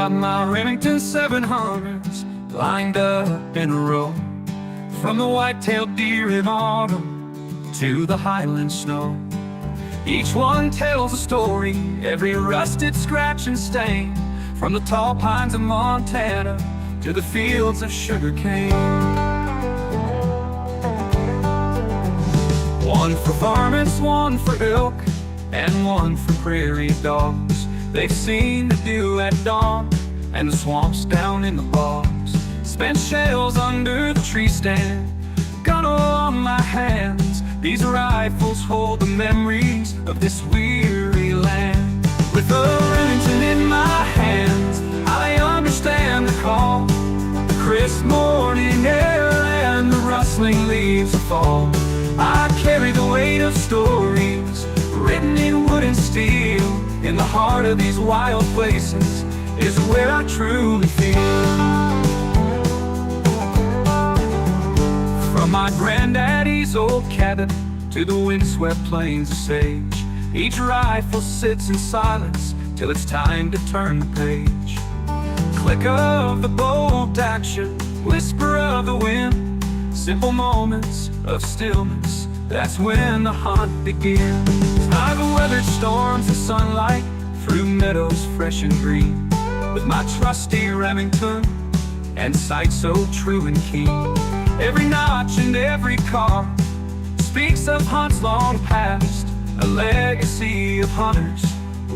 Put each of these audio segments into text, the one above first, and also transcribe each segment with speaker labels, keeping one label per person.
Speaker 1: got my Remington 700s lined up in a row, from the white-tailed deer in autumn to the highland snow. Each one tells a story, every rusted scratch and stain, from the tall pines of Montana to the fields of sugarcane. One for varmints, one for elk, and one for prairie dogs. They've seen the dew at dawn and the swamps down in the bogs. Spent shells under the tree stand, gun on my hands. These rifles hold the memories of this weary land. With a Remington in my hands, I understand the call, the crisp morning air and the rustling leaves of fall. I carry the weight of stories written in wood and steel. In the heart of these wild places is where I truly feel. From my granddaddy's old cabin to the windswept plains of sage, each rifle sits in silence till it's time to turn the page. Click of the bolt action, whisper of the wind, simple moments of stillness, that's when the hunt begins. I've weathered storms and sunlight through meadows fresh and green, with my trusty Remington and sight so true and keen. Every notch and every car speaks of hunts long past, a legacy of hunters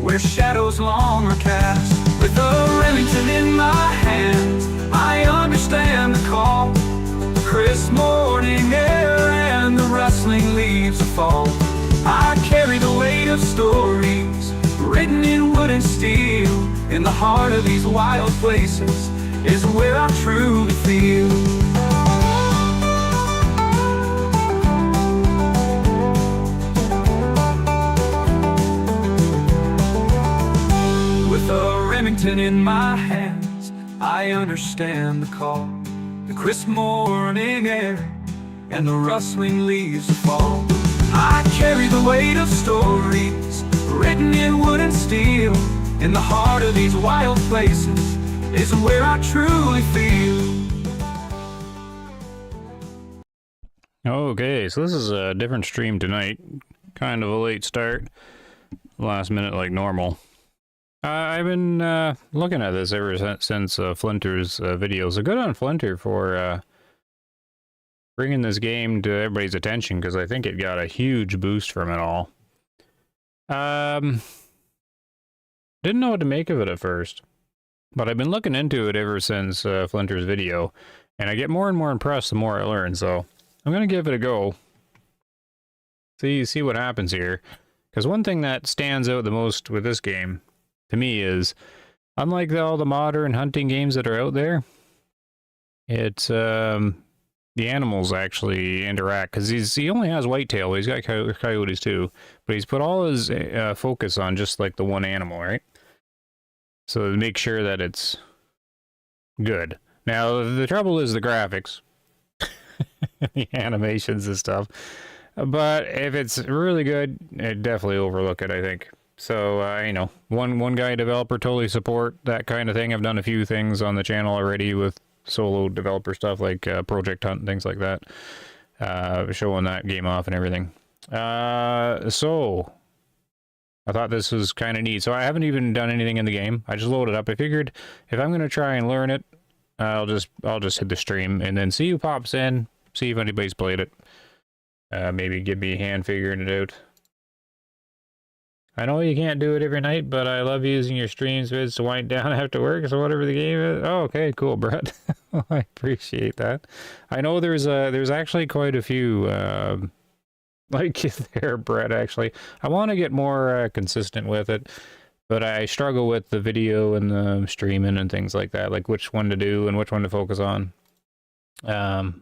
Speaker 1: where shadows long are cast. With a Remington in my hands, I understand the call, the crisp morning air and the rustling leaves of fall. I carry the weight of stories written in wood and steel. In the heart of these wild places is where I truly feel. With a Remington in my hands, I understand the call, the crisp morning air and the rustling leaves of fall. I carry the weight of stories written in wood and steel. In the heart of these wild places is where I truly feel.
Speaker 2: Okay, so this is a different stream tonight. Kind of a late start. Last minute like normal. I've been looking at this ever since Flinter's videos. So good on Flinter for bringing this game to everybody's attention, because I think it got a huge boost from it all. Didn't know what to make of it at first, but I've been looking into it ever since Flinter's video, and I get more and more impressed the more I learn, so I'm going to give it a go. See what happens here, because one thing that stands out the most with this game, to me, is, unlike all the modern hunting games that are out there, it's, the animals actually interact, because he only has whitetail. He's got coyotes too, but he's put all his focus on just like the one animal, right? So to make sure that it's good. Now the trouble is the graphics, the animations and stuff. But if it's really good, I'd definitely overlook it, I think. So you know, one guy developer, totally support that kind of thing. I've done a few things on the channel already with solo developer stuff like Project Hunt and things like that, showing that game off and everything. So I thought this was kind of neat. So I haven't even done anything in the game. I just loaded up. I figured if I'm going to try and learn it, I'll just hit the stream and then see who pops in, see if anybody's played it. Maybe give me a hand figuring it out. I know you can't do it every night, but I love using your streams vids to wind down after work, so whatever the game is. Oh, okay, cool, Brett. I appreciate that. I know there's actually quite a few like you there, Brett, actually. I want to get more consistent with it, but I struggle with the video and the streaming and things like that, like which one to do and which one to focus on. But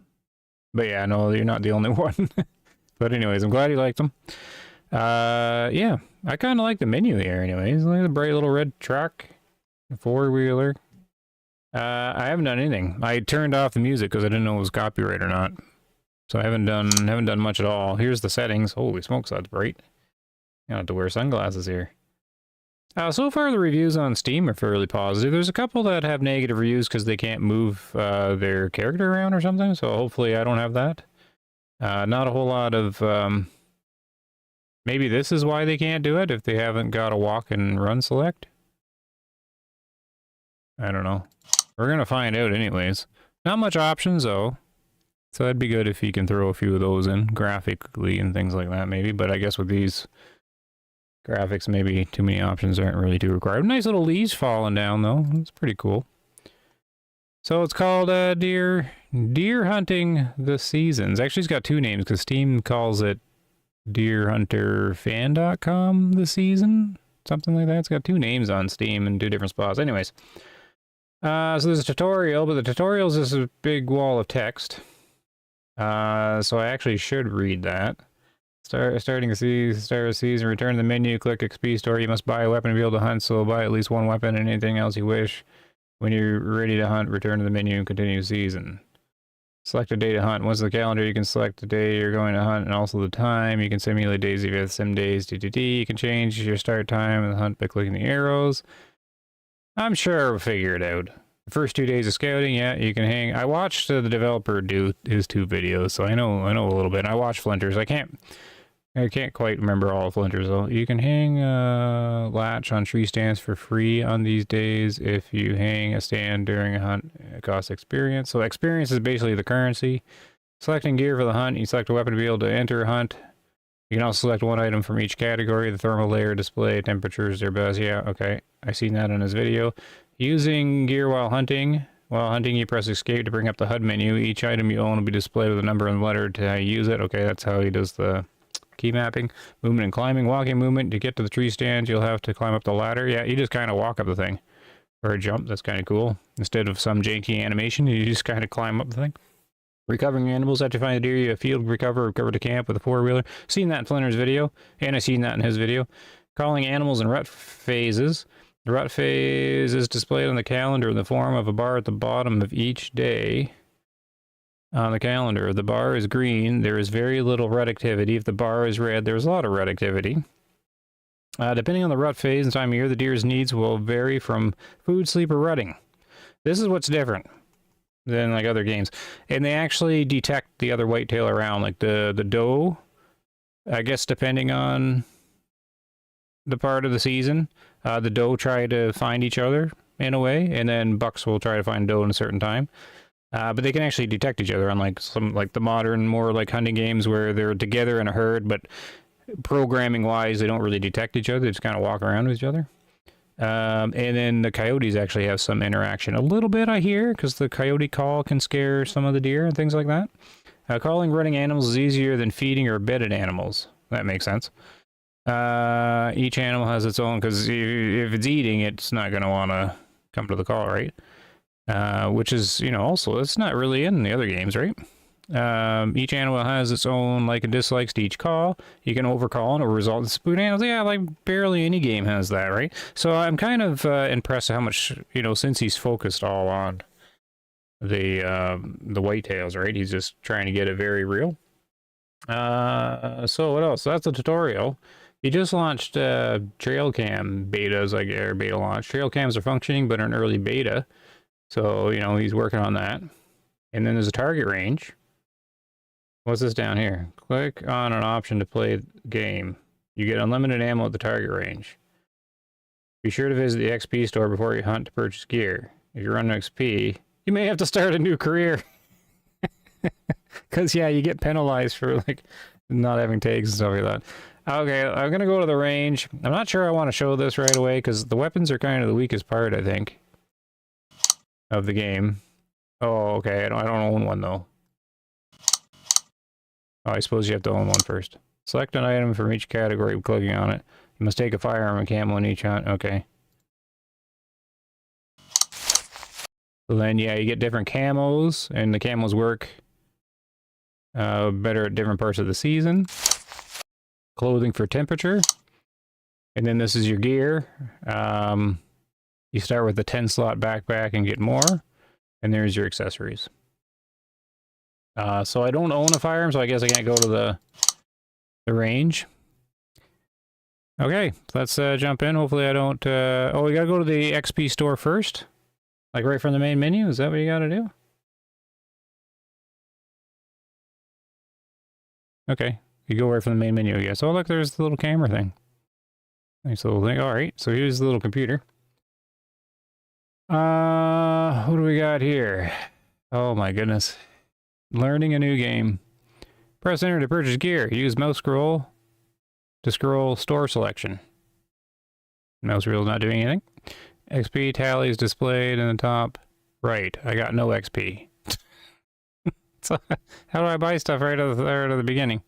Speaker 2: yeah, no, you're not the only one. But anyways, I'm glad you liked them. Yeah, I kind of like the menu here anyways. Look at the bright little red truck, four-wheeler. I haven't done anything. I turned off the music because I didn't know it was copyright or not. So I haven't done much at all. Here's the settings. Holy smokes, that's bright. You don't have to wear sunglasses here. So far, the reviews on Steam are fairly positive. There's a couple that have negative reviews because they can't move their character around or something, so hopefully I don't have that. Not a whole lot of... maybe this is why they can't do it, if they haven't got a walk and run select. I don't know. We're going to find out anyways. Not much options, though. So that'd be good if you can throw a few of those in, graphically and things like that, maybe. But I guess with these graphics, maybe too many options aren't really too required. Nice little leaves falling down, though. It's pretty cool. So it's called Deer Hunting the Seasons. Actually, it's got two names, because Steam calls it deerhunterfan.com the season. Something like that. It's got two names on Steam in two different spots. Anyways. So there's a tutorial, but the tutorial is just a big wall of text. So I actually should read that. Starting a season, return to the menu, click XP store. You must buy a weapon to be able to hunt, so buy at least one weapon and anything else you wish. When you're ready to hunt, return to the menu and continue season. Select a day to hunt. Once the calendar, you can select the day you're going to hunt and also the time. You can simulate days if you have sim days, You can change your start time of the hunt by clicking the arrows. I'm sure we'll figure it out. The first 2 days of scouting, yeah, you can hang. I watched the developer do his 2 videos, so I know a little bit. I watched Flinters. I can't quite remember all of Flinters though. You can hang a latch on tree stands for free on these days. If you hang a stand during a hunt, it costs experience. So experience is basically the currency. Selecting gear for the hunt, you select a weapon to be able to enter a hunt. You can also select one item from each category. The thermal layer, display, temperatures, their best. Yeah, okay. I seen that in his video. Using gear while hunting. While hunting, you press escape to bring up the HUD menu. Each item you own will be displayed with a number and letter to how you use it. Okay, that's how he does the key mapping. Movement and climbing. Walking movement. To get to the tree stands, you'll have to climb up the ladder. Yeah, you just kind of walk up the thing. Or a jump. That's kind of cool. Instead of some janky animation, you just kind of climb up the thing. Recovering animals. After you find the deer, you have field recover to camp with a 4-wheeler. Seen that in Flinter's video, and I seen that in his video. Calling animals in rut phases. The rut phase is displayed on the calendar in the form of a bar at the bottom of each day. On the calendar, if the bar is green, there is very little rut activity. If the bar is red, there's a lot of rut activity. Depending on the rut phase and time of year, the deer's needs will vary from food, sleep, or rutting. This is what's different than like other games. And they actually detect the other whitetail around, like the doe, I guess depending on the part of the season, the doe try to find each other in a way, and then bucks will try to find doe in a certain time. But they can actually detect each other, unlike some like the modern, more like hunting games where they're together in a herd, but programming wise, they don't really detect each other. They just kind of walk around with each other. And then the coyotes actually have some interaction. A little bit, I hear, because the coyote call can scare some of the deer and things like that. Calling running animals is easier than feeding or bedded animals. That makes sense. Each animal has its own, because if it's eating, it's not going to want to come to the call, right? Which is, you know, also, it's not really in the other games, right? Each animal has its own like and dislikes to each call. You can overcall and it will result in spoon animals. Yeah, like barely any game has that, right? So I'm kind of impressed at how much, you know, since he's focused all on the whitetails, right? He's just trying to get it very real. So what else? So that's the tutorial. He just launched trail cam betas, like or beta launch. Trail cams are functioning, but in early beta. So, you know, he's working on that. And then there's a target range. What's this down here? Click on an option to play the game. You get unlimited ammo at the target range. Be sure to visit the XP store before you hunt to purchase gear. If you run XP, you may have to start a new career. Because, yeah, you get penalized for, like, not having tags and stuff like that. Okay, I'm going to go to the range. I'm not sure I want to show this right away, because the weapons are kind of the weakest part, I think, of the game. Oh, okay, I don't own one, though. Oh, I suppose you have to own one first. Select an item from each category by clicking on it. You must take a firearm and camo in each hunt. Okay. So then, yeah, you get different camos, and the camos work better at different parts of the season. Clothing for temperature. And then this is your gear. You start with the 10-slot backpack and get more. And there's your accessories. So I don't own a firearm, so I guess I can't go to the range. Okay, let's jump in. Hopefully I don't... Oh, we gotta go to the XP store first? Like right from the main menu? Is that what you gotta do? Okay, you go right from the main menu, I guess. Oh, look, there's the little camera thing. Nice little thing. Alright, so here's the little computer. What do we got here? Oh my goodness. Learning a new game. Press enter to purchase gear. Use mouse scroll to scroll store selection. Mouse wheel is not doing anything. XP tally is displayed in the top right. I got no XP. So, how do I buy stuff right out of the beginning?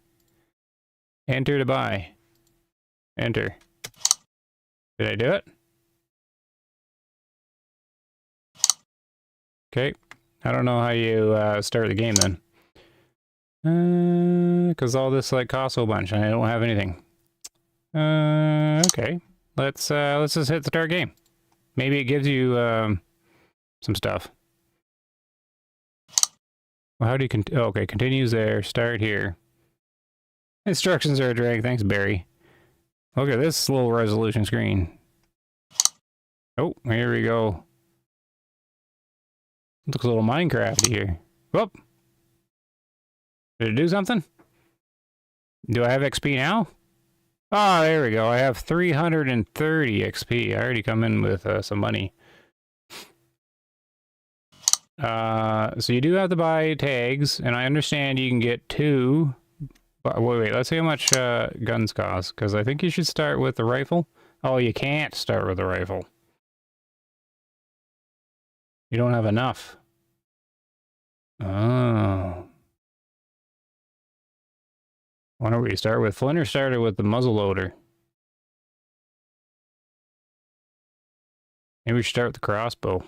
Speaker 2: Enter to buy. Enter. Did I do it? Okay. I don't know how you start the game then. Because all this like costs a bunch and I don't have anything. Okay. Let's just hit the start game. Maybe it gives you some stuff. Well, how do you okay, continues there. Start here. Instructions are a drag. Thanks, Barry. Look at this low resolution screen. Oh, here we go. Looks a little Minecraft here. Whoop. Did it do something? Do I have XP now? Ah, there we go. I have 330 XP. I already come in with some money. So you do have to buy tags, and I understand you can get 2. But wait, let's see how much guns cost, because I think you should start with the rifle. Oh, you can't start with the rifle. You don't have enough. Oh. Why don't we start with Flinter started with the muzzleloader. Maybe we should start with the crossbow.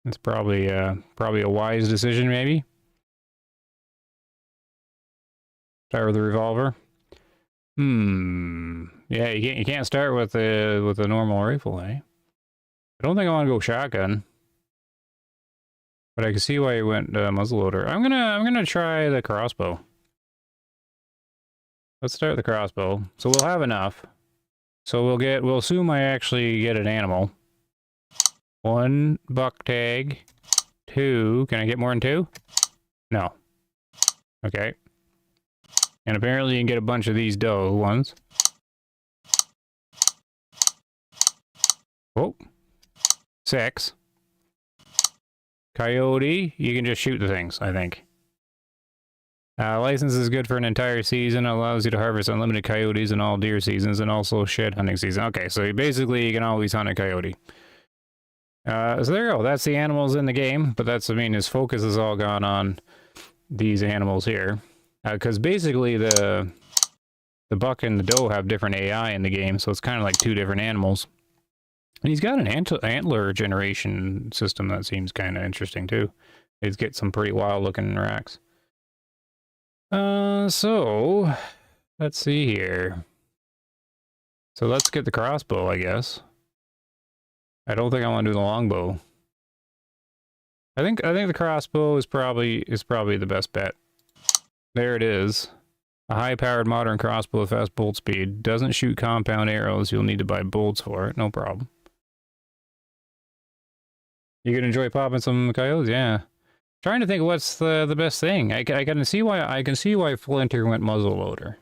Speaker 2: That's probably a wise decision, maybe. Start with the revolver. Yeah, you can't start with a normal rifle, eh? I don't think I want to go shotgun. But I can see why you went muzzleloader. I'm gonna try the crossbow. Let's start the crossbow. So we'll have enough. So we'll assume I actually get an animal. 1 buck tag. 2. Can I get more than 2? No. Okay. And apparently you can get a bunch of these doe ones. Oh. 6. Coyote, you can just shoot the things, I think. License is good for an entire season. It allows you to harvest unlimited coyotes in all deer seasons and also shed hunting season. Okay, so basically you can always hunt a coyote. So there you go. That's the animals in the game, but that's, I mean, his focus has all gone on these animals here. Because basically the buck and the doe have different AI in the game, so it's kind of like 2 different animals. And he's got an antler generation system that seems kind of interesting too. He's get some pretty wild looking racks. So let's see here. So let's get the crossbow, I guess. I don't think I want to do the longbow. I think the crossbow is probably the best bet. There it is. A high-powered modern crossbow with fast bolt speed. Doesn't shoot compound arrows. You'll need to buy bolts for it. No problem. You can enjoy popping some coyotes, yeah. Trying to think what's the best thing. I can see why Flinter went muzzleloader.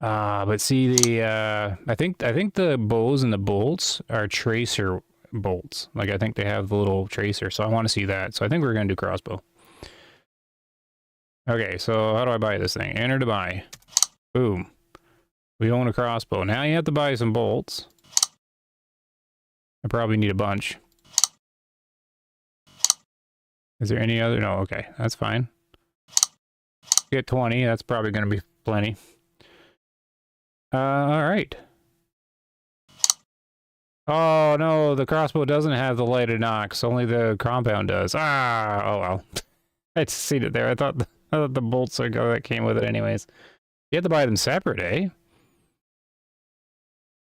Speaker 2: But see I think the bows and the bolts are tracer bolts. Like I think they have the little tracer, so I want to see that. So I think we're gonna do crossbow. Okay, so how do I buy this thing? Enter to buy. Boom. We own a crossbow. Now you have to buy some bolts. I probably need a bunch. Is there any other? No, okay, that's fine. Get 20, that's probably going to be plenty. Alright. Oh no, the crossbow doesn't have the lighted knocks, only the compound does. Ah, oh well. I just seen it there. I thought the bolts that came with it anyways. You have to buy them separate, eh?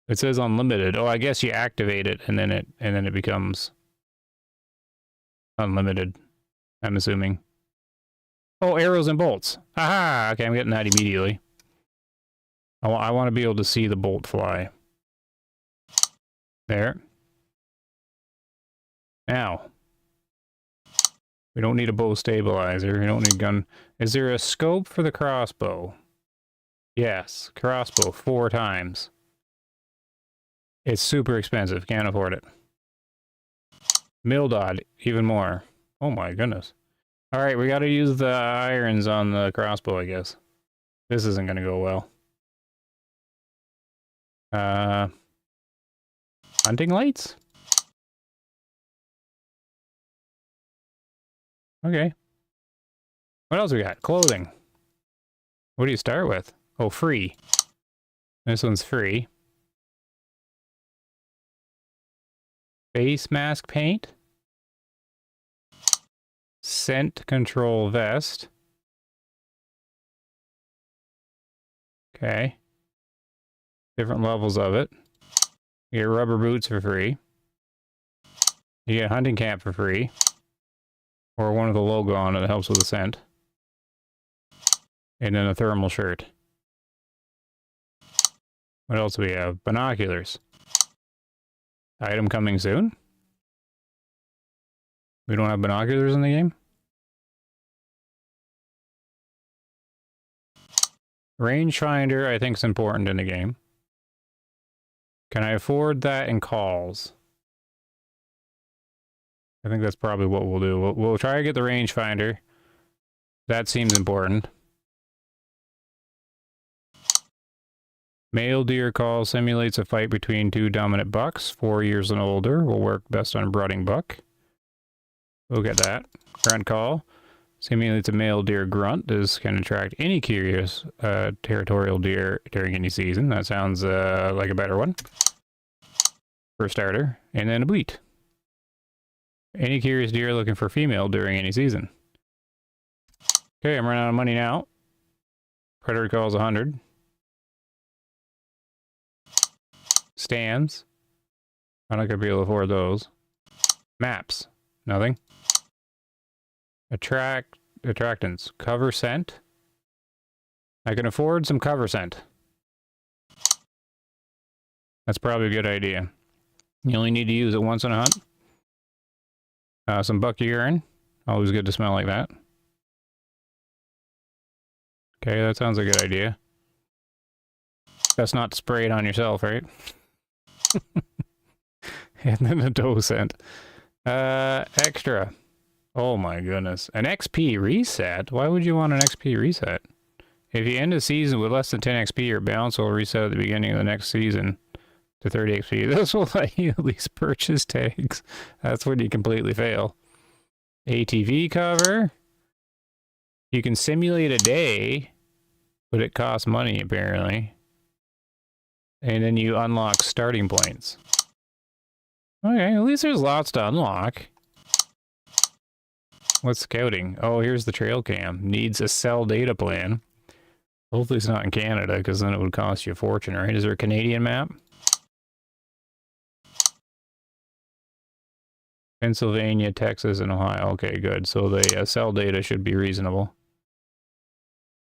Speaker 2: It says unlimited. Oh, I guess you activate it and then it becomes unlimited, I'm assuming. Oh, arrows and bolts. Aha! Okay, I'm getting that immediately. I want to be able to see the bolt fly. There. Now. We don't need a bow stabilizer. We don't need gun. Is there a scope for the crossbow? Yes. Crossbow 4 times. It's super expensive. Can't afford it. Mildod, even more. Oh my goodness. Alright, we gotta use the irons on the crossbow, I guess. This isn't gonna go well. Hunting lights? Okay. What else we got? Clothing. What do you start with? Oh, free. This one's free. Face mask paint. Scent control vest. Okay. Different levels of it. You get rubber boots for free. You get a hunting cap for free. Or one with the logo on it that helps with the scent. And then a thermal shirt. What else do we have? Binoculars. Item coming soon? We don't have binoculars in the game? Rangefinder, I think, is important in the game. Can I afford that in calls? I think that's probably what we'll do. We'll try to get the rangefinder. That seems important. Male deer call simulates a fight between 2 dominant bucks, 4 years and older. Will work best on a brooding buck. We'll get that. Grunt call simulates a male deer grunt. This can attract any curious territorial deer during any season. That sounds like a better one. For a starter. And then a bleat. Any curious deer looking for female during any season. Okay, I'm running out of money now. Predator calls 100. Stands. I'm not going to be able to afford those. Maps. Nothing. Attractants. Cover scent. I can afford some cover scent. That's probably a good idea. You only need to use it once in a hunt. Some buck urine. Always good to smell like that. Okay, that sounds a good idea. That's not to spray it on yourself, right? And then a doe scent. Extra. Oh my goodness. An XP reset? Why would you want an XP reset? If you end a season with less than 10 XP, your balance will reset at the beginning of the next season to 30 XP. This will let you at least purchase tags. That's when you completely fail. ATV cover. You can simulate a day, but it costs money apparently. And then you unlock starting points. Okay, at least there's lots to unlock. What's scouting? Oh, here's the trail cam. Needs a cell data plan. Hopefully it's not in Canada, because then it would cost you a fortune, right? Is there a Canadian map? Pennsylvania, Texas, and Ohio. Okay, good. So the cell data should be reasonable.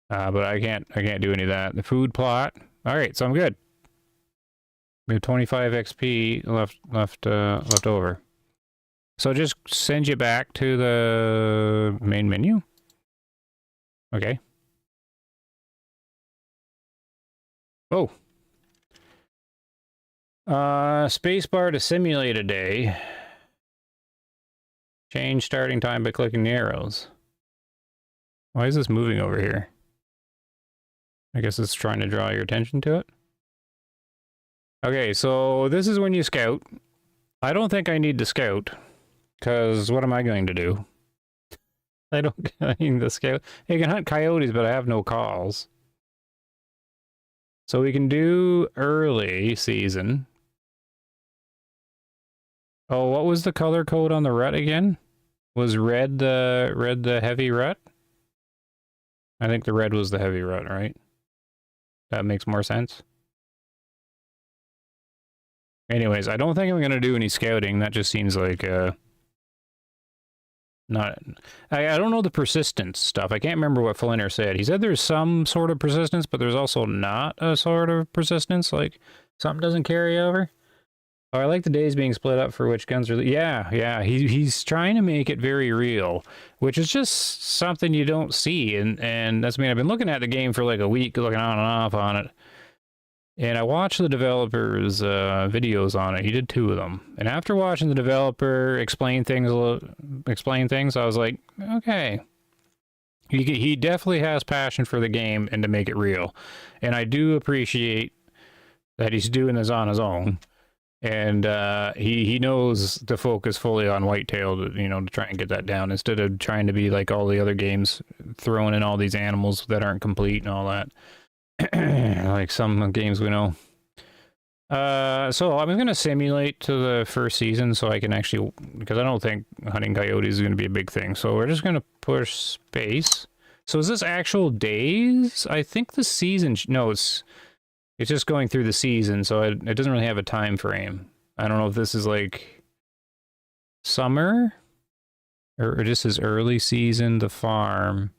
Speaker 2: But I can't do any of that. The food plot. All right, so I'm good. We have 25 XP left over. So just send you back to the main menu. Okay. Oh. Spacebar to simulate a day. Change starting time by clicking the arrows. Why is this moving over here? I guess it's trying to draw your attention to it. Okay, so this is when you scout. I don't think I need to scout, because what am I going to do? I need to scout. You can hunt coyotes, but I have no calls. So we can do early season. Oh, what was the color code on the rut again? Was red the heavy rut? I think the red was the heavy rut, right? That makes more sense. Anyways, I don't think I'm going to do any scouting. That just seems like Not, I don't know the persistence stuff. I can't remember what Flinner said. He said there's some sort of persistence, but there's also not a sort of persistence. Like something doesn't carry over. Oh, I like the days being split up for which guns are. Yeah. He's trying to make it very real, which is just something you don't see. And that's, I mean, I've been looking at the game for like a week, looking on and off on it. And I watched the developer's videos on it. He did 2 of them. And after watching the developer explain things, I was like, okay. He definitely has passion for the game and to make it real. And I do appreciate that he's doing this on his own. And he knows to focus fully on whitetail, to try and get that down, instead of trying to be like all the other games, throwing in all these animals that aren't complete and all that. Like some games we know. So I'm going to simulate to the first season so I can actually, because I don't think hunting coyotes is going to be a big thing. So we're just going to push space. So is this actual days? I think the season, no, it's just going through the season, so it doesn't really have a time frame. I don't know if this is like summer or just as early season, the farm.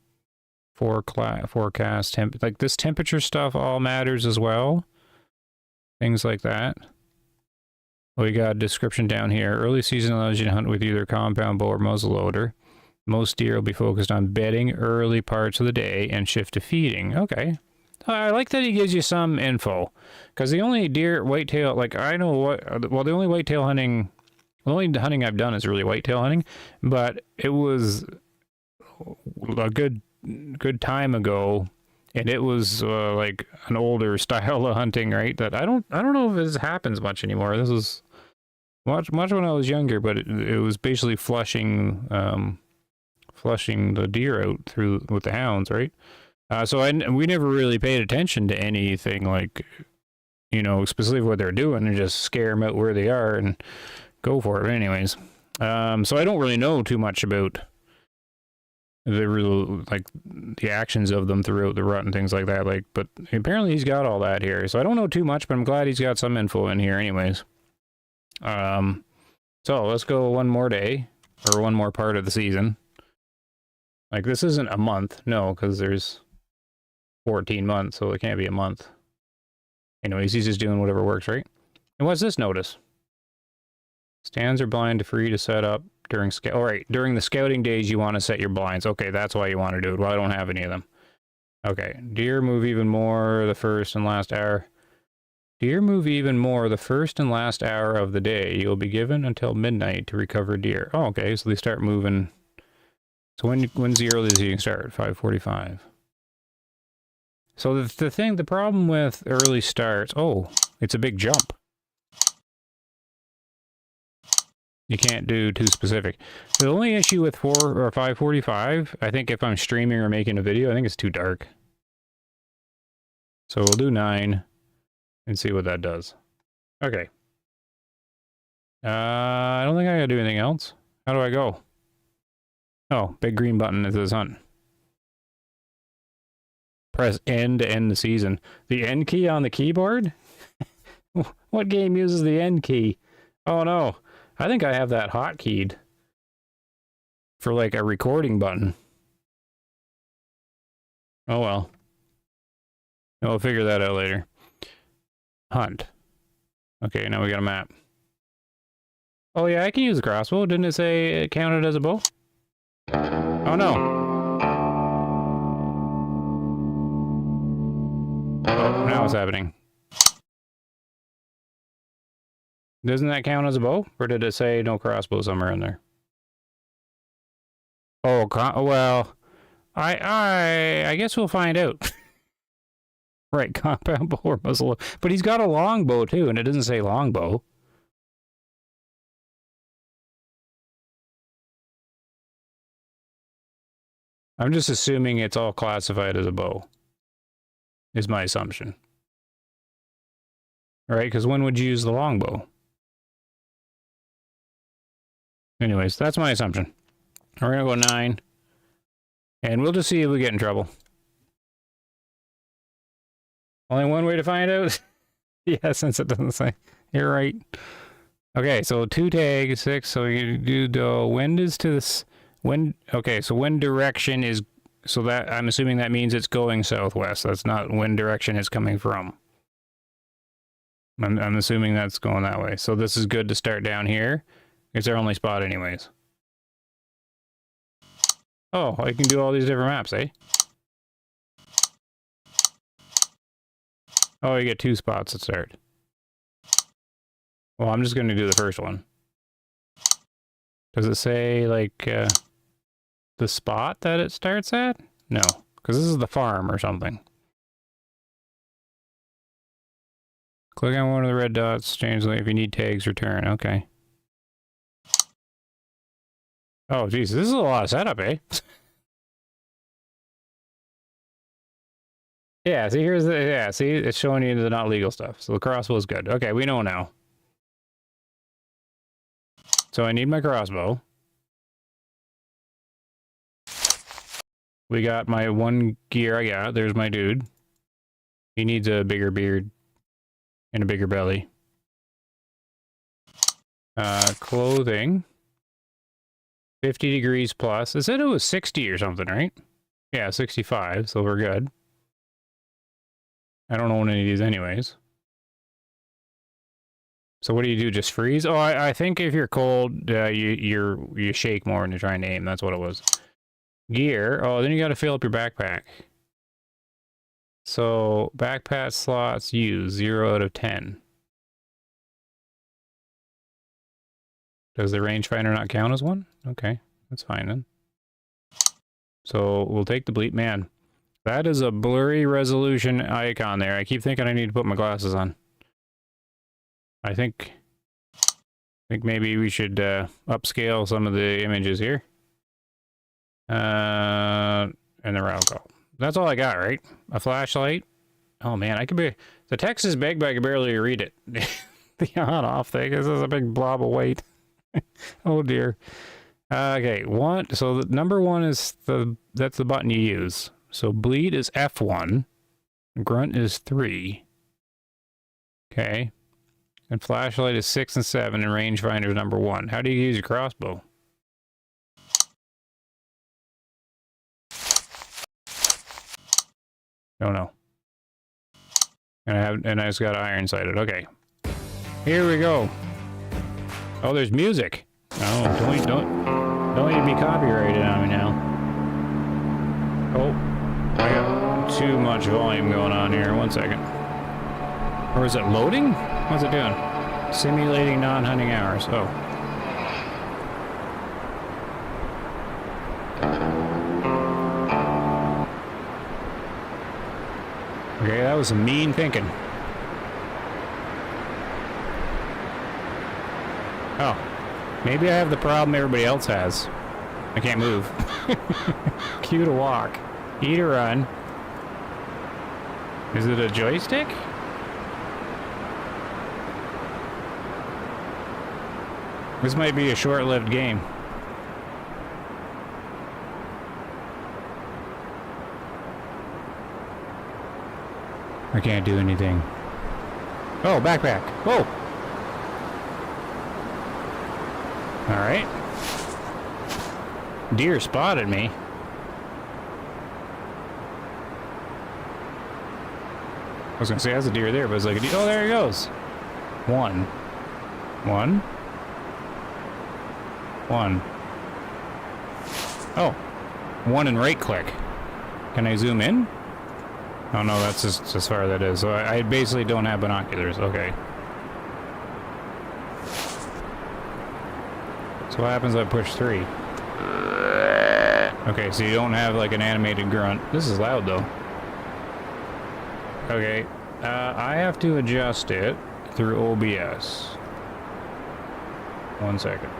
Speaker 2: Forecast temp, like this temperature stuff all matters as well. Things like that. We got a description down here. Early season allows you to hunt with either compound bow or muzzleloader. Most deer will be focused on bedding early parts of the day and shift to feeding. Okay. I like that he gives you some info, because the only deer whitetail, like I know what, well, the only whitetail hunting, the only hunting I've done is really whitetail hunting, but it was a good time ago, and it was like an older style of hunting, right? That I don't know if this happens much anymore. This was much when I was younger, but it was basically flushing the deer out through with the hounds, right? So we never really paid attention to anything like, specifically what they're doing, and just scare them out where they are and go for it. But anyways, so I don't really know too much about the real, like, the actions of them throughout the rut and things like that, like, but apparently he's got all that here, so I don't know too much, but I'm glad he's got some info in here anyways. So let's go one more day, or one more part of the season. Like, this isn't a month, no, because there's 14 months, so it can't be a month. Anyways, he's just doing whatever works, right? And what's this notice? Stands are blind to free to set up during during the scouting days you want to set your blinds. Okay, that's why you want to do it. Well, I don't have any of them. Okay, deer move even more the first and last hour. Deer move even more the first and last hour of the day. You'll be given until midnight to recover deer. Oh, okay, so they start moving. So when's the earliest you can start? 5:45. So the problem with early starts, oh, it's a big jump. You can't do too specific. The only issue with 4 or 5:45, I think if I'm streaming or making a video, I think it's too dark. So we'll do 9 and see what that does. Okay. I don't think I gotta do anything else. How do I go? Oh, big green button is this hunt. Press N to end the season. The N key on the keyboard? What game uses the N key? Oh no. I think I have that hotkeyed for like a recording button. Oh well. We'll figure that out later. Hunt. Okay, now we got a map. Oh yeah, I can use a crossbow. Didn't it say it counted as a bow? Oh no. Oh, now what's happening? Doesn't that count as a bow? Or did it say no crossbow somewhere in there? Oh, well, I guess we'll find out. Right, compound bow or muzzle. But he's got a longbow too, and it doesn't say longbow. I'm just assuming it's all classified as a bow. Is my assumption. All right, because when would you use the longbow? Anyways, that's my assumption. We're going to go 9. And we'll just see if we get in trouble. Only one way to find out? Yeah, since it doesn't say. You're right. Okay, so 2 tag, 6. So we do doe. Wind is to the Okay, so wind direction is, so that, I'm assuming that means it's going southwest. That's not wind direction it's coming from. I'm assuming that's going that way. So this is good to start down here. It's our only spot anyways. Oh, I can do all these different maps, eh? Oh, you get 2 spots to start. Well, I'm just going to do the first one. Does it say, like, the spot that it starts at? No, because this is the farm or something. Click on one of the red dots, change the if you need tags, return. Okay. Oh, geez, this is a lot of setup, eh? Yeah, see, here's the, yeah, see, it's showing you the not legal stuff. So the crossbow is good. Okay, we know now. So I need my crossbow. We got my 1 gear I got. There's my dude. He needs a bigger beard and a bigger belly. Clothing. 50 degrees plus. It said it was 60 or something, right? Yeah, 65, so we're good. I don't own any of these anyways. So what do you do? Just freeze? Oh, I think if you're cold, you shake more when you're trying to aim. That's what it was. Gear. Oh, then you got to fill up your backpack. So backpack slots used 0 out of 10. Does the rangefinder not count as one? Okay, that's fine then. So we'll take the bleep. Man, that is a blurry resolution icon there. I keep thinking I need to put my glasses on. I think maybe we should upscale some of the images here. And then we'll go. That's all I got, right? A flashlight. Oh man, I could be. The text is big, but I can barely read it. The on-off thing. This is a big blob of weight. Oh dear. Okay, so the number 1 is that's the button you use. So bleed is F1. Grunt is 3. Okay. And flashlight is 6 and 7, and rangefinder is number 1. How do you use your crossbow? Don't know. And I just got iron sighted. Okay. Here we go. Oh, there's music. Oh, don't need to be copyrighted on me now. Oh, I got too much volume going on here. 1 second. Or is it loading? What's it doing? Simulating non-hunting hours. Oh. Okay, that was some mean thinking. Oh. Maybe I have the problem everybody else has. I can't move. Q to walk. E to run. Is it a joystick? This might be a short-lived game. I can't do anything. Oh, backpack. Whoa! Alright. Deer spotted me. I was gonna say, that's a deer there, but it's like a deer. Oh, there he goes. 1. 1. 1. Oh. 1 and right click. Can I zoom in? Oh no, that's just as far as that is. So I basically don't have binoculars. Okay. So what happens if I push 3? Okay, so you don't have like an animated grunt. This is loud though. Okay, I have to adjust it through OBS. 1 second.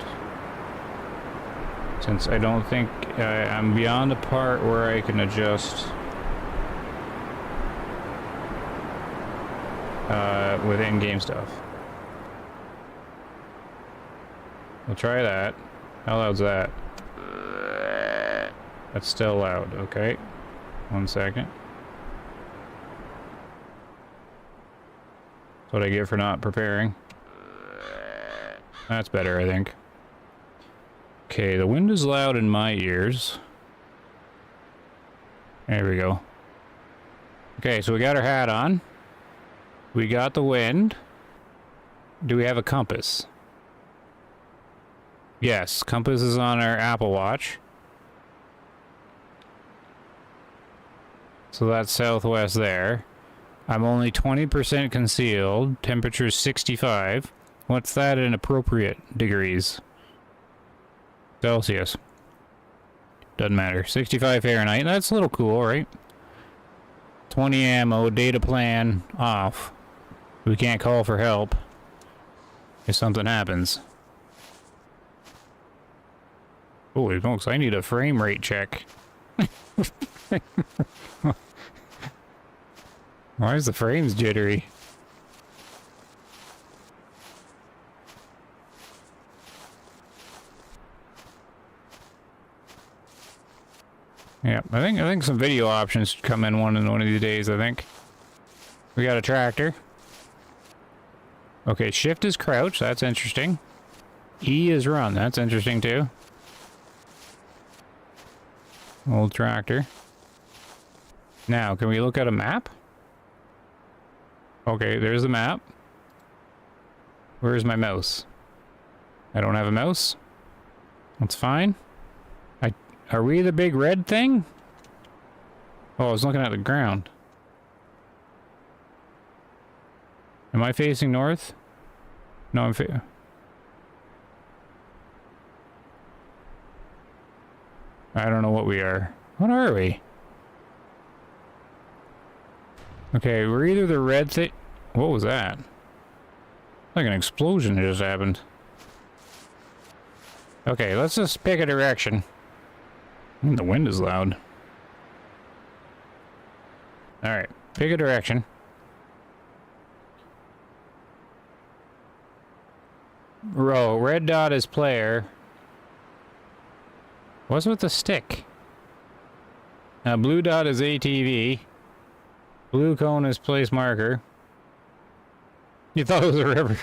Speaker 2: Since I don't think I'm beyond the part where I can adjust with in-game stuff. We'll try that. How loud's that? That's still loud. Okay. 1 second. That's what I get for not preparing. That's better, I think. Okay, the wind is loud in my ears. There we go. Okay, so we got our hat on. We got the wind. Do we have a compass? Yes, compass is on our Apple Watch. So that's southwest there. I'm only 20% concealed. Temperature is 65. What's that in appropriate degrees? Celsius. Doesn't matter. 65 Fahrenheit. That's a little cool, right? 20 ammo, data plan off. We can't call for help if something happens. Holy smokes, I need a frame rate check. Why is the frames jittery? Yeah, I think some video options should come in one of these days, I think. We got a tractor. Okay, shift is crouch, that's interesting. E is run, that's interesting too. Old tractor. Now, can we look at a map? Okay, there's the map. Where's my mouse? I don't have a mouse. That's fine. Are we the big red thing? Oh, I was looking at the ground. Am I facing north? No, I'm I don't know what we are. What are we? Okay, we're either the red thing. What was that? Like an explosion just happened. Okay, let's just pick a direction. The wind is loud. Alright, pick a direction. Row, red dot is player. What's with the stick? Blue dot is ATV. Blue cone is place marker. You thought it was a river.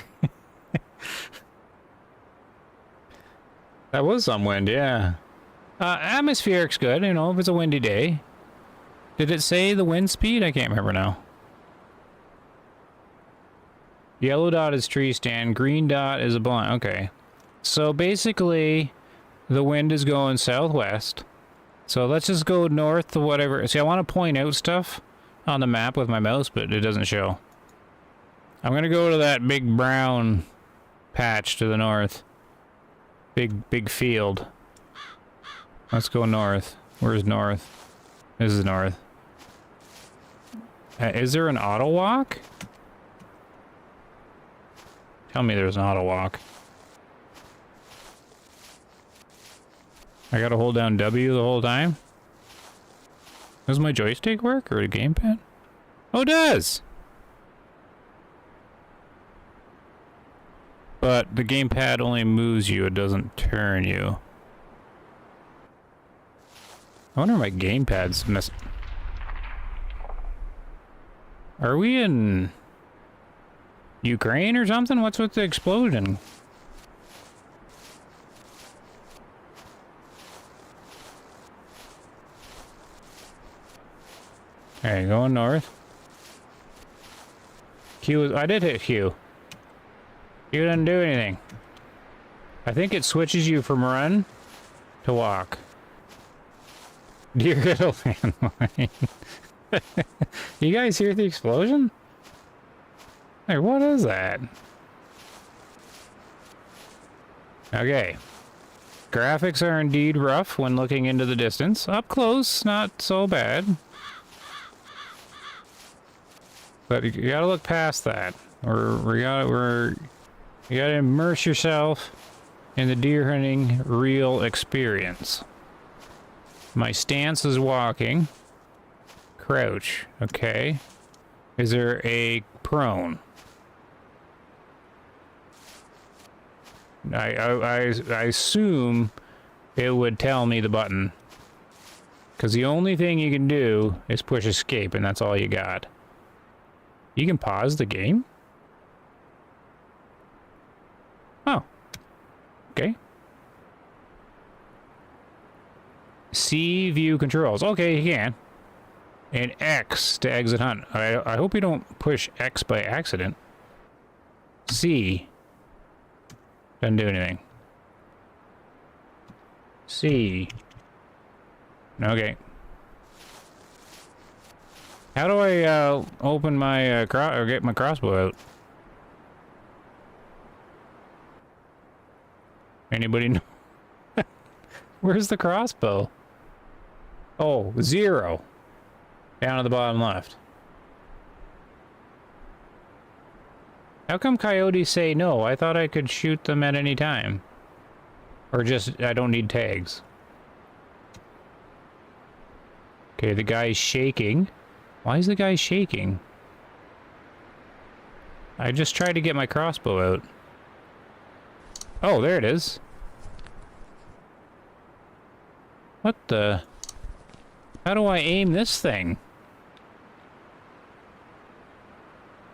Speaker 2: That was some wind, yeah. Atmospheric's good, you know, if it's a windy day. Did it say the wind speed? I can't remember now. Yellow dot is tree stand. Green dot is a blind. Okay. So basically, the wind is going southwest. So let's just go north to whatever. See, I want to point out stuff on the map with my mouse, but it doesn't show. I'm going to go to that big brown patch to the north. Big field. Let's go north. Where's north? This is north. Is there an auto walk? Tell me there's an auto walk. I gotta hold down W the whole time? Does my joystick work or the gamepad? Oh, it does! But the gamepad only moves you, it doesn't turn you. I wonder if my gamepad's mess. Are we in Ukraine or something? What's with the explosion? Okay, going north. Q is, I did hit Q. Q didn't do anything. I think it switches you from run to walk. Dear little landmine. You guys hear the explosion? Hey, what is that? Okay. Graphics are indeed rough when looking into the distance. Up close, not so bad. But you gotta look past that. You gotta immerse yourself in the deer hunting real experience. My stance is walking. Crouch, okay. Is there a prone? I assume it would tell me the button. Because the only thing you can do is push escape, and that's all you got. You can pause the game? Oh. Okay. C, view controls. Okay, you can. And X to exit hunt. I hope you don't push X by accident. C. Doesn't do anything. C. Okay. How do I open my or get my crossbow out? Anybody know? Where's the crossbow? Oh, 0. Down at the bottom left. How come coyotes say no? I thought I could shoot them at any time. Or just, I don't need tags. Okay, the guy's shaking. Why is the guy shaking? I just tried to get my crossbow out. Oh, there it is. What the? How do I aim this thing?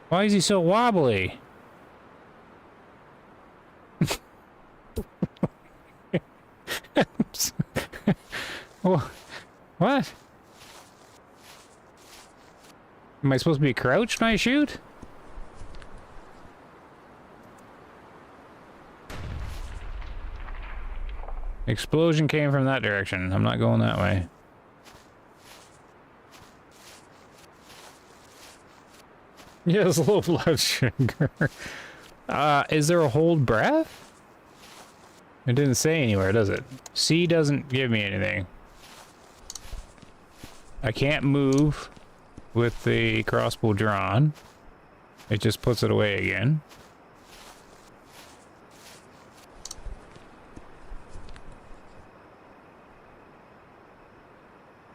Speaker 2: Why is he so wobbly? What? Am I supposed to be crouched when I shoot? Explosion came from that direction. I'm not going that way. Yes, low blood sugar. Is there a hold breath? It didn't say anywhere, does it? C doesn't give me anything. I can't move with the crossbow drawn. It just puts it away again.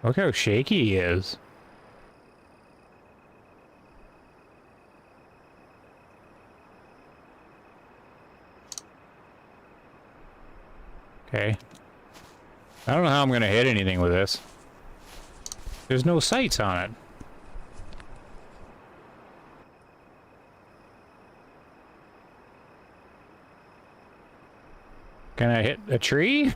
Speaker 2: Look how shaky he is. Okay. I don't know how I'm gonna hit anything with this. There's no sights on it. Can I hit a tree?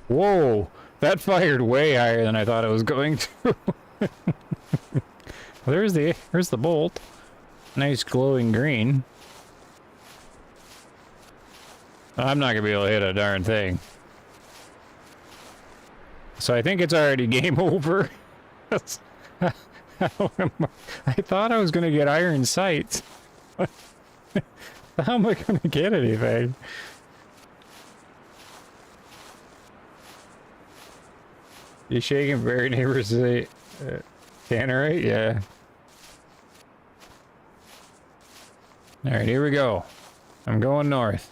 Speaker 2: Whoa! That fired way higher than I thought it was going to. There's the bolt. Nice glowing green. I'm not gonna be able to hit a darn thing. So I think it's already game over. I thought I was gonna get iron sights. How am I gonna get anything? You shaking very neighbors say Tannerite? Yeah. Alright, here we go. I'm going north.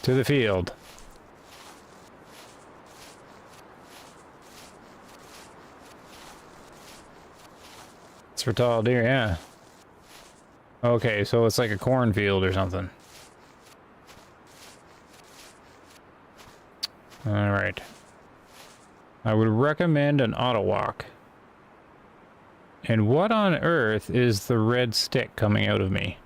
Speaker 2: To the field. It's for tall deer, yeah. Okay, so it's like a cornfield or something. Alright. I would recommend an auto walk. And what on earth is the red stick coming out of me?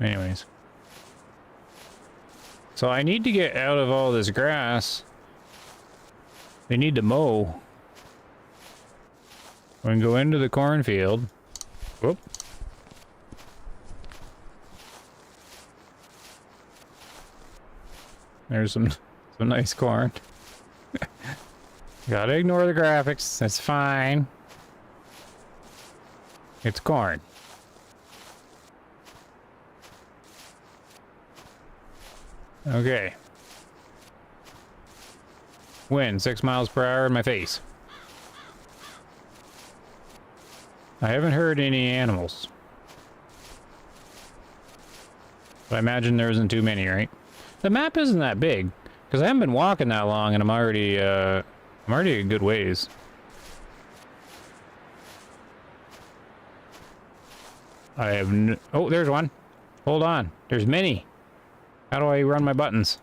Speaker 2: Anyways. So I need to get out of all this grass. They need to mow. We can go into the cornfield. Whoop. There's some nice corn. Gotta ignore the graphics. That's fine. It's corn. Okay. Wind 6 miles per hour in my face. I haven't heard any animals. But I imagine there isn't too many, right? The map isn't that big, because I haven't been walking that long and I'm already a good ways. I have no... Oh, there's one. Hold on. There's many. How do I run my buttons?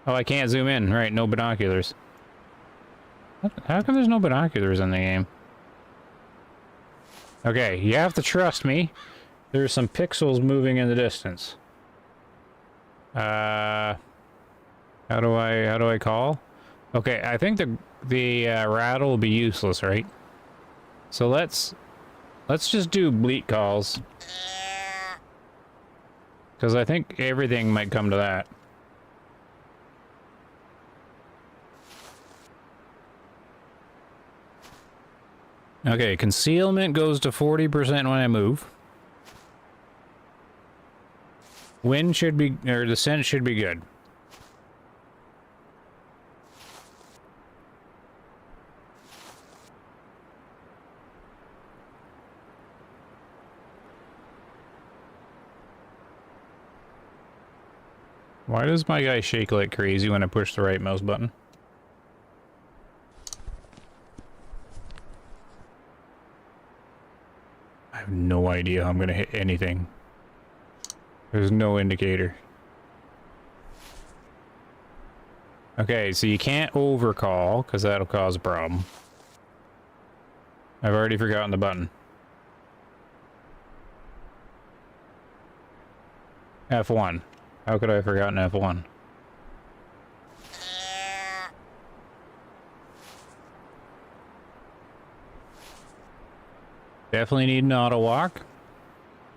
Speaker 2: Oh, I can't zoom in. Right, no binoculars. How come there's no binoculars in the game? Okay, you have to trust me. There's some pixels moving in the distance. How do I call? Okay, I think the rattle will be useless, right? So let's just do bleat calls. Because I think everything might come to that. Okay, concealment goes to 40% when I move. Wind should be, or the scent should be good. Why does my guy shake like crazy when I push the right mouse button? I have no idea how I'm gonna hit anything. There's no indicator. Okay, so you can't overcall, because that'll cause a problem. I've already forgotten the button. F1. How could I have forgotten F1? Definitely need an auto walk.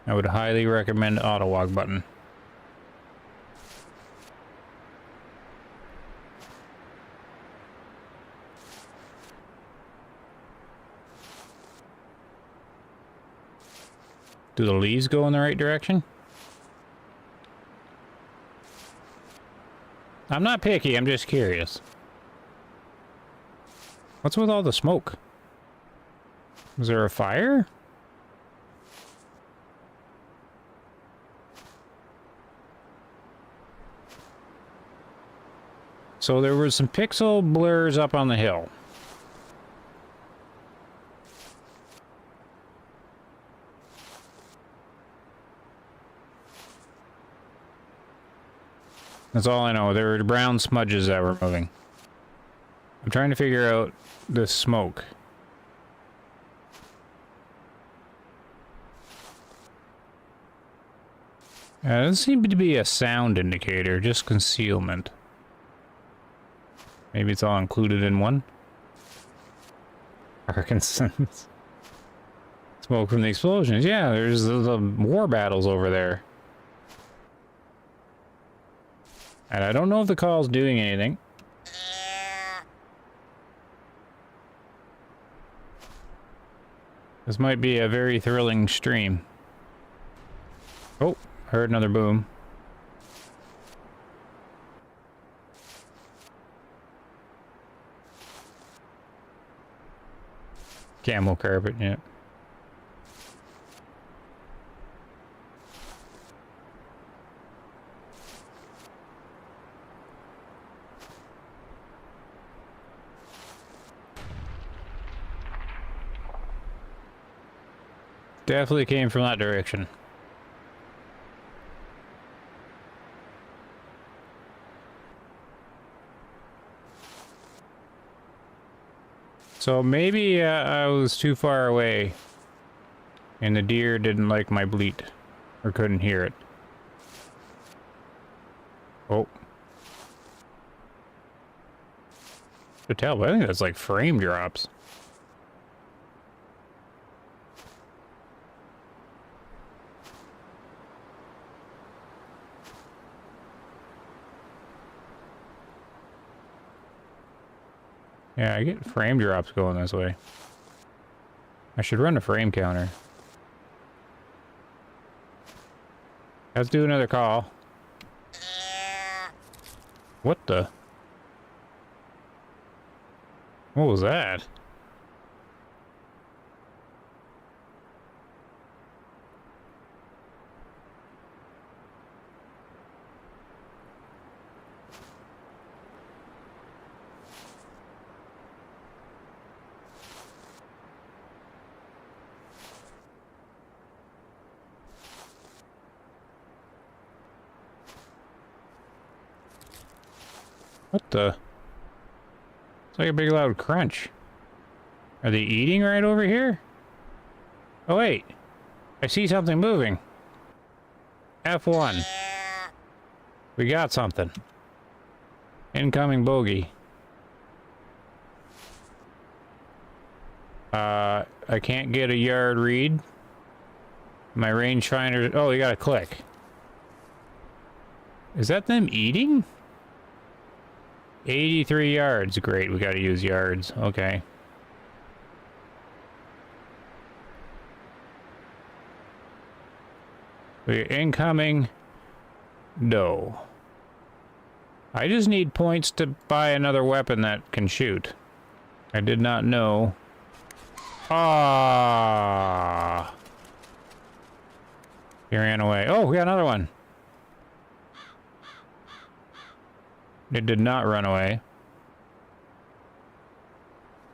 Speaker 2: I would highly recommend auto walk button. Do the leaves go in the right direction? I'm not picky, I'm just curious. What's with all the smoke? Is there a fire? So there was some pixel blurs up on the hill. That's all I know. There were brown smudges that were moving. I'm trying to figure out the smoke. It doesn't seem to be a sound indicator, just concealment. Maybe it's all included in one. Parkinson's. Smoke from the explosions. Yeah, there's the war battles over there. And I don't know if the call's doing anything. This might be a very thrilling stream. Oh, heard another boom. Camo carpet, yeah. Definitely came from that direction. So maybe I was too far away and the deer didn't like my bleat or couldn't hear it. Oh. To tell, but I think that's like frame drops. Yeah, I get frame drops going this way. I should run a frame counter. Let's do another call. What the? What was that? What the? It's like a big loud crunch. Are they eating right over here? Oh, wait. I see something moving. F1. We got something. Incoming bogey. I can't get a yard read. My rangefinder... Oh, you gotta click. Is that them eating? 83 yards. Great, we gotta use yards. Okay. We're incoming. No. I just need points to buy another weapon that can shoot. I did not know. Ah. He ran away. Oh, we got another one. It did not run away.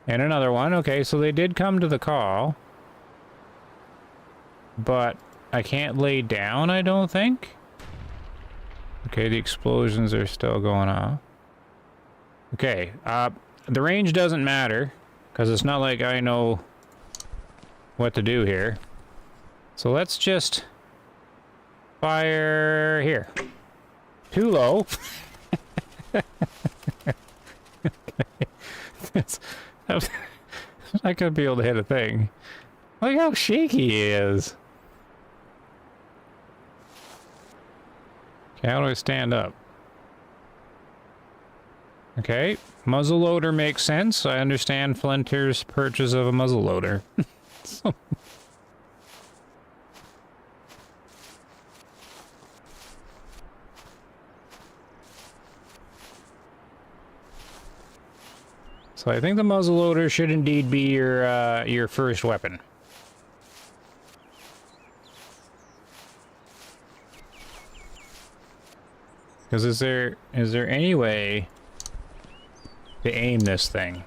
Speaker 2: And another one. Okay, so they did come to the call. But I can't lay down, I don't think. Okay, the explosions are still going off. Okay, the range doesn't matter, because it's not like I know what to do here. So let's just fire here. Too low. I'm not gonna be able to hit a thing. Look how shaky he is. Okay, how do I stand up? Okay, muzzleloader makes sense. I understand Flinter's purchase of a muzzleloader. So I think the muzzleloader should indeed be your first weapon. Because is there any way to aim this thing?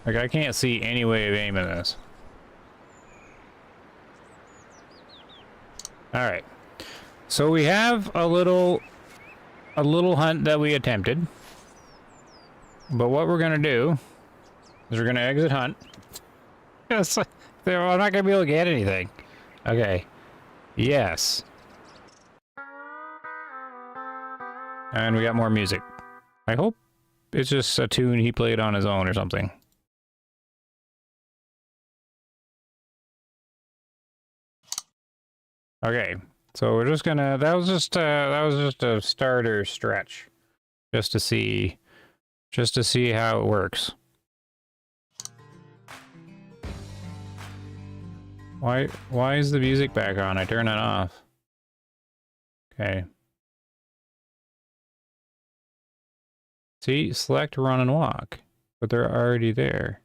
Speaker 2: Like, I can't see any way of aiming this. Alright. So we have a little hunt that we attempted. But what we're gonna do is we're gonna exit hunt. Yes, I'm not gonna be able to get anything. Okay. Yes. And we got more music. I hope it's just a tune he played on his own or something. Okay. So we're just gonna, that was just a starter stretch. Just to see how it works. Why is the music back on? I turn it off. Okay. See, select run and walk, but they're already there.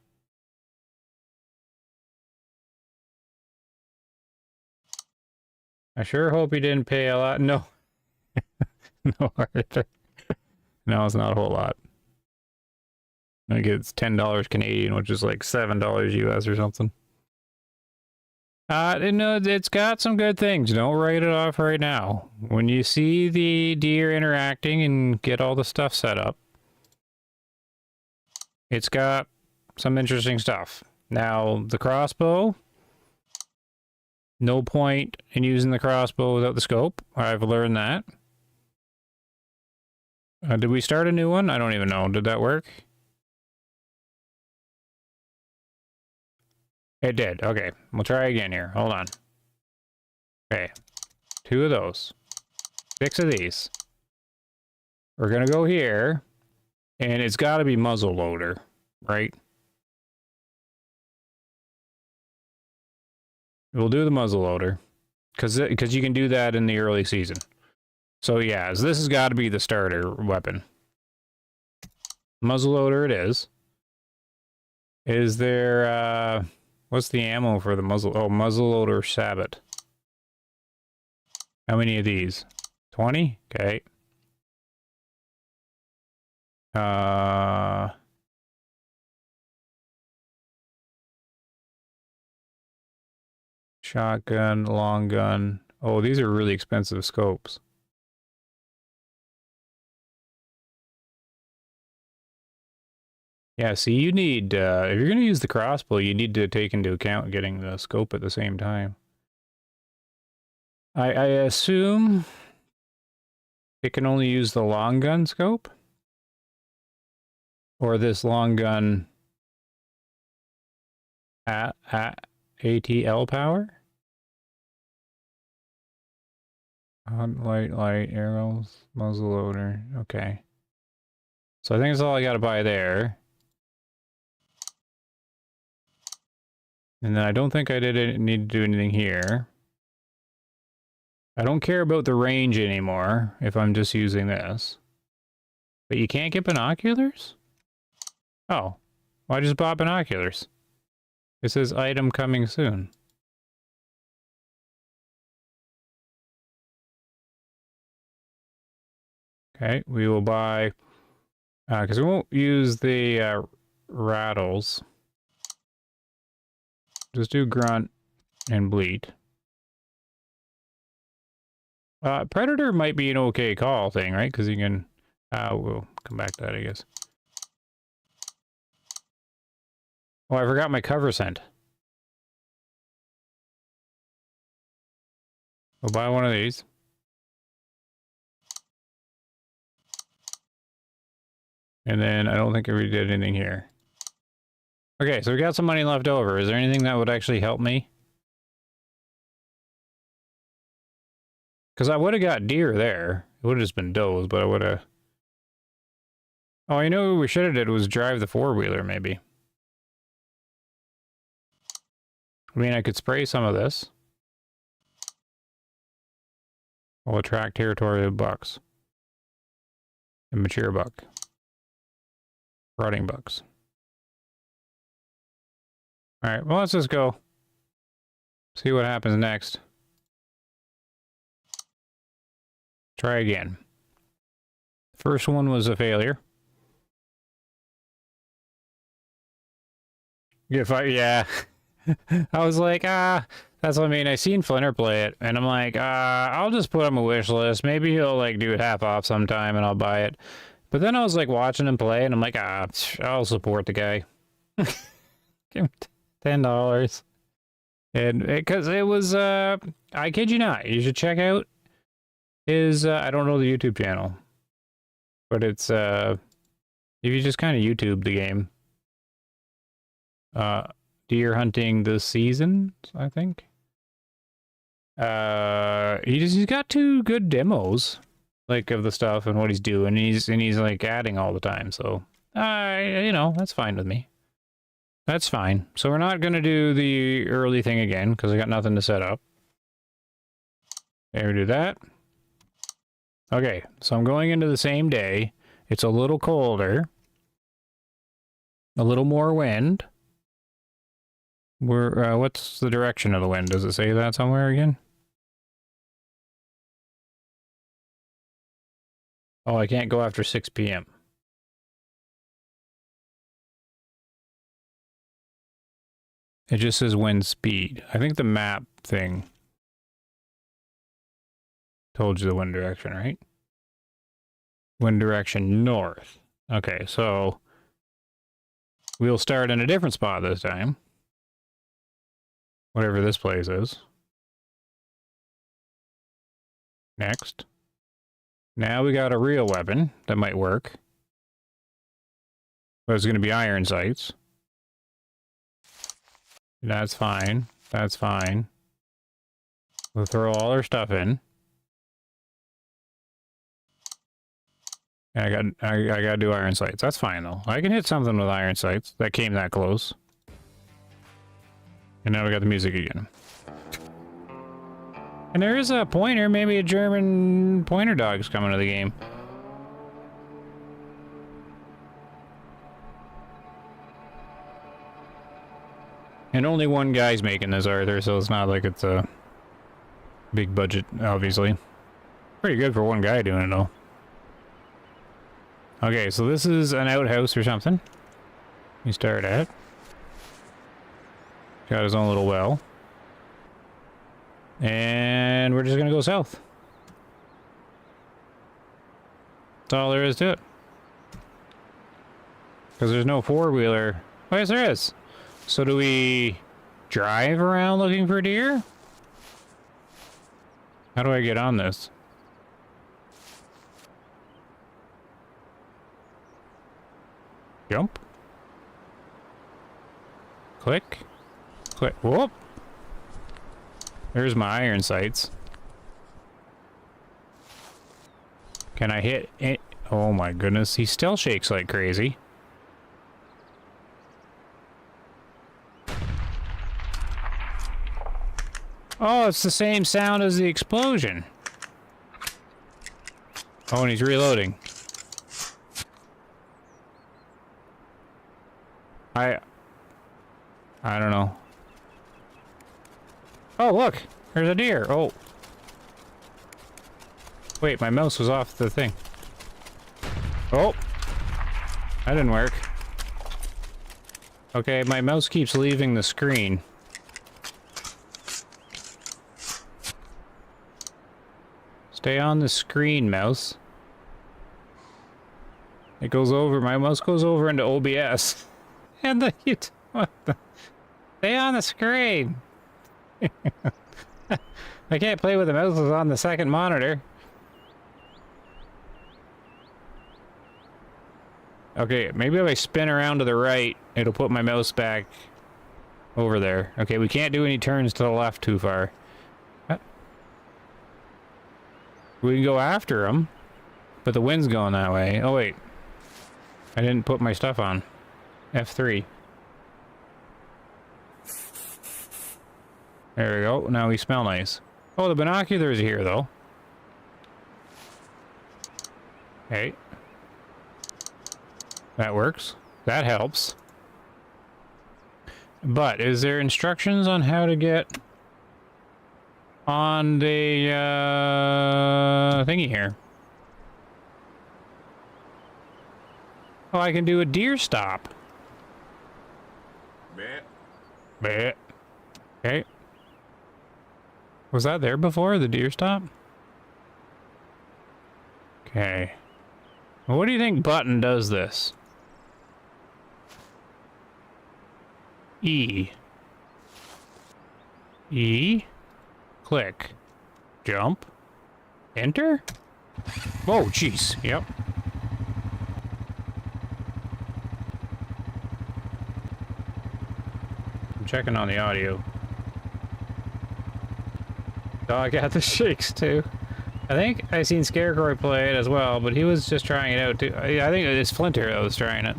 Speaker 2: I sure hope he didn't pay a lot. No. No, Arthur. No, it's not a whole lot. I think it's $10 Canadian, which is like $7 US or something. No, it's got some good things. Don't write it off right now. When you see the deer interacting and get all the stuff set up, it's got some interesting stuff. Now, the crossbow, no point in using the crossbow without the scope. I've learned that. Did we start a new one? I don't even know. Did that work? It did. Okay. We'll try again here. Hold on. Okay. 2 of those. 6 of these. We're going to go here. And it's got to be muzzleloader, right? We'll do the muzzleloader. Because you can do that in the early season. So yeah, so this has got to be the starter weapon. Muzzleloader it is. Is there, what's the ammo for the muzzle? Oh, muzzleloader sabot. How many of these? 20? Okay. Shotgun, long gun. Oh, these are really expensive scopes. Yeah, see, you need, if you're going to use the crossbow, you need to take into account getting the scope at the same time. I assume it can only use the long gun scope? Or this long gun at ATL power? Light, arrows, muzzleloader. Okay. So I think that's all I got to buy there. And then I don't think I need to do anything here. I don't care about the range anymore if I'm just using this. But you can't get binoculars? Oh, well, I just bought binoculars. It says item coming soon. Okay, we will buy, because we won't use the rattles. Just do grunt and bleat. Predator might be an okay call thing, right? Because you can, we'll come back to that, I guess. Oh, I forgot my cover scent. We'll buy one of these. And then I don't think we did anything here. Okay, so we got some money left over. Is there anything that would actually help me? Because I would have got deer there. It would have just been does, but I would have... Oh, you know what we should have did was drive the four-wheeler, maybe. I mean, I could spray some of this. We'll attract territorial bucks. And mature buck. Rotting bucks. Alright, well, let's just go. See what happens next. Try again. First one was a failure. Yeah. I was like, that's what I mean. I seen Flinter play it, and I'm like, I'll just put him a wish list. Maybe he'll, like, do it half off sometime, and I'll buy it. But then I was, like, watching him play, and I'm like, I'll support the guy. Give him $10. And, because it was, I kid you not, you should check out his, I don't know the YouTube channel. But it's, if you just kind of YouTube the game. Deer hunting this season, I think. He's got 2 good demos, like, of the stuff and what he's doing. He's like adding all the time, so you know, that's fine with me. That's fine. So we're not gonna do the early thing again because I got nothing to set up. Okay, we do that. Okay, so I'm going into the same day. It's a little colder, a little more wind. We're, what's the direction of the wind? Does it say that somewhere again? Oh, I can't go after 6 p.m. It just says wind speed. I think the map thing told you the wind direction, right? Wind direction north. Okay, so we'll start in a different spot this time. Whatever this place is. Next. Now we got a real weapon that might work. But it's going to be iron sights. That's fine. That's fine. We'll throw all our stuff in. And I gotta do iron sights. That's fine though. I can hit something with iron sights. That came that close. And now we got the music again. And there is a pointer, maybe a German pointer dog's coming to the game. And only one guy's making this, Arthur, so it's not like it's a big budget, obviously. Pretty good for one guy doing it, though. Okay, so this is an outhouse or something. You start at. Got his own little well. And we're just gonna go south. That's all there is to it. Because there's no four-wheeler. Oh, yes, there is. So do we drive around looking for deer? How do I get on this? Jump. Click. Click. Whoop. There's my iron sights. Can I hit it? Oh my goodness, he still shakes like crazy. Oh, it's the same sound as the explosion. Oh, and he's reloading. I don't know. Oh, look! There's a deer! Oh. Wait, my mouse was off the thing. Oh! That didn't work. Okay, my mouse keeps leaving the screen. Stay on the screen, mouse. It goes over, my mouse goes over into OBS. And the, what the? Stay on the screen! I can't play with the mouse on the second monitor. Okay, maybe if I spin around to the right, it'll put my mouse back over there. Okay, we can't do any turns to the left too far. We can go after him, but the wind's going that way. Oh wait, I didn't put my stuff on. F3. There we go, now we smell nice. Oh, the binoculars are here though. Okay. That works. That helps. But is there instructions on how to get on the thingy here? Oh, I can do a deer stop.
Speaker 3: Bet.
Speaker 2: Bet. Okay. Was that there before, the deer stop? Okay. Well, what do you think button does this? E. E. Click. Jump. Enter? Oh, jeez. Yep. I'm checking on the audio. Dog got the shakes too. I think I seen Scarecrow play it as well, but he was just trying it out too. I think it's Flinter that was trying it.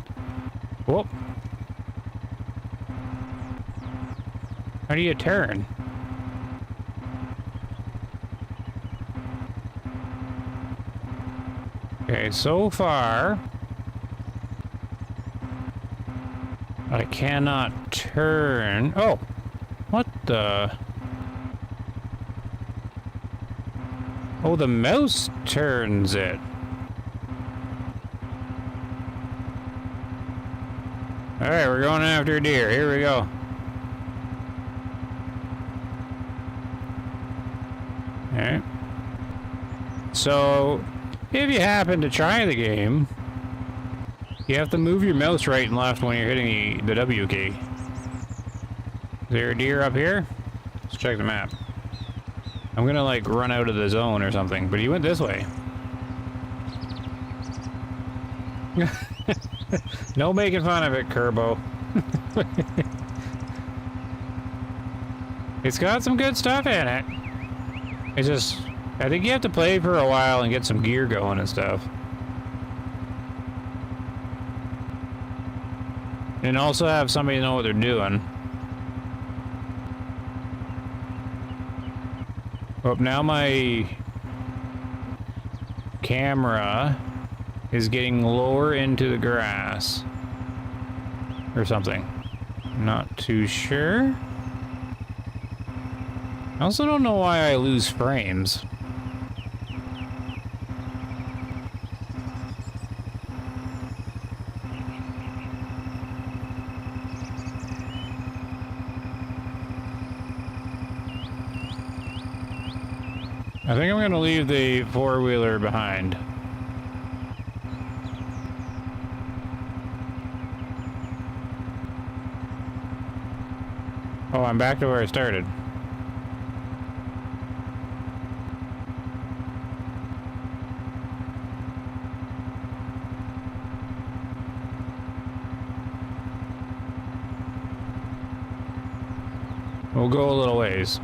Speaker 2: Whoop. How do you turn? Okay, so far I cannot turn. Oh, what the? Oh, the mouse turns it. Alright, we're going after a deer. Here we go. Alright. So, if you happen to try the game, you have to move your mouse right and left when you're hitting the W key. Is there a deer up here? Let's check the map. I'm gonna like run out of the zone or something, but he went this way. No making fun of it, Kerbo. It's got some good stuff in it. It's just, I think you have to play for a while and get some gear going and stuff. And also have somebody know what they're doing. Oh, now my camera is getting lower into the grass. Or something. Not too sure. I also don't know why I lose frames. I think I'm going to leave the four-wheeler behind. Oh, I'm back to where I started. We'll go a little ways.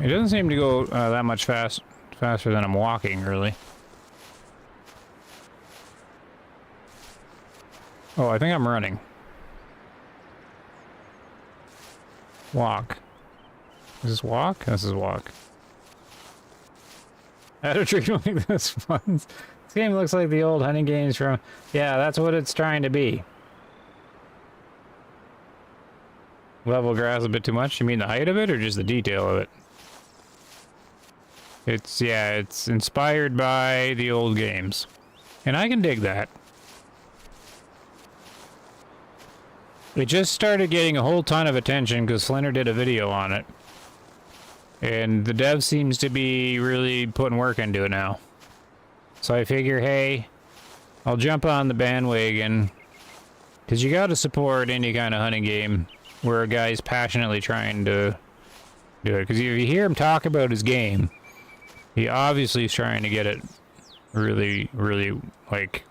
Speaker 2: It doesn't seem to go that much faster than I'm walking, really. Oh, I think I'm running. Walk. Is this walk? This is walk. How to treat like this one. This game looks like the old hunting games from... Yeah, that's what it's trying to be. Level grass a bit too much? You mean the height of it or just the detail of it? It's, yeah, it's inspired by the old games. And I can dig that. It just started getting a whole ton of attention because Flinter did a video on it. And the dev seems to be really putting work into it now. So I figure, hey, I'll jump on the bandwagon. Because you gotta support any kind of hunting game where a guy's passionately trying to do it. Because if you hear him talk about his game, he obviously is trying to get it really, really, like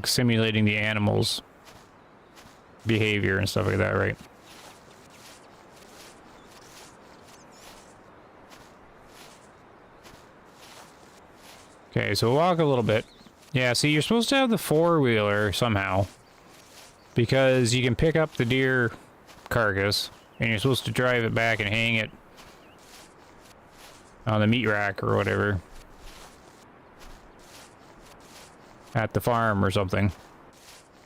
Speaker 2: simulating the animals' behavior and stuff like that, right? Okay, so walk a little bit. Yeah, see, you're supposed to have the four-wheeler somehow. Because you can pick up the deer carcass, and you're supposed to drive it back and hang it on the meat rack or whatever. At the farm or something.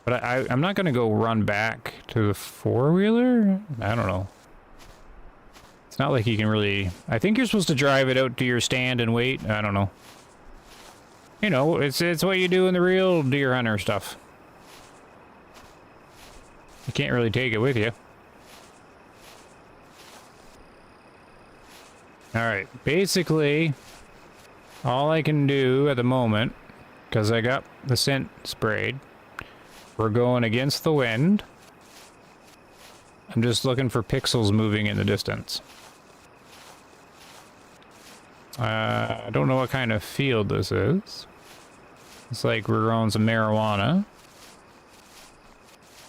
Speaker 2: But I'm not going to go run back to the four-wheeler? I don't know. It's not like you can really... I think you're supposed to drive it out to your stand and wait. I don't know. You know, it's what you do in the real deer hunter stuff. You can't really take it with you. Alright, basically, all I can do at the moment, because I got the scent sprayed, we're going against the wind. I'm just looking for pixels moving in the distance. I don't know what kind of field this is. It's like we're growing some marijuana.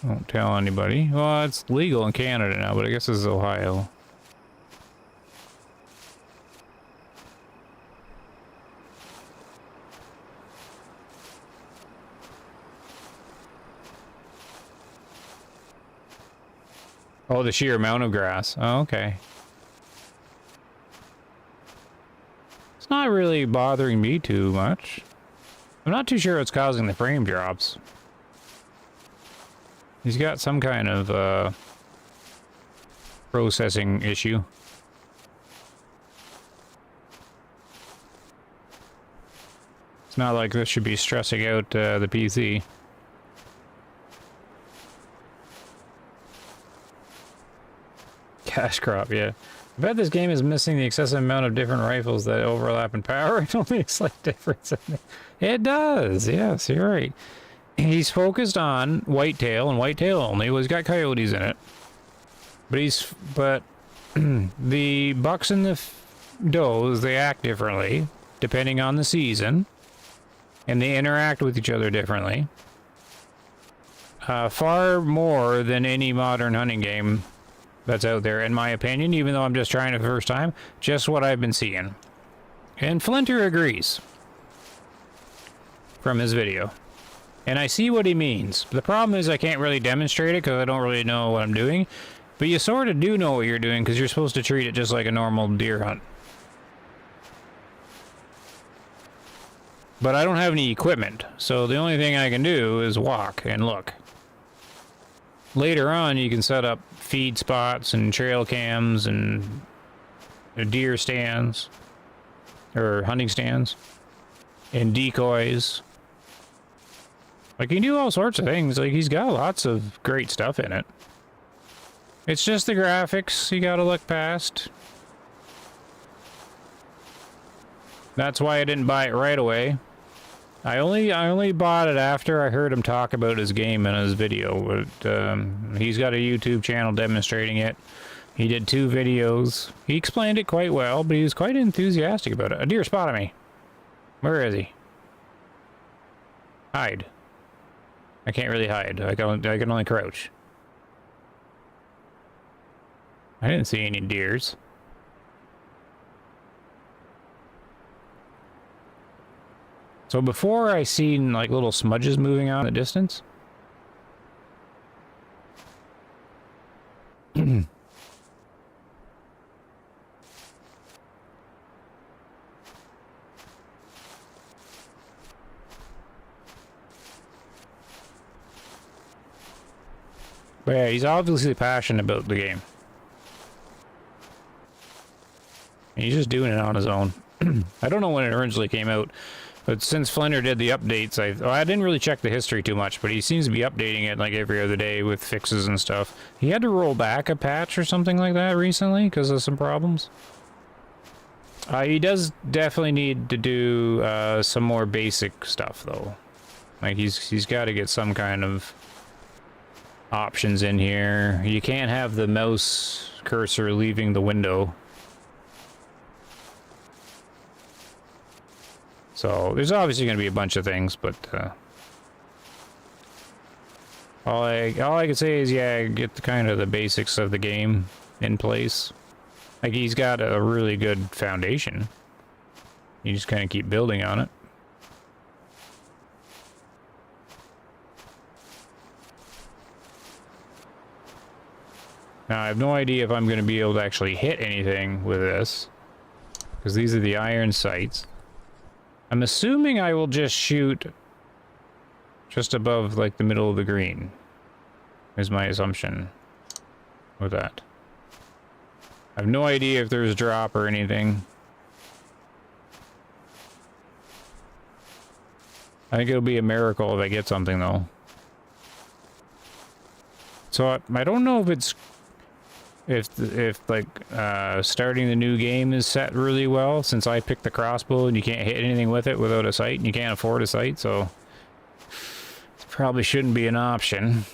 Speaker 2: Won't tell anybody. Well, it's legal in Canada now, but I guess this is Ohio. Oh, the sheer amount of grass. Oh, okay. It's not really bothering me too much. I'm not too sure what's causing the frame drops. He's got some kind of processing issue. It's not like this should be stressing out the PC. Cash crop, yeah. I bet this game is missing the excessive amount of different rifles that overlap in power. It only makes a slight difference in it. It does, yes, you're right. He's focused on whitetail and whitetail only. Well, he's got coyotes in it. But the bucks and the does, they act differently depending on the season. And they interact with each other differently. Far more than any modern hunting game that's out there, in my opinion, even though I'm just trying it the first time. Just what I've been seeing. And Flinter agrees. From his video. And I see what he means. The problem is I can't really demonstrate it because I don't really know what I'm doing. But you sort of do know what you're doing because you're supposed to treat it just like a normal deer hunt. But I don't have any equipment, so the only thing I can do is walk and look. Later on, you can set up feed spots and trail cams and deer stands, or hunting stands, and decoys. Like, you can do all sorts of things. Like, he's got lots of great stuff in it. It's just the graphics you gotta look past. That's why I didn't buy it right away. I only bought it after I heard him talk about his game in his video. But he's got a YouTube channel demonstrating it. He did 2 videos. He explained it quite well, but he was quite enthusiastic about it. A deer spotted me. Where is he? Hide. I can't really hide. I can only crouch. I didn't see any deers. So before I seen like little smudges moving out in the distance. But yeah, he's obviously passionate about the game. And he's just doing it on his own. I don't know when it originally came out, but since Flinter did the updates, I didn't really check the history too much, but he seems to be updating it like every other day with fixes and stuff. He had to roll back a patch or something like that recently because of some problems. He does definitely need to do some more basic stuff though. Like he's got to get some kind of options in here. You can't have the mouse cursor leaving the window. So there's obviously going to be a bunch of things, but all I can say is, yeah, get the kind of the basics of the game in place. Like he's got a really good foundation. You just kind of keep building on it. Now I have no idea if I'm going to be able to actually hit anything with this, because these are the iron sights. I'm assuming I will just shoot just above, like, the middle of the green, is my assumption with that. I have no idea if there's a drop or anything. I think it'll be a miracle if I get something, though. So I don't know if it's... If starting the new game is set really well, since I picked the crossbow and you can't hit anything with it without a sight, and you can't afford a sight, so it probably shouldn't be an option.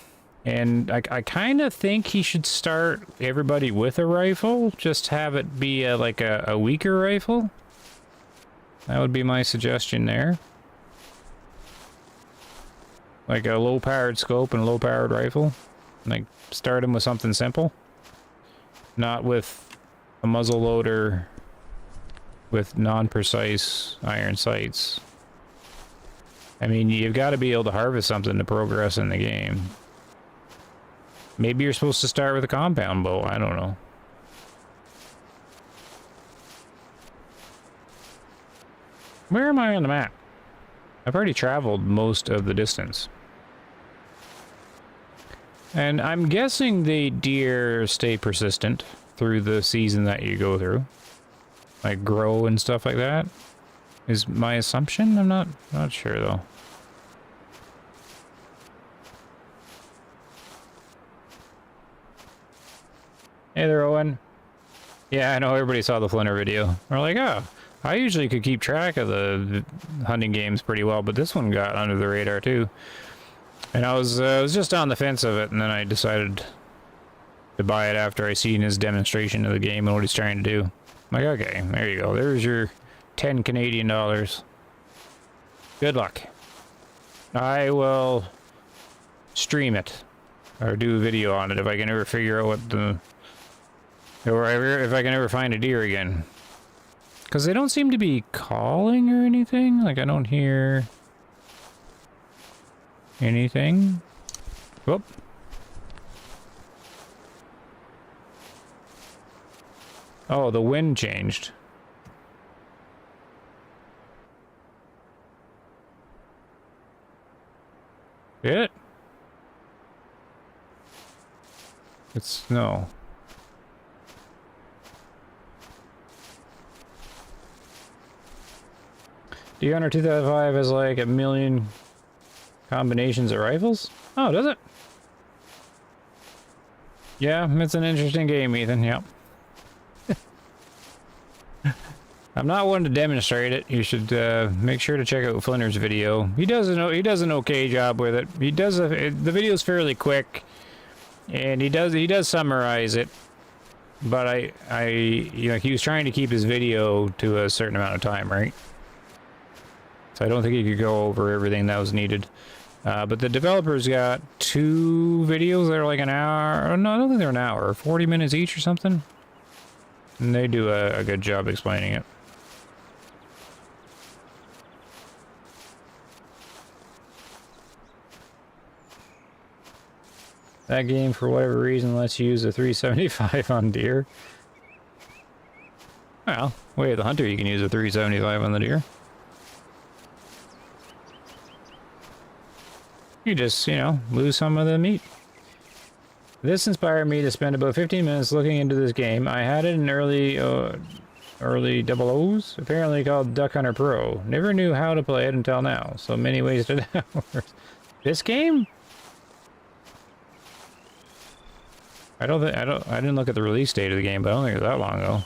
Speaker 2: And I kind of think he should start everybody with a rifle, just have it be like a weaker rifle. That would be my suggestion there. Like a low-powered scope and a low-powered rifle. Like, start him with something simple. Not with a muzzleloader with non-precise iron sights. I mean, you've got to be able to harvest something to progress in the game. Maybe you're supposed to start with a compound bow, I don't know. Where am I on the map? I've already traveled most of the distance. And I'm guessing the deer stay persistent through the season that you go through. Like grow and stuff like that. Is my assumption? I'm not sure though. Hey there, Owen. Yeah, I know everybody saw the Flinter video. We're like, oh, I usually could keep track of the hunting games pretty well, but this one got under the radar too. And I was just on the fence of it, and then I decided to buy it after I seen his demonstration of the game and what he's trying to do. I'm like, okay, there you go. There's your 10 Canadian dollars. Good luck. I will stream it, or do a video on it if I can ever figure out what the... or if I can ever find a deer again. Because they don't seem to be calling or anything. Like, I don't hear... anything? Whoop. Oh, the wind changed. Did it? It's snow. Deer Hunter 2005 has like 1 million combinations of rifles? Oh, does it? Yeah, it's an interesting game, Ethan, yep. I'm not one to demonstrate it. You should make sure to check out Flinter's video. He does an okay job with it. The video's fairly quick, and he does summarize it. But he was trying to keep his video to a certain amount of time, right? So I don't think he could go over everything that was needed. But the developers got 2 videos that are like an hour. No, I don't think they're an hour. 40 minutes each or something. And they do a good job explaining it. That game, for whatever reason, lets you use a 375 on deer. Well, way of the hunter, you can use a 375 on the deer. You just, lose some of the meat. This inspired me to spend about 15 minutes looking into this game. I had it in early 00s, apparently called Duck Hunter Pro. Never knew how to play it until now. So many wasted hours. This game? I didn't look at the release date of the game, but I don't think it was that long ago.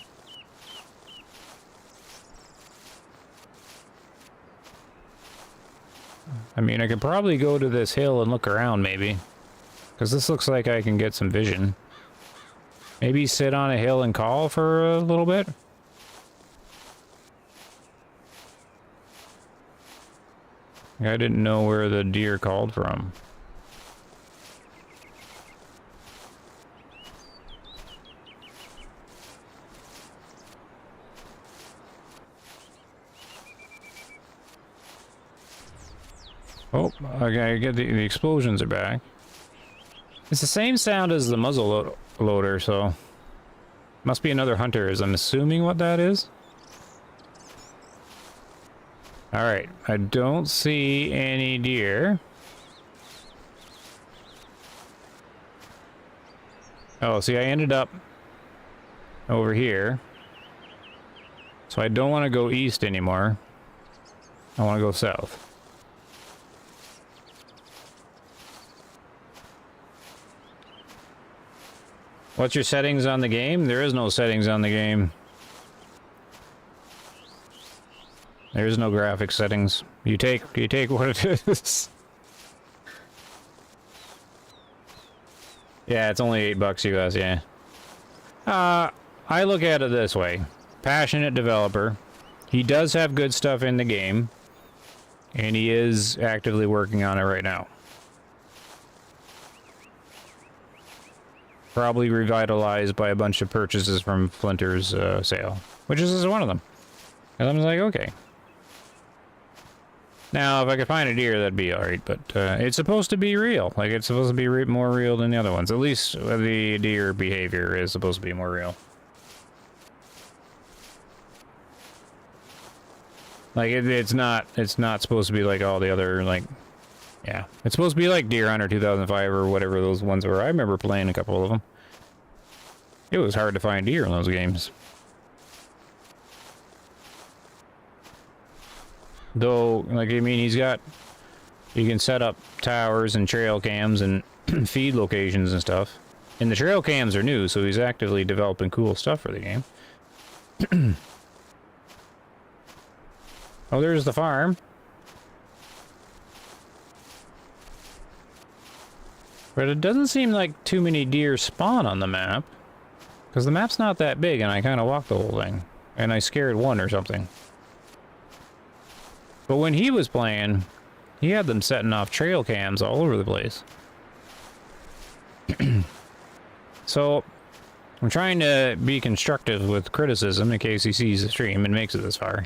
Speaker 2: I mean, I could probably go to this hill and look around, maybe. Because this looks like I can get some vision. Maybe sit on a hill and call for a little bit? I didn't know where the deer called from. Oh, okay, I get the explosions are back. It's the same sound as the muzzle loader, so must be another hunter, as I'm assuming what that is. Alright, I don't see any deer. Oh, see, I ended up over here. So I don't want to go east anymore. I want to go south. What's your settings on the game? There is no settings on the game. There is no graphic settings. You take what it is. Yeah, it's only $8 US, yeah. I look at it this way. Passionate developer. He does have good stuff in the game. And he is actively working on it right now. Probably revitalized by a bunch of purchases from Flinter's sale. Which is one of them. And I'm like, okay. Now, if I could find a deer, that'd be alright, but it's supposed to be real. Like, it's supposed to be more real than the other ones. At least the deer behavior is supposed to be more real. Like, it's not supposed to be like all the other, like... Yeah. It's supposed to be like Deer Hunter 2005 or whatever those ones were. I remember playing a couple of them. It was hard to find deer in those games. Though, like, I mean, you can set up towers and trail cams and feed locations and stuff. And the trail cams are new, so he's actively developing cool stuff for the game. Oh, there's the farm. But it doesn't seem like too many deer spawn on the map. Because the map's not that big, and I kind of walked the whole thing. And I scared one or something. But when he was playing, he had them setting off trail cams all over the place. So, I'm trying to be constructive with criticism in case he sees the stream and makes it this far.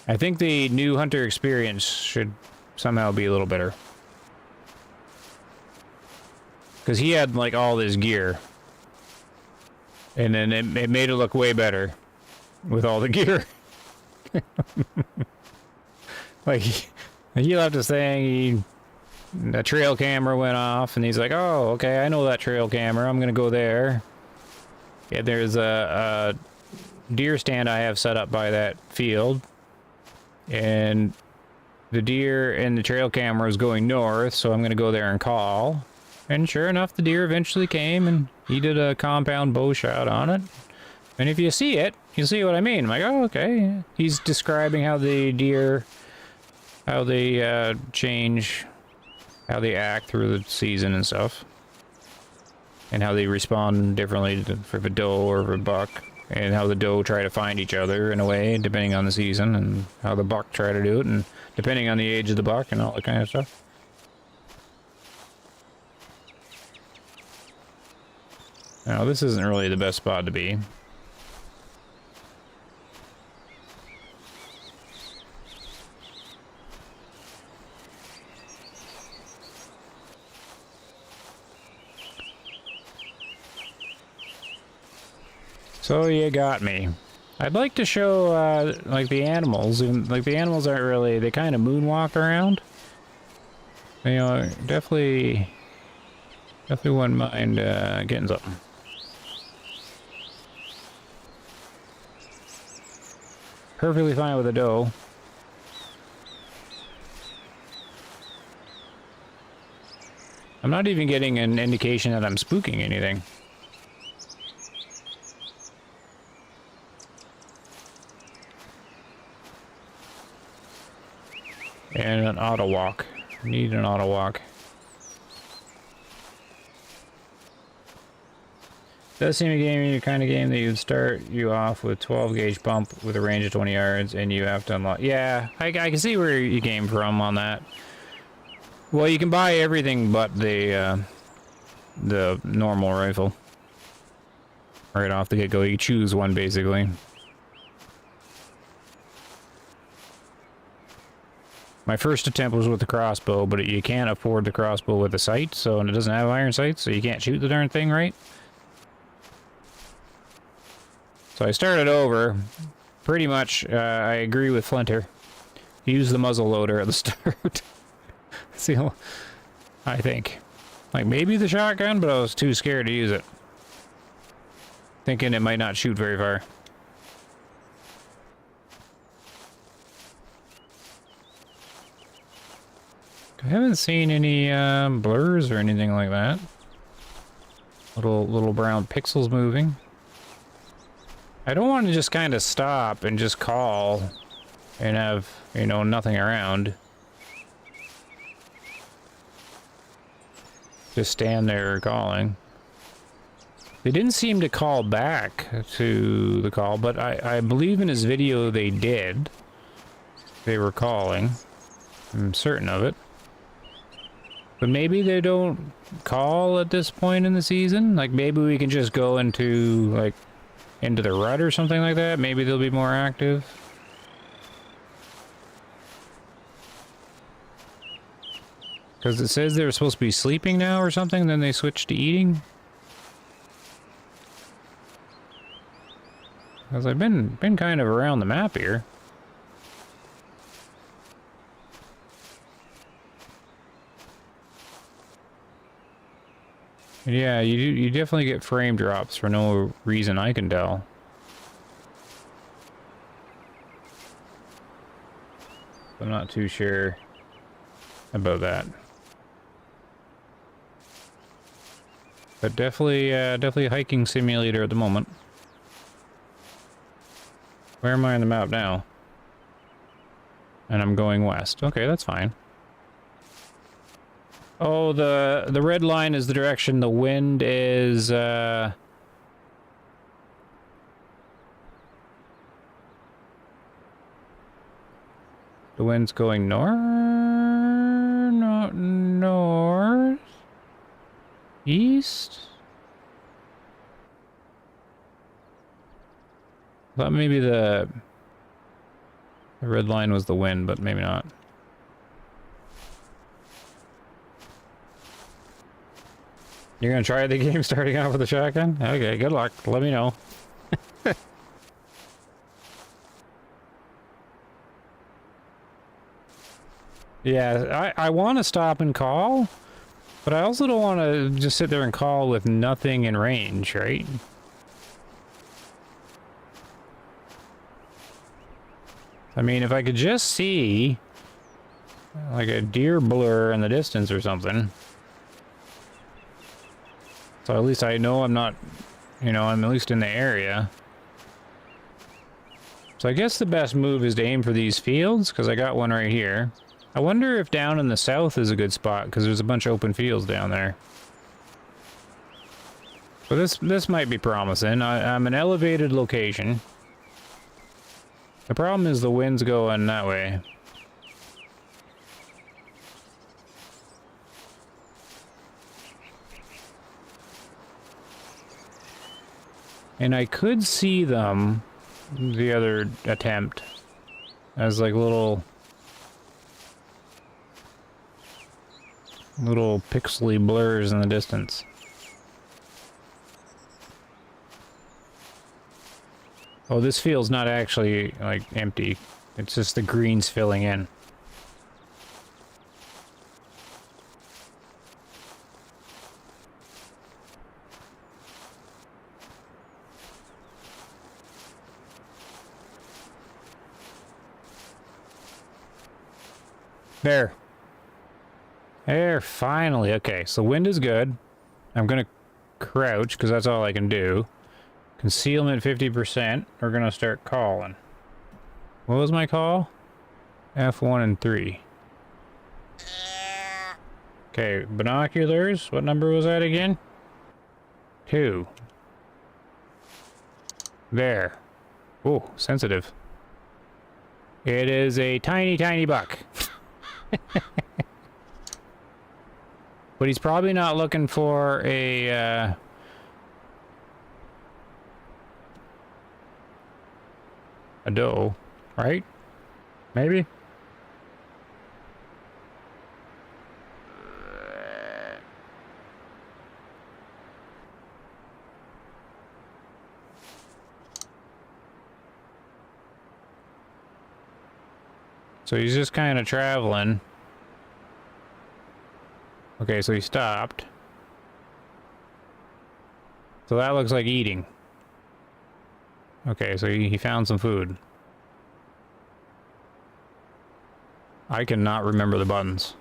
Speaker 2: I think the new hunter experience should somehow be a little better. Because he had, like, all this gear. And then it made it look way better. With all the gear. Like, he left us saying the trail camera went off. And he's like, oh, okay, I know that trail camera. I'm going to go there. Yeah, there's a deer stand I have set up by that field. And the deer and the trail camera is going north. So I'm going to go there and call. And sure enough, the deer eventually came, and he did a compound bow shot on it. And if you see it, you'll see what I mean. I'm like, oh, okay. He's describing how the deer, how they change, how they act through the season and stuff. And how they respond differently for a doe or for a buck. And how the doe try to find each other in a way, depending on the season. And how the buck try to do it, and depending on the age of the buck and all that kind of stuff. Now, this isn't really the best spot to be. So you got me. I'd like to show, like, the animals. And, like, the animals aren't really... They kind of moonwalk around. You know, definitely wouldn't mind getting something. Perfectly fine with a doe. I'm not even getting an indication that I'm spooking anything. And an auto walk. Need an auto walk. Does seem a game, the kind of game that you'd start you off with 12 gauge pump with a range of 20 yards, and you have to unlock. Yeah, I can see where you came from on that. Well, you can buy everything but the normal rifle right off the get-go. You choose one basically. My first attempt was with the crossbow, but you can't afford the crossbow with a sight, so and it doesn't have iron sights, so you can't shoot the darn thing right. So I started over. Pretty much, I agree with Flinter. Use the muzzleloader at the start. See, I think. Like, maybe the shotgun, but I was too scared to use it. Thinking it might not shoot very far. I haven't seen any blurs or anything like that. Little brown pixels moving. I don't want to just kind of stop and just call and have, you know, nothing around. Just stand there calling. They didn't seem to call back to the call, but I believe in his video they did. They were calling. I'm certain of it. But maybe they don't call at this point in the season? Like, maybe we can just go into, like, into the rut or something like that? Maybe they'll be more active? Because it says they were supposed to be sleeping now or something, then they switched to eating? Because I've been kind of around the map here. Yeah, you definitely get frame drops for no reason I can tell. I'm not too sure about that. But definitely a hiking simulator at the moment. Where am I on the map now? And I'm going west. Okay, that's fine. Oh, the red line is the direction the wind is, the wind's going north, east? I thought maybe the red line was the wind, but maybe not. You're gonna try the game starting out with a shotgun? Okay, good luck. Let me know. Yeah, I want to stop and call, but I also don't want to just sit there and call with nothing in range, right? I mean, if I could just see like a deer blur in the distance or something. So at least I know I'm not, you know, I'm at least in the area. So I guess the best move is to aim for these fields, because I got one right here. I wonder if down in the south is a good spot, because there's a bunch of open fields down there. So this might be promising. I'm an elevated location. The problem is the wind's going that way. And I could see them, the other attempt, as like little pixely blurs in the distance. Oh, this field's not actually, like, empty. It's just the greens filling in. There. There, finally. Okay, so wind is good. I'm gonna crouch, because that's all I can do. Concealment 50%. We're gonna start calling. What was my call? F1 and 3. Okay, binoculars. What number was that again? 2. There. Oh, sensitive. It is a tiny, tiny buck. But he's probably not looking for a doe, right? Maybe? So he's just kind of traveling. Okay, so he stopped. So that looks like eating. Okay, so he found some food. I cannot remember the buttons.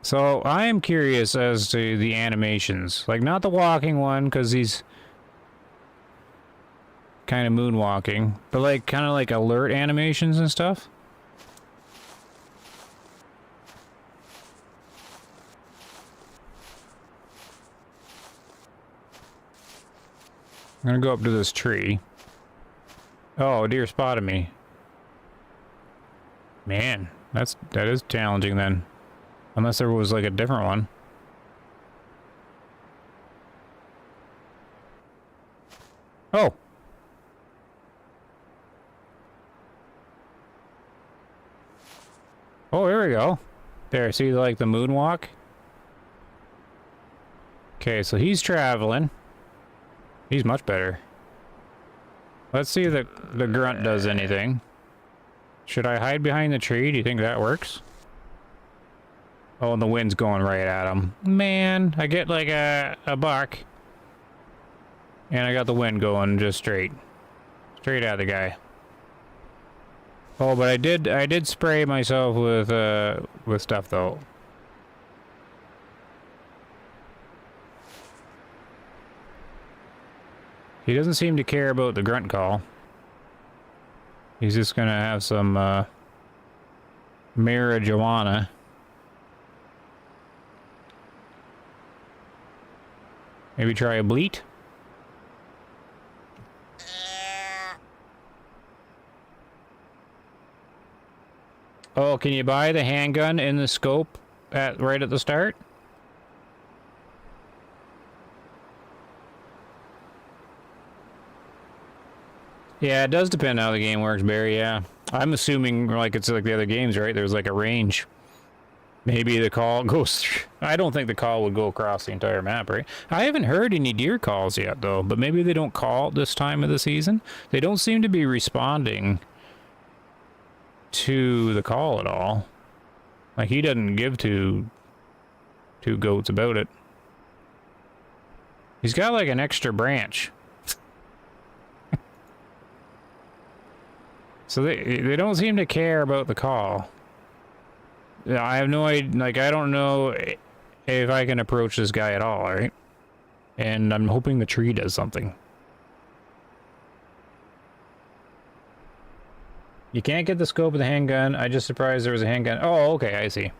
Speaker 2: So I am curious as to the animations. Like, not the walking one, because he's kind of moonwalking, but like kind of like alert animations and stuff. I'm gonna go up to this tree. Oh, a deer spotted me. Man, that is challenging then. Unless there was like a different one. Oh. Oh, here we go. There, see like the moonwalk? Okay, so he's traveling. He's much better. Let's see if the grunt does anything. Should I hide behind the tree? Do you think that works? Oh, and the wind's going right at him. Man, I get like a buck. And I got the wind going just straight. Straight at the guy. Oh, but I did spray myself with stuff though. He doesn't seem to care about the grunt call. He's just gonna have some marijuana. Maybe try a bleat. Oh, can you buy the handgun in the scope right at the start? Yeah, it does depend how the game works, Barry, yeah. I'm assuming like it's like the other games, right? There's like a range. Maybe the call goes through. I don't think the call would go across the entire map, right? I haven't heard any deer calls yet, though, but maybe they don't call at this time of the season. They don't seem to be responding to the call at all. Like, he doesn't give two goats about it. He's got like an extra branch. So they don't seem to care about the call. Yeah, I have no idea, like, I don't know if I can approach this guy at all, right? And I'm hoping the tree does something. You can't get the scope of the handgun. I just surprised there was a handgun. Oh, okay, I see.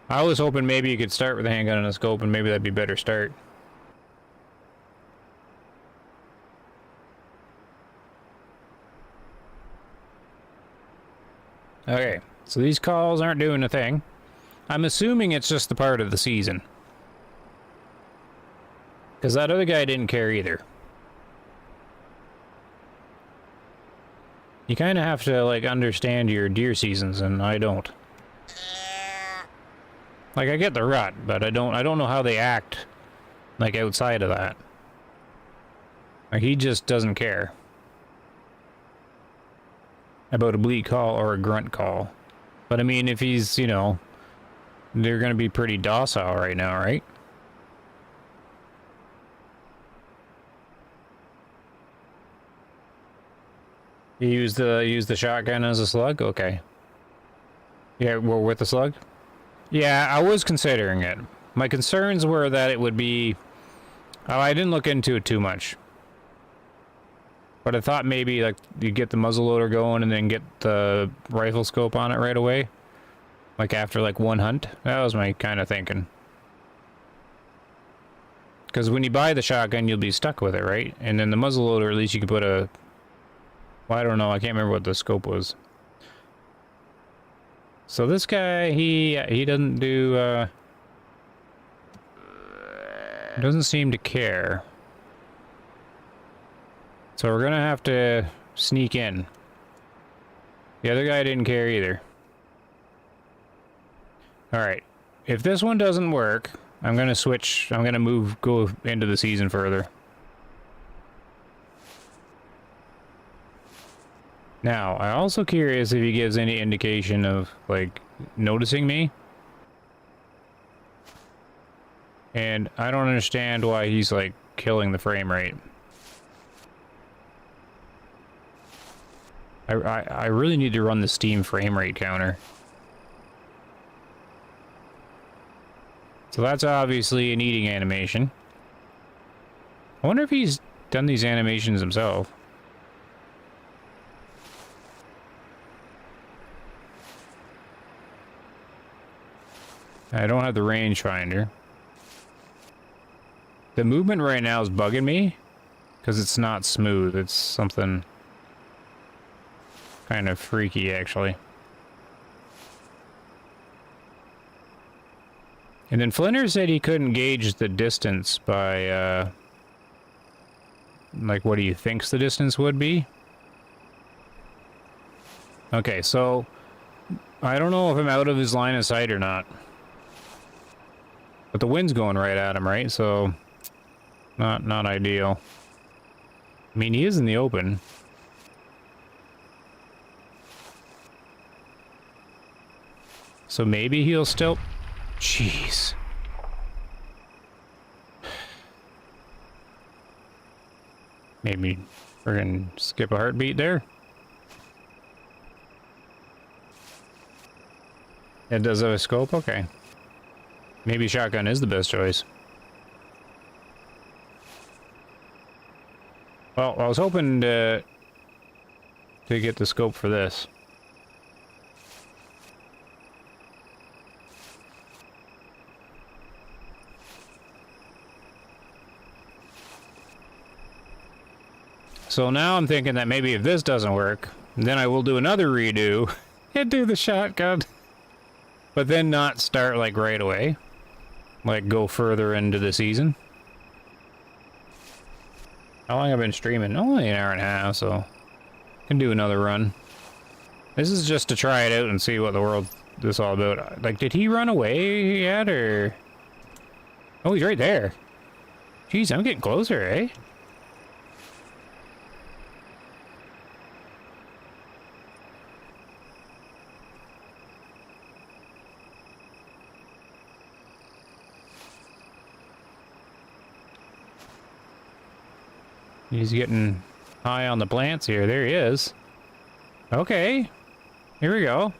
Speaker 2: I was hoping maybe you could start with a handgun and a scope, and maybe that'd be a better start. Okay, so these calls aren't doing a thing. I'm assuming it's just the part of the season. Because that other guy didn't care either. You kind of have to, like, understand your deer seasons, and I don't. Like, I get the rut, but I don't know how they act, like, outside of that. Like, he just doesn't care about a bleat call or a grunt call. But, I mean, if he's, you know, they're gonna be pretty docile right now, right? You use the shotgun as a slug? Okay. Yeah, we're with the slug? Yeah, I was considering it. My concerns were that it would be... Oh, I didn't look into it too much. But I thought maybe, like, you get the muzzleloader going and then get the rifle scope on it right away. Like, after, like, one hunt. That was my kind of thinking. Because when you buy the shotgun, you'll be stuck with it, right? And then the muzzleloader, at least you can put a... Well, I don't know. I can't remember what the scope was. So this guy, he doesn't do, doesn't seem to care. So we're gonna have to sneak in. The other guy didn't care either. Alright. If this one doesn't work, I'm gonna switch. I'm gonna go into the season further. Now, I'm also curious if he gives any indication of, like, noticing me. And I don't understand why he's, like, killing the frame rate. I really need to run the Steam frame rate counter. So that's obviously an eating animation. I wonder if he's done these animations himself. I don't have the rangefinder. The movement right now is bugging me because it's not smooth. It's something kind of freaky, actually. And then Flinter said he couldn't gauge the distance by, like, what he thinks the distance would be. Okay, so I don't know if I'm out of his line of sight or not. But the wind's going right at him, right? So, not ideal. I mean, he is in the open. So maybe he'll still... Jeez. Maybe we're gonna skip a heartbeat there. It does have a scope? Okay. Maybe shotgun is the best choice. Well, I was hoping to get the scope for this. So now I'm thinking that maybe if this doesn't work, then I will do another redo and do the shotgun. But then not start, like, right away. Like, go further into the season. How long have I been streaming? Only an hour and a half, so I can do another run. This is just to try it out and see what the world is all about. Like, did he run away yet, or... Oh, he's right there. Jeez, I'm getting closer, eh? He's getting high on the plants here. There he is. Okay. Here we go.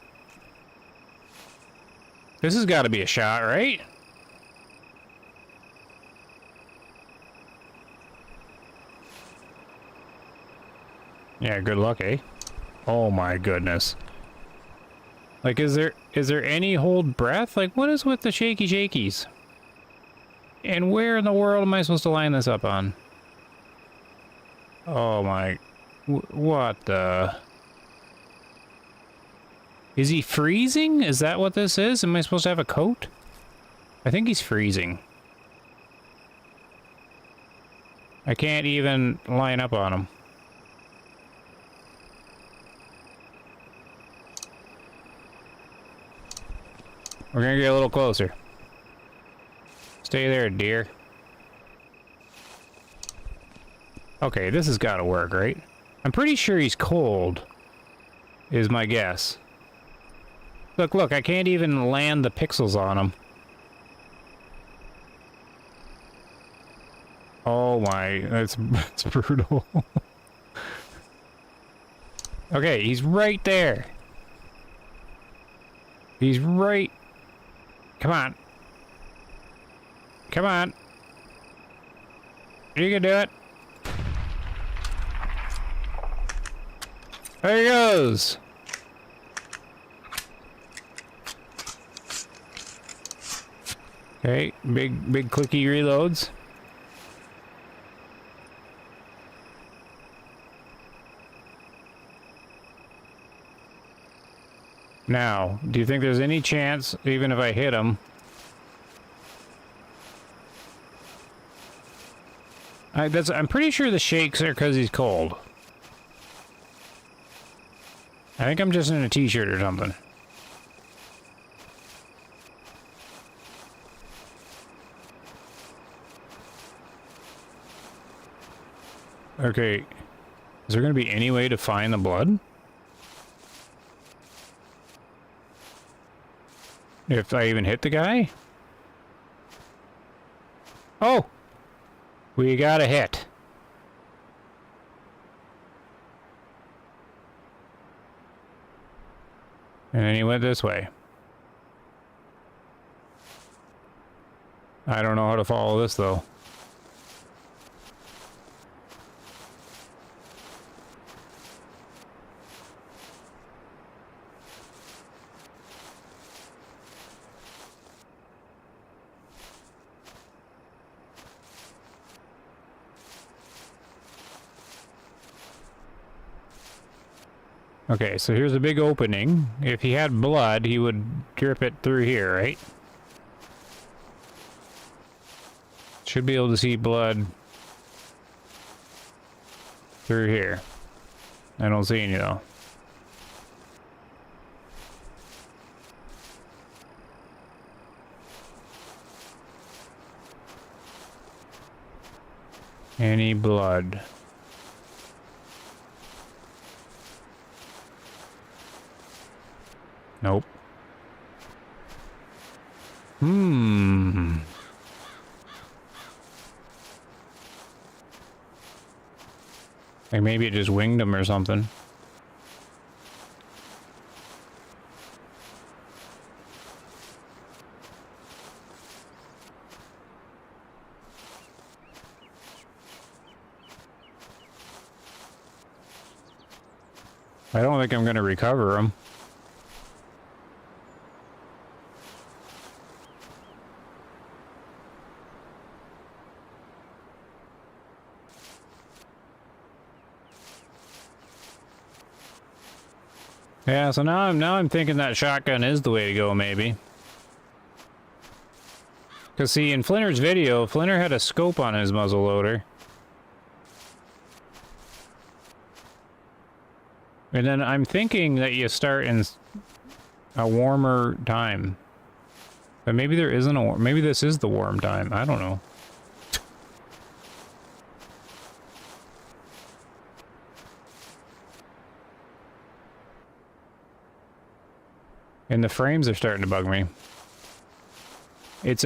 Speaker 2: This has got to be a shot, right? Yeah, good luck, eh? Oh my goodness. Like, is there any hold breath? Like, what is with the shaky shakies? And where in the world am I supposed to line this up on? Oh my... what the... Is he freezing? Is that what this is? Am I supposed to have a coat? I think he's freezing. I can't even line up on him. We're gonna get a little closer. Stay there, dear. Okay, this has got to work, right? I'm pretty sure he's cold, is my guess. Look, look, I can't even land the pixels on him. Oh my, that's brutal. Okay, he's right there. He's right... Come on. Come on. You can do it. There he goes. Okay, big clicky reloads. Now, do you think there's any chance, even if I hit him... I'm pretty sure the shakes are because he's cold. I think I'm just in a t-shirt or something. Okay. Is there going to be any way to find the blood? If I even hit the guy? Oh! We got a hit. And then he went this way. I don't know how to follow this, though. Okay, so here's a big opening. If he had blood, he would drip it through here, right? Should be able to see blood through here. I don't see any, though. Any blood? Nope. Like maybe it just winged him or something. I don't think I'm going to recover him. Yeah, so now I'm thinking that shotgun is the way to go, maybe. Because see, in Flinter's video, Flinter had a scope on his muzzleloader. And then I'm thinking that you start in a warmer time. But maybe there isn't a warm... Maybe this is the warm time. I don't know. And the frames are starting to bug me. It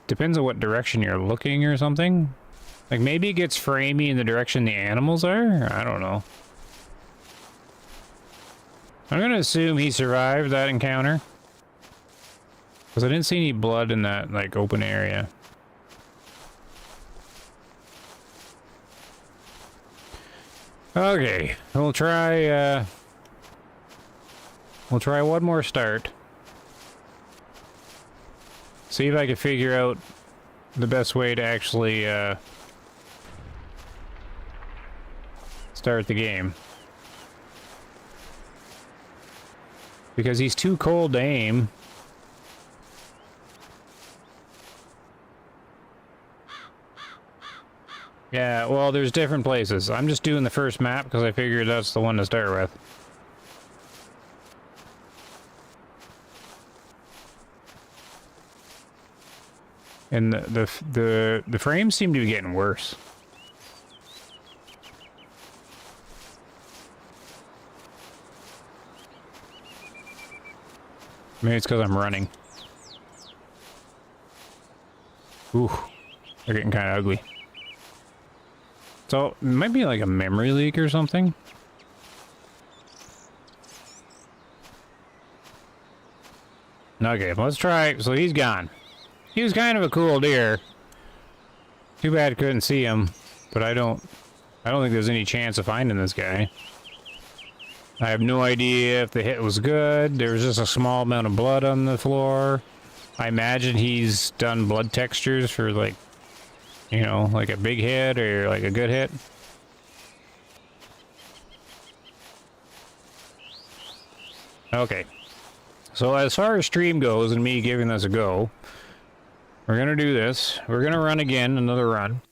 Speaker 2: depends on what direction you're looking or something. Like maybe it gets framey in the direction the animals are? I don't know. I'm gonna assume he survived that encounter. Because I didn't see any blood in that, like, open area. Okay, we'll try one more start. See if I can figure out the best way to actually start the game. Because he's too cold to aim. Yeah, well, there's different places. I'm just doing the first map because I figured that's the one to start with. And the frames seem to be getting worse. Maybe it's because I'm running. Ooh, they're getting kind of ugly. So, it might be like a memory leak or something. Okay, let's try. So he's gone. He was kind of a cool deer. Too bad couldn't see him, but I don't think there's any chance of finding this guy. I have no idea if the hit was good. There was just a small amount of blood on the floor. I imagine he's done blood textures for, like, you know, like a big hit or like a good hit. Okay. So as far as stream goes and me giving this a go, we're gonna do this. We're gonna run again, another run.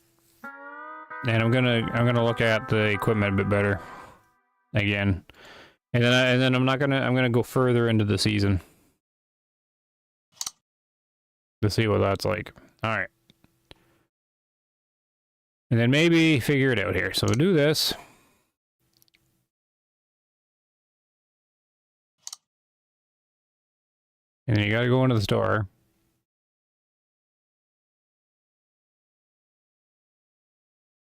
Speaker 2: And I'm gonna look at the equipment a bit better. Again. And then I'm gonna go further into the season. To see what that's like. Alright. And then maybe figure it out here. So we'll do this. And then you gotta go into the store.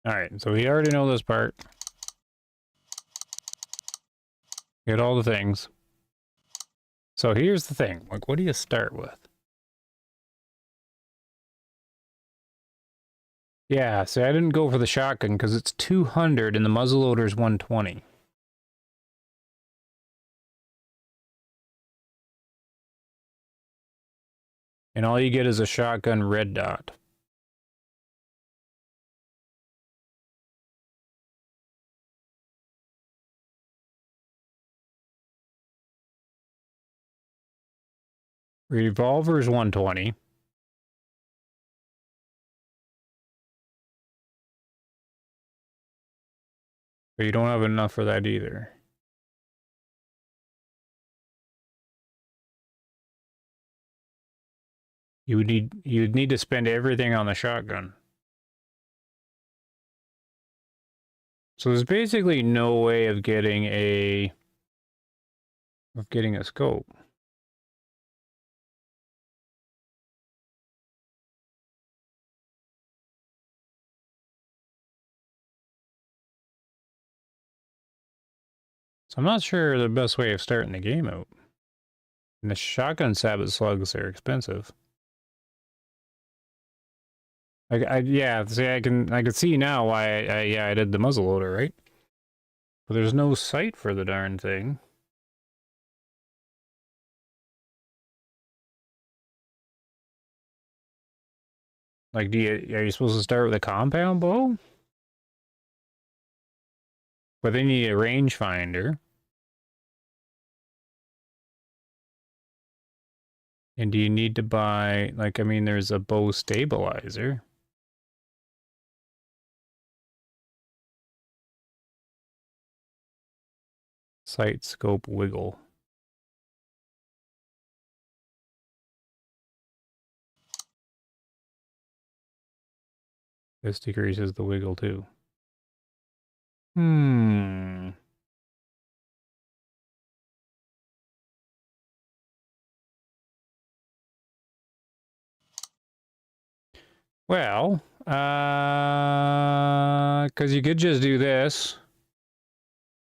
Speaker 2: Alright, so we already know this part. Get all the things. So here's the thing. Like, what do you start with? Yeah, see, I didn't go for the shotgun because it's 200 and the muzzleloader's 120. And all you get is a shotgun red dot. Revolver's 120. But you don't have enough for that either. You'd need to spend everything on the shotgun. So there's basically no way of getting a scope. So I'm not sure the best way of starting the game out. And the shotgun sabot slugs are expensive. Yeah, see, I can see now why I did the muzzleloader, right? But there's no sight for the darn thing. Like, are you supposed to start with a compound bow? But then you need a rangefinder. And do you need to buy, like, I mean, there's a bow stabilizer. Sight scope wiggle. This decreases the wiggle too. Well, because you could just do this.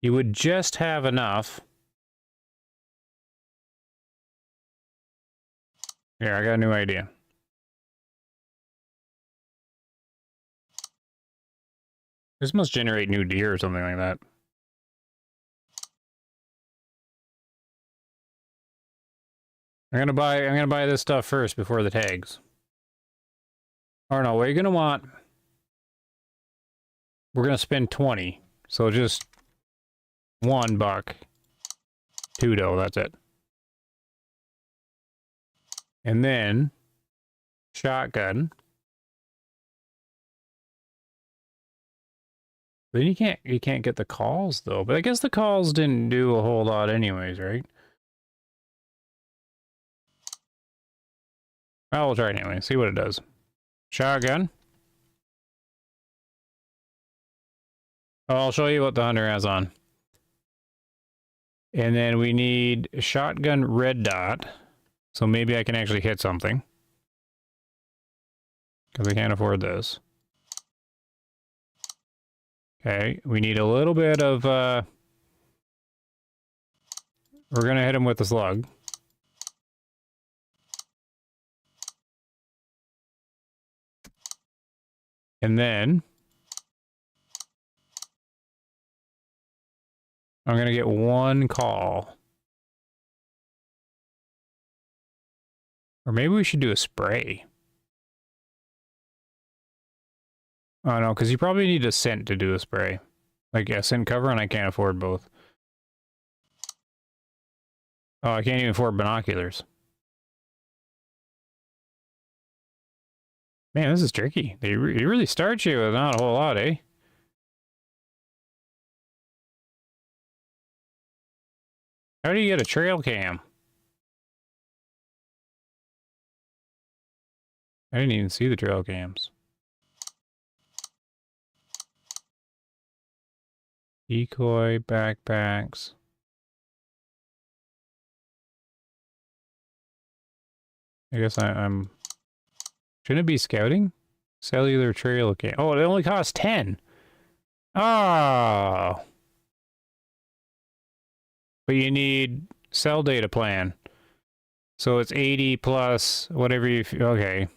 Speaker 2: You would just have enough. Here, I got a new idea. This must generate new deer or something like that. I'm gonna buy this stuff first before the tags. Or no, what you're gonna want, we're gonna spend 20. So just $1, $2, that's it. And then shotgun. Then you can't get the calls though, but I guess the calls didn't do a whole lot anyways, right? Well, we'll try it anyway, see what it does. Shotgun. Oh, I'll show you what the hunter has on. And then we need shotgun red dot. So maybe I can actually hit something. Because I can't afford this. Okay, we need a little bit of, we're gonna hit him with the slug. And then I'm gonna get 1 call. Or maybe we should do a spray. Oh no, because you probably need a scent to do a spray. Like a scent cover, and I can't afford both. Oh, I can't even afford binoculars. Man, this is tricky. They really start you with not a whole lot, eh? How do you get a trail cam? I didn't even see the trail cams. Decoy, backpacks. I guess I'm... Shouldn't it be scouting? Cellular trail cam. Oh, it only costs 10. Oh. But you need cell data plan. So it's 80 plus whatever you... Okay.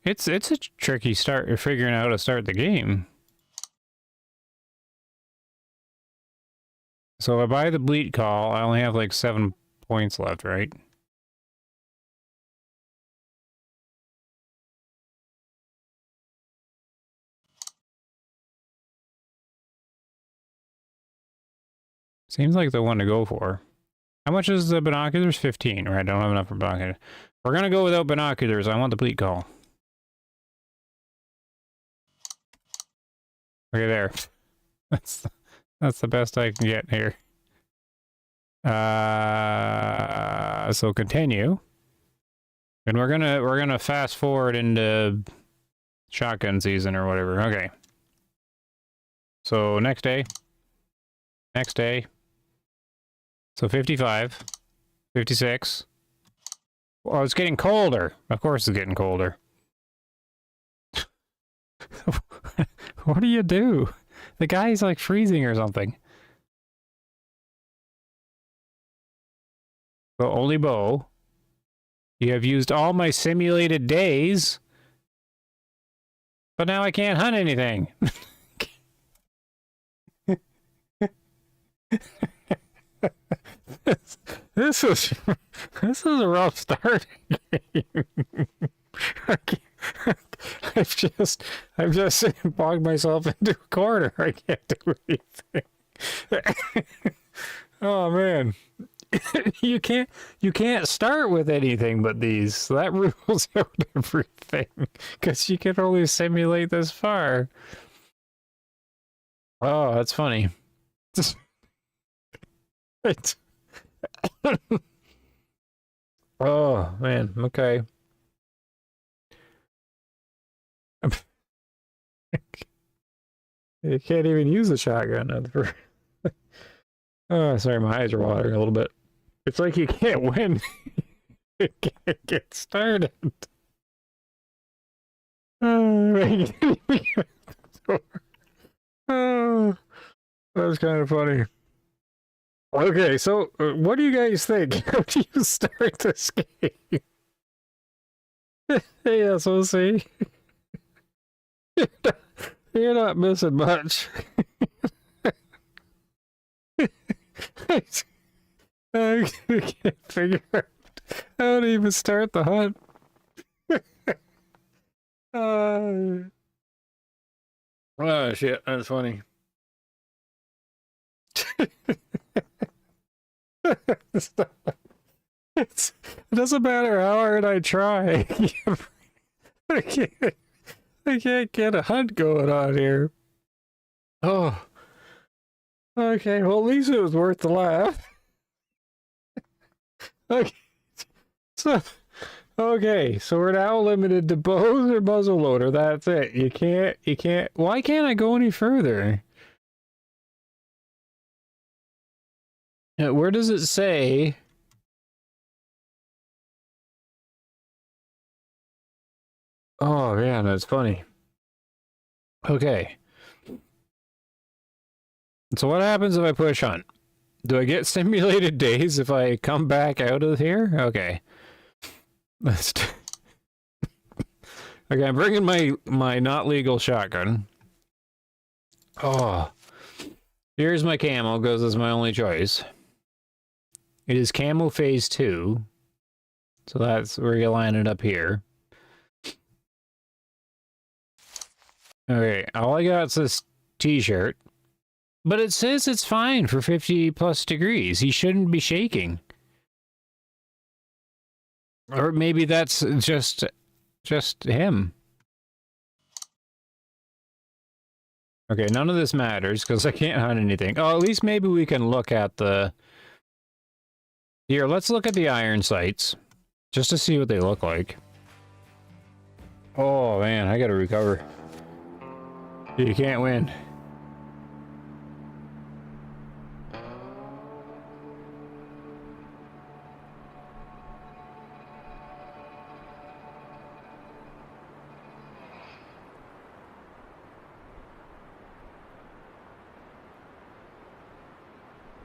Speaker 2: It's a tricky start figuring out how to start the game. So if I buy the bleat call, I only have like 7 points left, right? Seems like the one to go for. How much is the binoculars? 15, right? I don't have enough for binoculars. We're gonna go without binoculars. I want the bleat call. Okay, there. That's the best I can get here. So continue. And we're gonna fast forward into shotgun season or whatever. Okay. So next day. Next day. So 55. 56. Oh, it's getting colder. Of course it's getting colder. What do you do? The guy's like freezing or something. So only bow. You have used all my simulated days. But now I can't hunt anything. This is a rough start. I've just bogged myself into a corner. I can't do anything. Oh man. You can't start with anything but these. So that rules out everything. Because you can only simulate this far. Oh, that's funny. Oh man, okay. You can't even use the shotgun. Oh, sorry, my eyes are watering a little bit. It's like you can't win. You can't get started. Oh, oh, that's kind of funny. Okay, so what do you guys think? How do you start this game? Hey, SOC. You're not missing much. I can't figure out how to even start the hunt. Oh shit, that's funny. It doesn't matter how hard I try. I can't get a hunt going on here. Oh. Okay, well at least it was worth the laugh. Okay. So we're now limited to bows or muzzleloader. That's it. You can't. Why can't I go any further? Where does it say? Oh man, that's funny. Okay. So what happens if I push hunt? Do I get simulated days if I come back out of here? Okay. Let's okay, I'm bringing my not legal shotgun. Oh. Here's my camo, because it's my only choice. It is camo phase 2. So that's where you line it up here. Okay, all I got is this t-shirt. But it says it's fine for 50 plus degrees. He shouldn't be shaking. Or maybe that's just him. Okay, none of this matters because I can't hunt anything. Oh, at least maybe we can look at the... Here, let's look at the iron sights. Just to see what they look like. Oh man, I gotta recover. You can't win.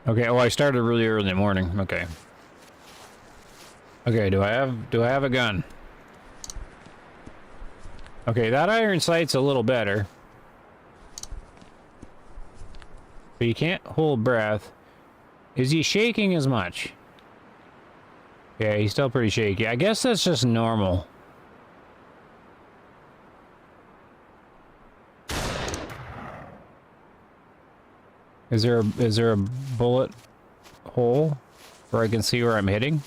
Speaker 2: Okay, oh, I started really early in the morning. Okay. Okay, do I have a gun? Okay, that iron sight's a little better. But you can't hold breath. Is he shaking as much? Yeah, he's still pretty shaky. I guess that's just normal. Is there a bullet hole where I can see where I'm hitting?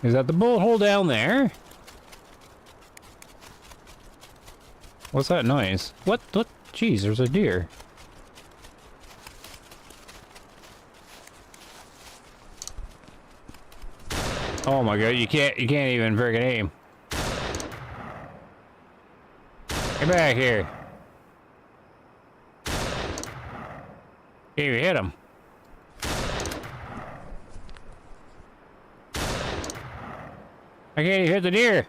Speaker 2: Is that the bullet hole down there? What's that noise? What? Jeez, there's a deer. Oh my god, you can't even friggin' aim. Get back here. Here, you hit him. I can't even hit the deer.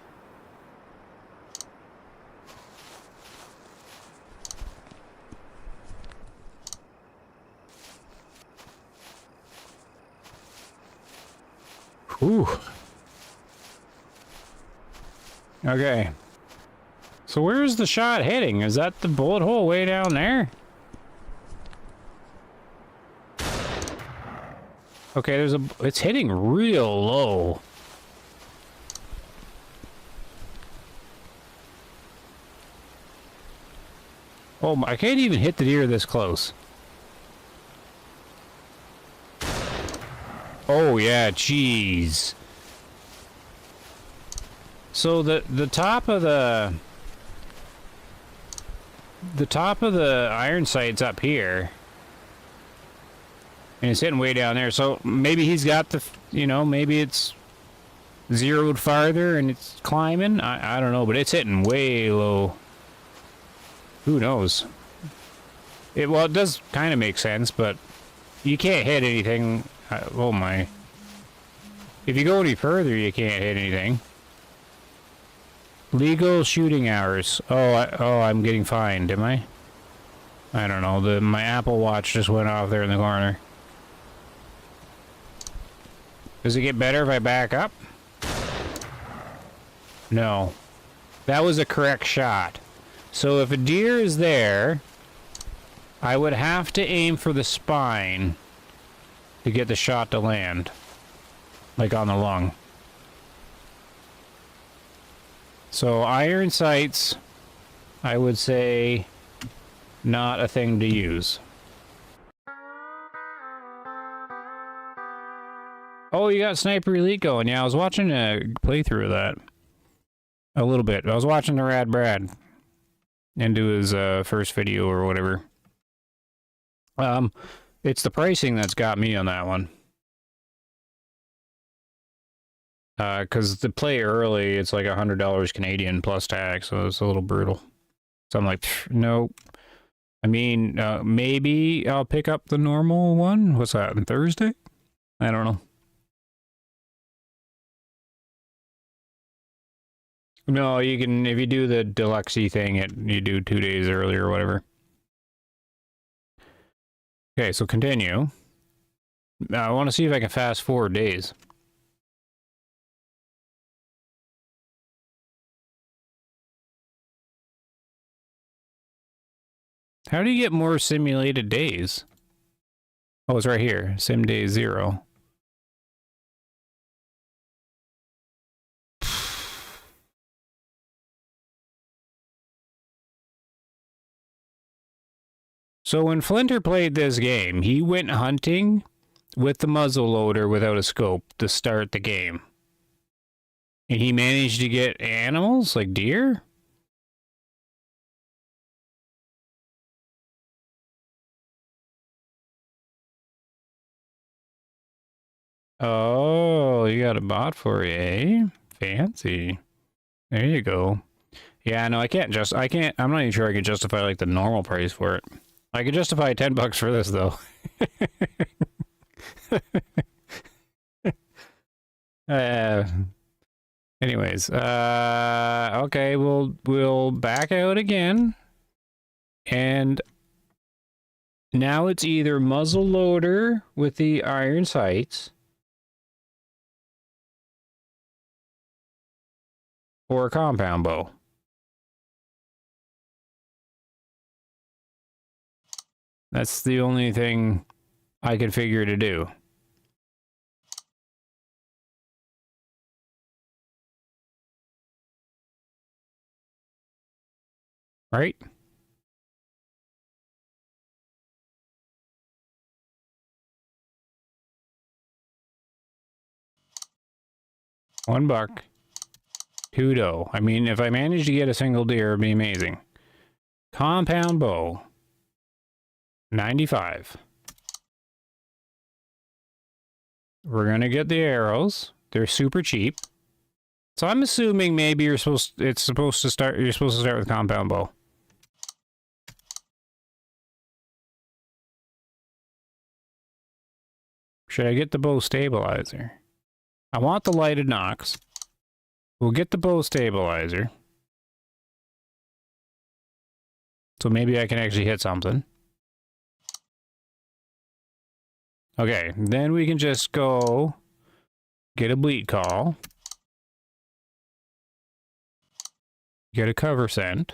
Speaker 2: Whew. Okay. So where's the shot hitting? Is that the bullet hole way down there? Okay, it's hitting real low. Oh my, I can't even hit the deer this close. Oh yeah, jeez. So the top of the iron sight's up here. And it's hitting way down there. So maybe he's got the, maybe it's zeroed farther and it's climbing. I don't know, but it's hitting way low. Who knows? Well, it does kind of make sense, but you can't hit anything. Oh my. If you go any further, you can't hit anything. Legal shooting hours. Oh, I'm getting fined, am I? I don't know. My Apple Watch just went off there in the corner. Does it get better if I back up? No. That was a correct shot. So if a deer is there, I would have to aim for the spine to get the shot to land. Like on the lung. So iron sights, I would say, not a thing to use. Oh, you got Sniper Elite going. Yeah, I was watching a playthrough of that. A little bit. I was watching the Rad Brad into his first video or whatever. It's the pricing that's got me on that one. Because to play early, it's like $100 Canadian plus tax, so it's a little brutal. So I'm like, no. I mean, maybe I'll pick up the normal one. What's that, on Thursday? I don't know. No, you can, if you do the deluxe-y thing, you do 2 days early or whatever. Okay, so continue. I want to see if I can fast forward days. How do you get more simulated days? Oh, it's right here. Sim day 0. So when Flinter played this game, he went hunting with the muzzleloader without a scope to start the game. And he managed to get animals, like deer? Oh, you got a bot for you, eh? Fancy. There you go. Yeah, no, I'm not even sure I can justify, like, the normal price for it. I could justify $10 for this, though. Anyways, okay, we'll back out again. And now it's either muzzleloader with the iron sights or a compound bow. That's the only thing I could figure to do. Right? $1. 2 doe. I mean, if I manage to get a single deer, it'd be amazing. Compound bow. 95. We're gonna get the arrows. They're super cheap. So I'm assuming maybe you're supposed to start with compound bow. Should I get the bow stabilizer? I want the lighted nocks. We'll get the bow stabilizer. So maybe I can actually hit something. Okay, then we can just go get a bleat call. Get a cover scent.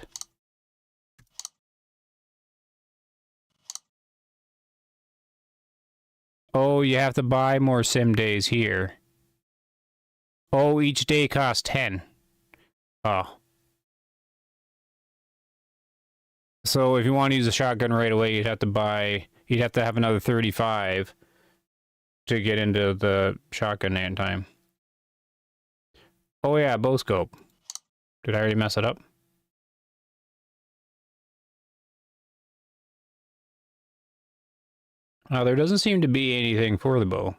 Speaker 2: Oh, you have to buy more sim days here. Oh, each day costs 10. Oh. So if you want to use a shotgun right away, you'd have to have another 35 to get into the shotgun ant time. Oh yeah, bow scope. Did I already mess it up? Oh, there doesn't seem to be anything for the bow.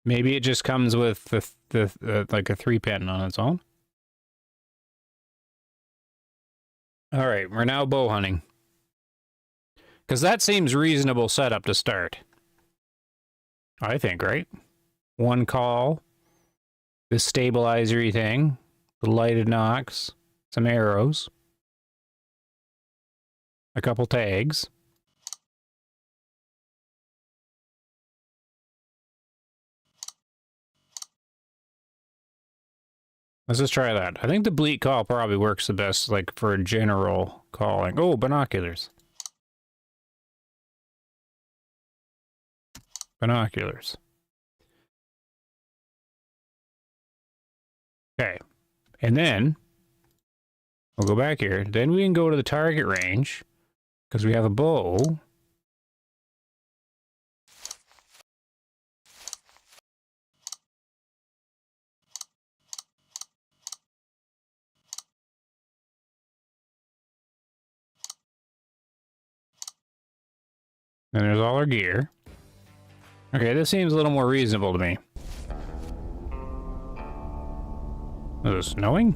Speaker 2: Maybe it just comes with the like a 3-pin on its own. All right, we're now bow hunting. Because that seems reasonable setup to start. I think, right? 1 call, this stabilizer-y thing, the lighted nocks, some arrows, a couple tags. Let's just try that. I think the bleat call probably works the best, like, for general calling. Oh, binoculars. Binoculars. Okay. And then we'll go back here. Then we can go to the target range because we have a bow. And there's all our gear. Okay, this seems a little more reasonable to me. Is it snowing?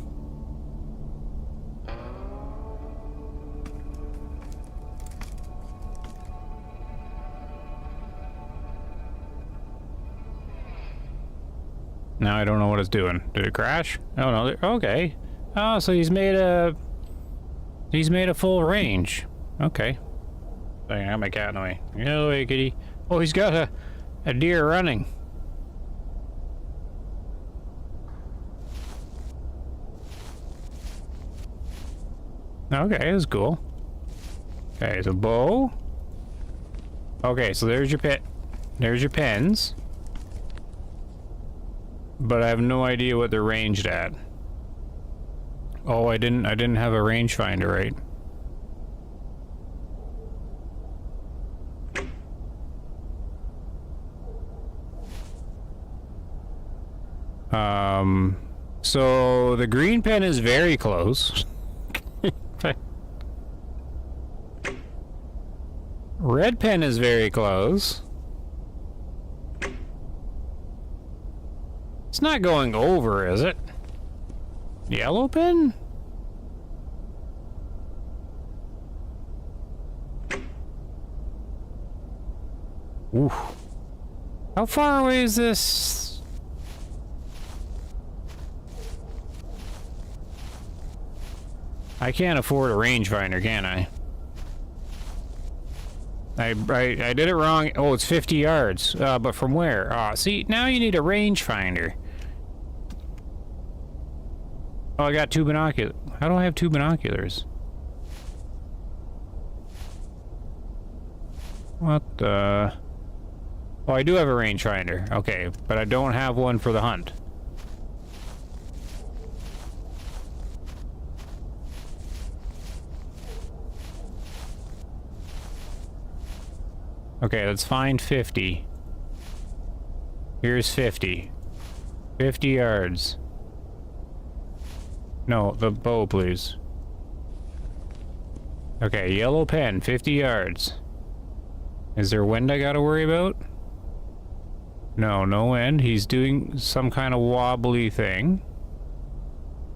Speaker 2: Now I don't know what it's doing. Did it crash? Oh no, okay. Oh, so he's made a full range. Okay. I got my cat in the way. Get out of the way, kitty. Oh, he's got a deer running. Okay, that's cool. Okay, so bow. Okay, so there's your pit. There's your pens. But I have no idea what they're ranged at. Oh, I didn't have a rangefinder, right? So the green pen is very close. Red pen is very close. It's not going over, is it? Yellow pen? Ooh. How far away is this? I can't afford a rangefinder, can I? I did it wrong. Oh, it's 50 yards. But from where? See, now you need a rangefinder. Oh, I got 2 binoculars. How do I have 2 binoculars? What the... Oh, I do have a rangefinder. Okay, but I don't have one for the hunt. Okay, let's find 50. Here's 50. 50 yards. No, the bow, please. Okay, yellow pen, 50 yards. Is there wind I gotta worry about? No, no wind. He's doing some kind of wobbly thing.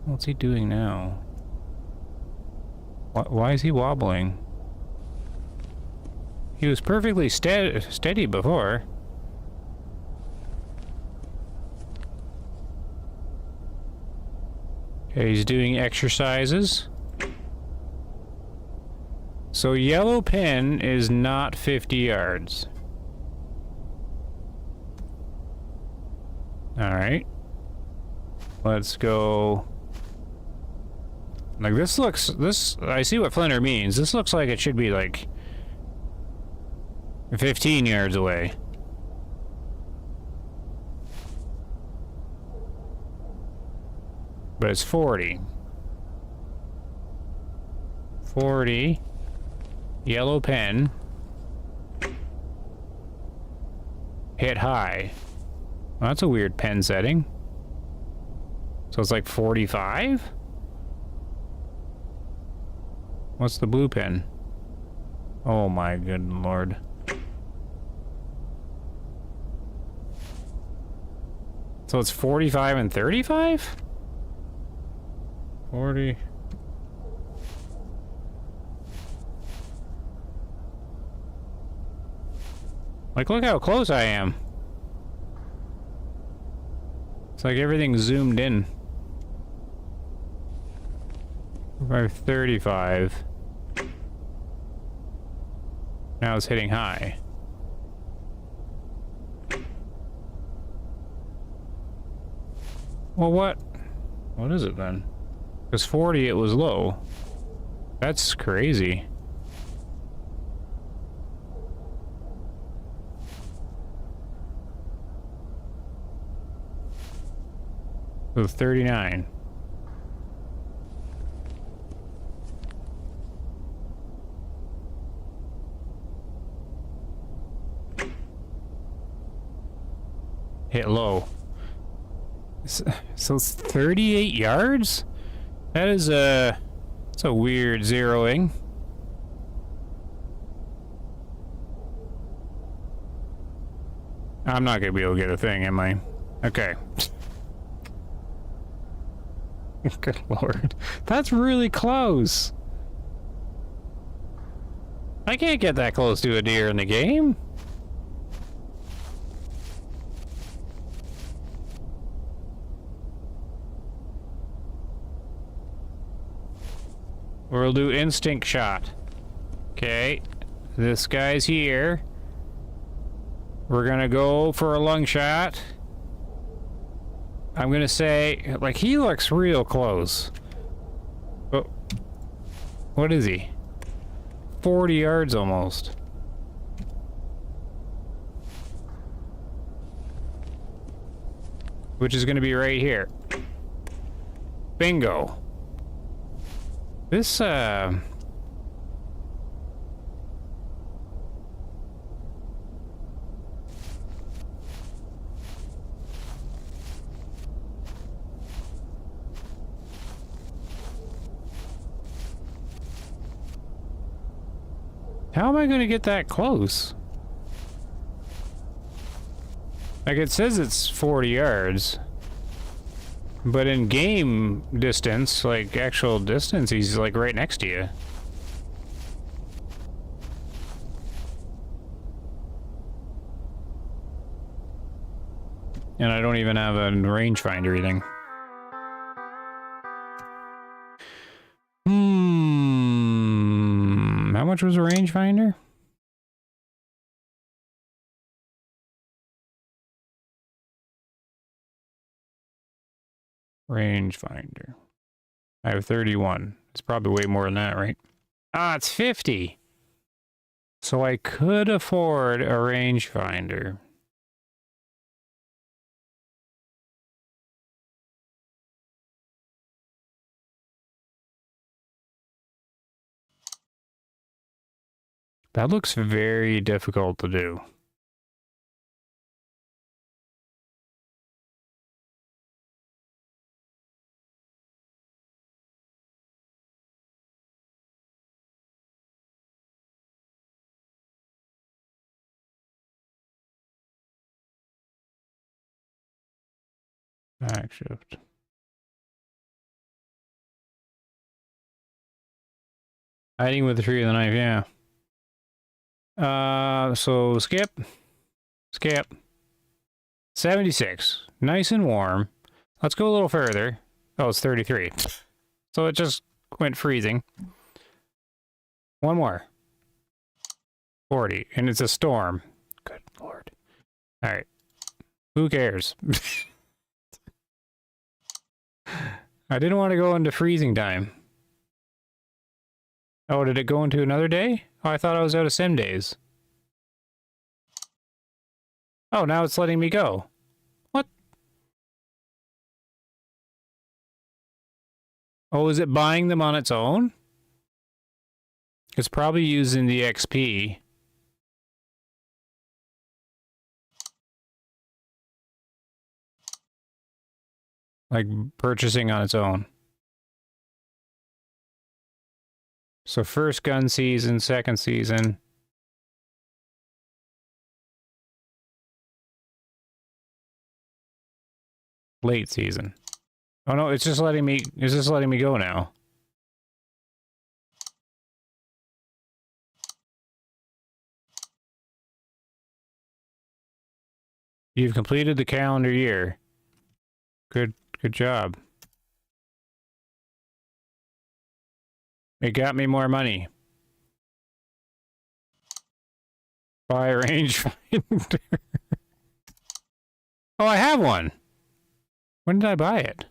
Speaker 2: What's he doing now? Why is he wobbling? He was perfectly steady before. Okay, he's doing exercises. So yellow pen is not 50 yards. Alright. Let's go. Like this looks, I see what Flinter means. This looks like it should be like 15 yards away. But it's 40. 40. Yellow pen. Hit high. Well, that's a weird pen setting. So it's like 45? What's the blue pen? Oh my good lord. So it's 45 and 35? 40. Like, look how close I am. It's like everything's zoomed in. 35. Now it's hitting high. Well, what? What is it then? Because 40, it was low. That's crazy. So 39. Hit low. So it's 38 yards? That is it's a weird zeroing. I'm not gonna be able to get a thing, am I? Okay. Good lord. That's really close. I can't get that close to a deer in the game. We'll do instinct shot. Okay. This guy's here. We're gonna go for a lung shot. I'm gonna say, like, he looks real close. Oh. What is he? 40 yards almost. Which is gonna be right here. Bingo. This, How am I going to get that close? Like, it says it's 40 yards. But in game distance, like actual distance, he's like right next to you. And I don't even have a rangefinder thing. How much was a rangefinder? Rangefinder. I have 31. It's probably way more than that, right? Ah, it's 50. So I could afford a rangefinder. That looks very difficult to do. Back shift. Hiding with the tree of the knife, yeah. So skip. Skip. 76. Nice and warm. Let's go a little further. Oh, it's 33. So it just went freezing. One more. 40. And it's a storm. Good lord. Alright. Who cares? I didn't want to go into freezing time. Oh, did it go into another day? Oh, I thought I was out of sim days. Oh, now it's letting me go. What? Oh, is it buying them on its own? It's probably using the XP. Like purchasing on its own. So first gun season, second season. Late season. Oh no, it's just letting me go now. You've completed the calendar year. Good job. It got me more money. Buy a rangefinder. Oh, I have one. When did I buy it?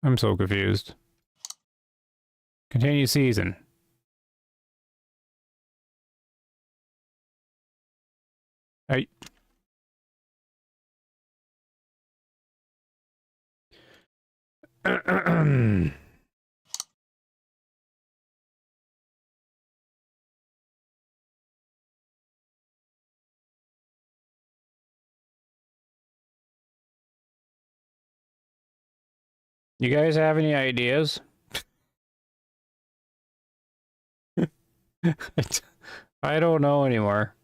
Speaker 2: I'm so confused. Continue season. I... You guys have any ideas? I don't know anymore.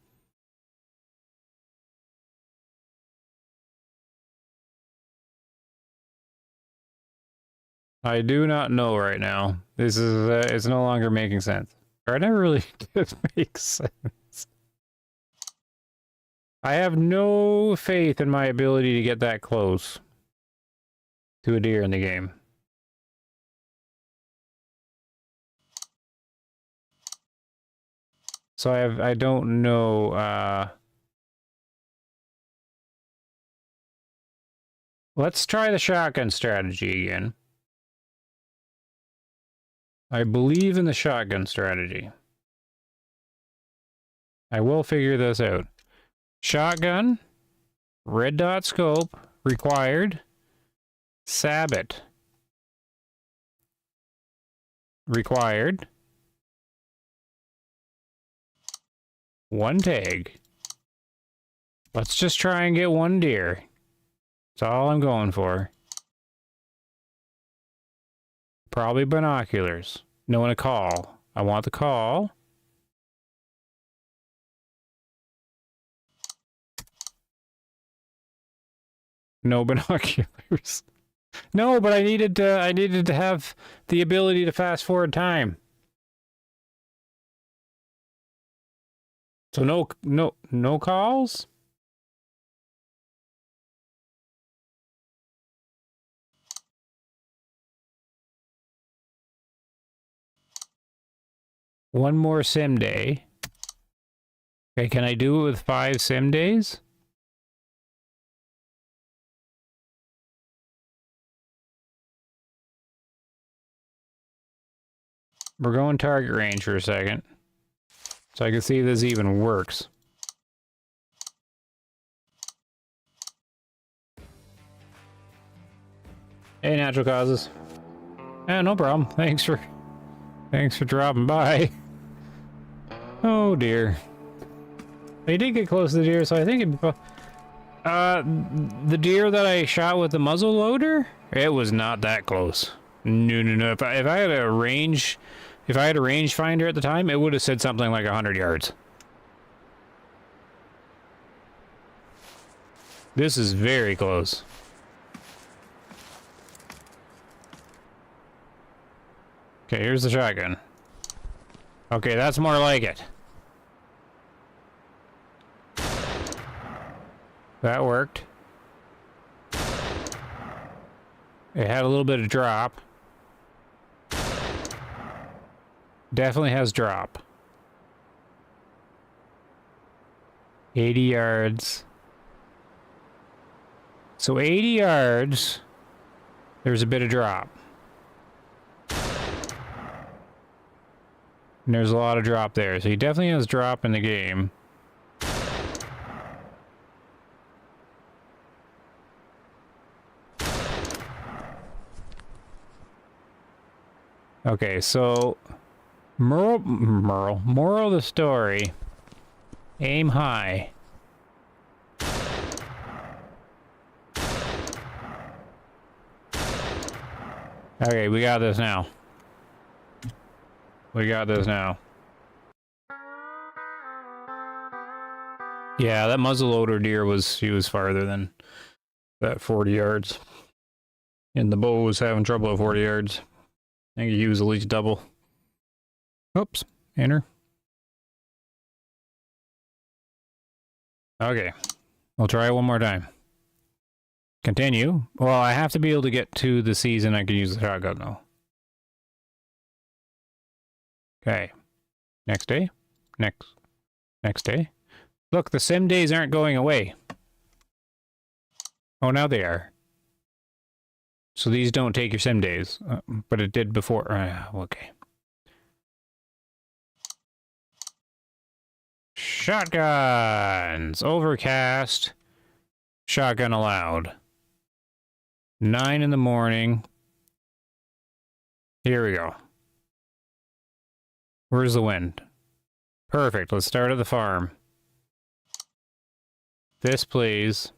Speaker 2: I do not know right now. This is, it's no longer making sense. Or it never really did make sense. I have no faith in my ability to get that close to a deer in the game. So I don't know, let's try the shotgun strategy again. I believe in the shotgun strategy. I will figure this out. Shotgun, red dot scope, required, sabot, required, one tag. Let's just try and get one deer. That's all I'm going for. Probably binoculars. Knowing a call. I want the call. No binoculars. No, but I needed to have the ability to fast forward time. So no calls? One more sim day. Okay, can I do it with 5 sim days? We're going target range for a second. So I can see if this even works. Hey, natural causes. Yeah, no problem. Thanks for dropping by. Oh dear. They did get close to the deer, so I think it... the deer that I shot with the muzzleloader, it was not that close. No. If I had a range, if I had a rangefinder at the time, it would have said something like 100 yards. This is very close. Okay, here's the shotgun. Okay, that's more like it. That worked. It had a little bit of drop. Definitely has drop. 80 yards. So 80 yards, there's a bit of drop. And there's a lot of drop there. So he definitely has drop in the game. Okay, so moral of the story, aim high. Okay, we got this now. We got this now. Yeah, that muzzleloader deer he was farther than that 40 yards. And the bow was having trouble at 40 yards. I think he was at least double. Oops, enter. Okay, I'll try it one more time. Continue. Well, I have to be able to get to the season I can use the shotgun though. Okay. Next day. Next day. Look, the sim days aren't going away. Oh, now they are. So these don't take your sim days, but it did before. Okay. Shotguns! Overcast. Shotgun allowed. 9 in the morning. Here we go. Where's the wind? Perfect. Let's start at the farm. This, please.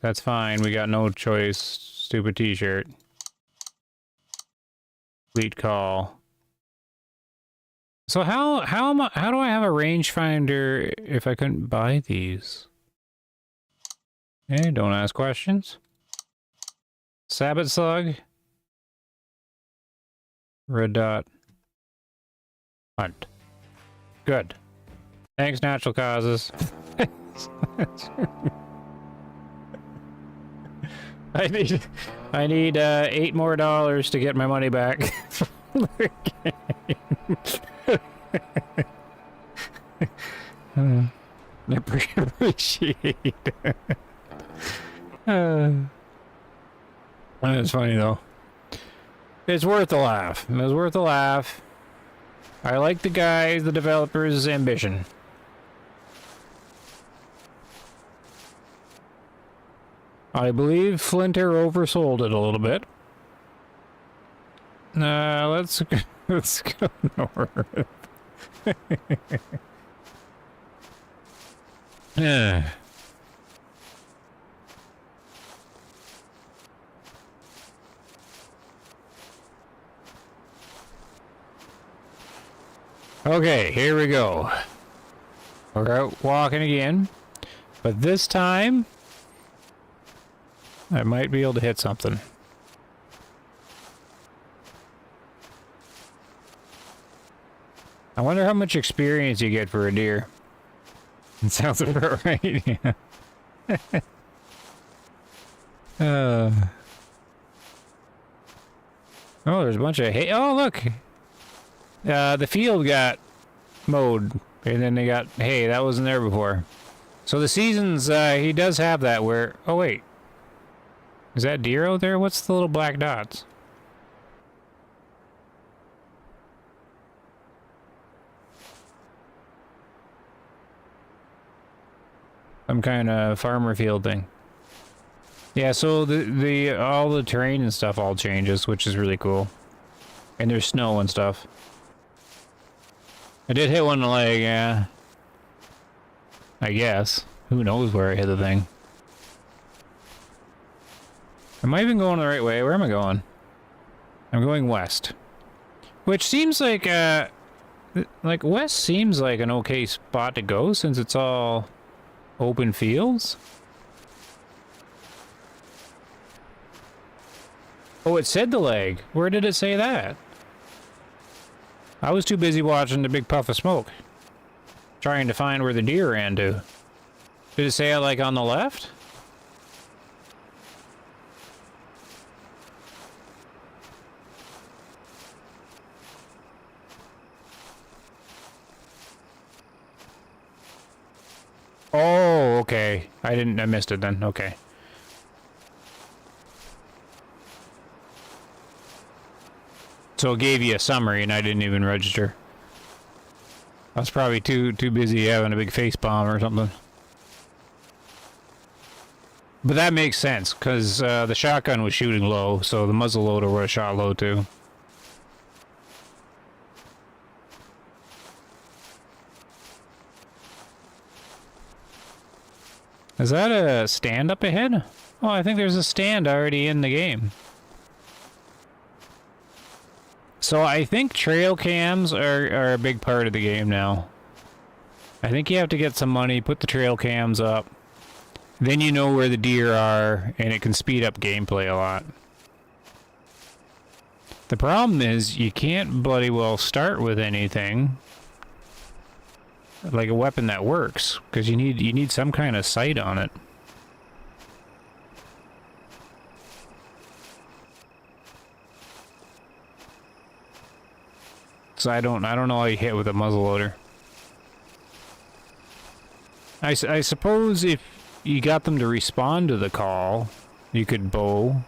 Speaker 2: That's fine. We got no choice. Stupid t-shirt. Fleet call. So how do I have a rangefinder if I couldn't buy these? Hey, don't ask questions. Sabbath slug. Red dot. Hunt. Good. Thanks, natural causes. I need $8 more to get my money back. I appreciate it. It's funny though. It's worth a laugh. It was worth a laugh. I like the guys, the developers' ambition. I believe Flinter oversold it a little bit. Let's go north. Okay, here we go. We're out walking again, but this time I might be able to hit something. I wonder how much experience you get for a deer. It sounds about right. Yeah. Oh, there's a bunch of hay. Oh, look. The field got mowed, and then they got hay. That wasn't there before. So the seasons, he does have that where... Oh, wait. Is that deer out there? What's the little black dots? Some kind of farmer field thing. Yeah, so all the terrain and stuff all changes, which is really cool. And there's snow and stuff. I did hit one in the leg, yeah. I guess. Who knows where I hit the thing. Am I even going the right way? Where am I going? I'm going west. Which seems like west seems like an okay spot to go since it's all open fields. Oh, it said the leg. Where did it say that? I was too busy watching the big puff of smoke. Trying to find where the deer ran to. Did it say it like on the left? Oh, okay. I missed it then. Okay. So it gave you a summary and I didn't even register. I was probably too busy having a big face bomb or something. But that makes sense, because the shotgun was shooting low, so the muzzleloader would have shot low too. Is that a stand up ahead? Oh, I think there's a stand already in the game. So I think trail cams are a big part of the game now. I think you have to get some money, put the trail cams up. Then you know where the deer are, and it can speed up gameplay a lot. The problem is, you can't bloody well start with anything. Like a weapon that works, because you need some kind of sight on it. So I don't know how you hit with a muzzleloader. I suppose if you got them to respond to the call, you could bow,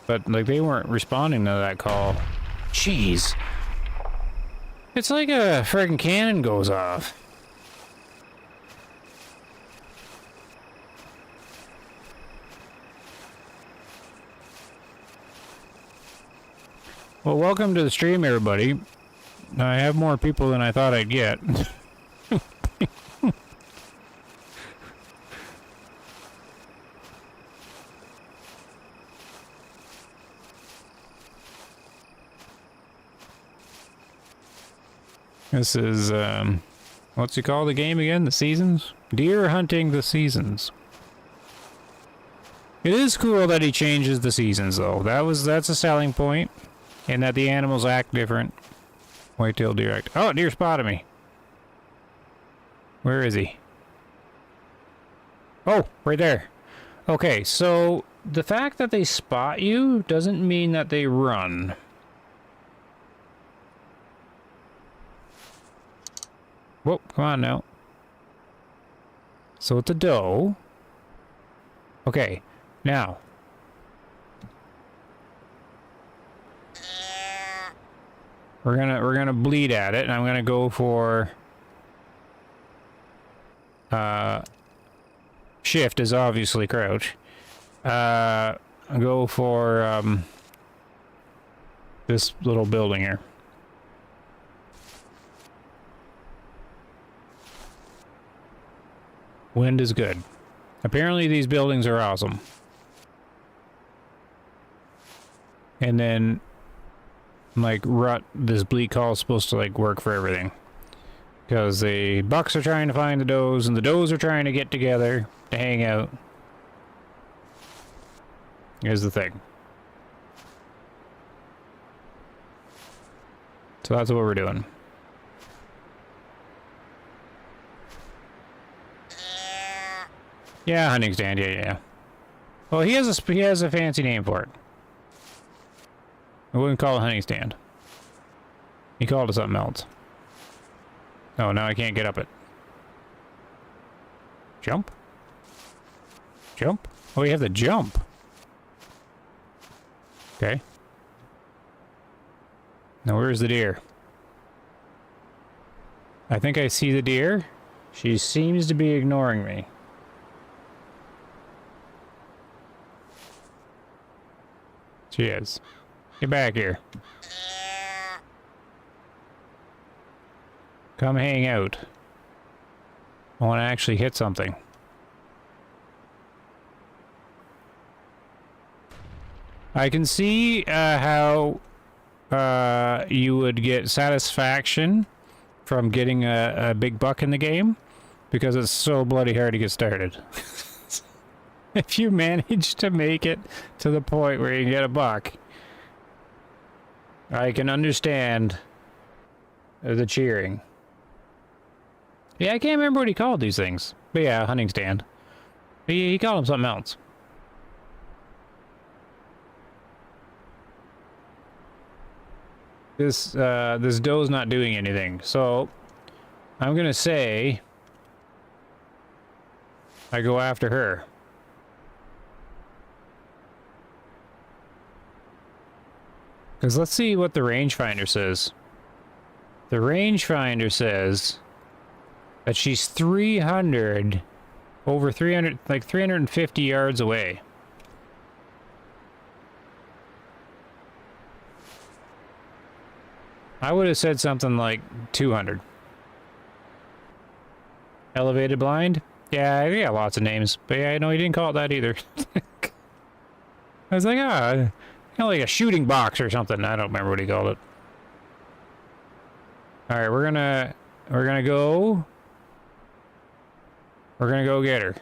Speaker 2: but like they weren't responding to that call. Jeez. It's like a friggin' cannon goes off. Well, welcome to the stream, everybody. I have more people than I thought I'd get. This is, what's he call the game again? The Seasons? Deer Hunting the Seasons. It is cool that he changes the seasons, though. That's a selling point. And that the animals act different. White-tailed deer act. Oh, deer spotted me. Where is he? Oh, right there. Okay, so the fact that they spot you doesn't mean that they run. Whoa, come on now. So it's a doe. Okay, now. We're gonna bleed at it, and I'm gonna go for shift is obviously crouch. Go for this little building here. Wind is good. Apparently these buildings are awesome. And then like this bleak call is supposed to like work for everything. Because the bucks are trying to find the does and the does are trying to get together to hang out. Here's the thing. So that's what we're doing. Yeah, hunting stand, yeah. Well, he has a fancy name for it. I wouldn't call it a hunting stand. He called it something else. Oh, now I can't get up it. Jump? Jump? Oh, you have to jump. Okay. Now where's the deer? I think I see the deer. She seems to be ignoring me. She is. Get back here. Come hang out. I want to actually hit something. I can see how you would get satisfaction from getting a big buck in the game, because it's so bloody hard to get started. If you manage to make it to the point where you can get a buck, I can understand the cheering. Yeah, I can't remember what he called these things. But yeah, hunting stand. He called them something else. This doe's not doing anything, so I'm gonna say I go after her. Because let's see what the rangefinder says. The rangefinder says that she's 300, over 300, like 350 yards away. I would have said something like 200. Elevated blind? Yeah, I got lots of names. But yeah, no, he didn't call it that either. I was like, like a shooting box or something. I don't remember what he called it. Alright, we're gonna go. We're gonna go get her.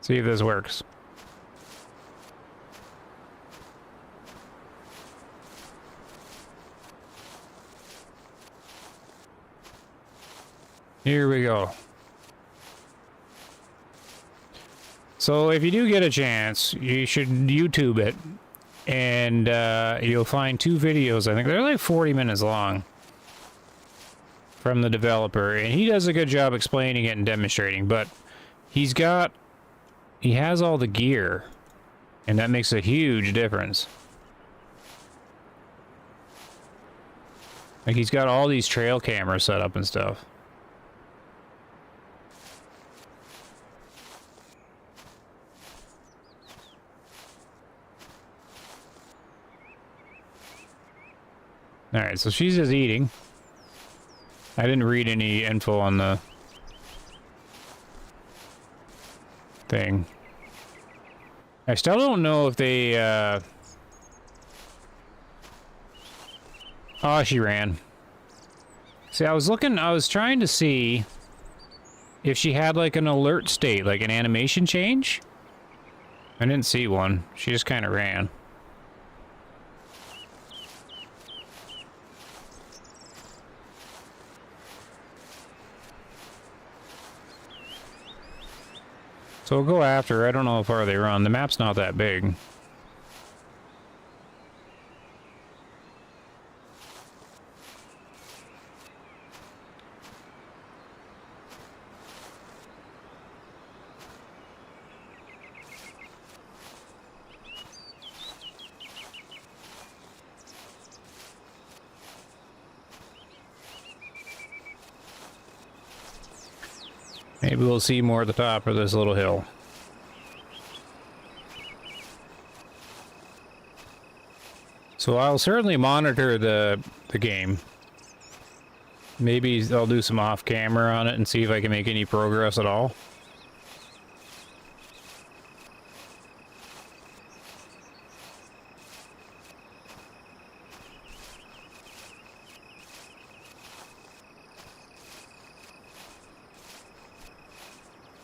Speaker 2: See if this works. Here we go. So if you do get a chance, you should YouTube it, and you'll find two videos. I think they're like 40 minutes long. from the developer, and he does a good job explaining it and demonstrating, but he has all the gear, and that makes a huge difference. Like, he's got all these trail cameras set up and stuff. Alright, so she's just eating. I didn't read any info on the thing. I still don't know if they, Oh, she ran. See, I was trying to see if she had like an alert state, like an animation change. I didn't see one. She just kind of ran. So we'll go after her. I don't know how far they run. The map's not that big. Maybe we'll see more at the top of this little hill. So I'll certainly monitor the game. Maybe I'll do some off camera on it and see if I can make any progress at all.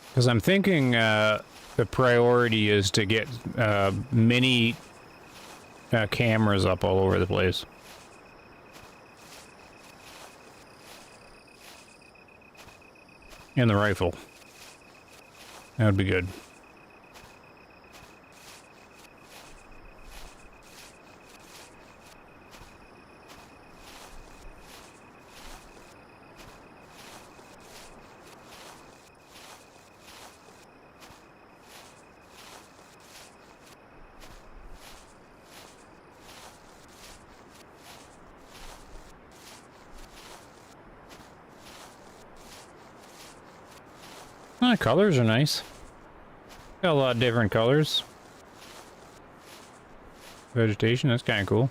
Speaker 2: Because I'm thinking the priority is to get mini cameras up all over the place. And the rifle. That would be good. Oh, the colors are nice. Got a lot of different colors. Vegetation, that's kind of cool.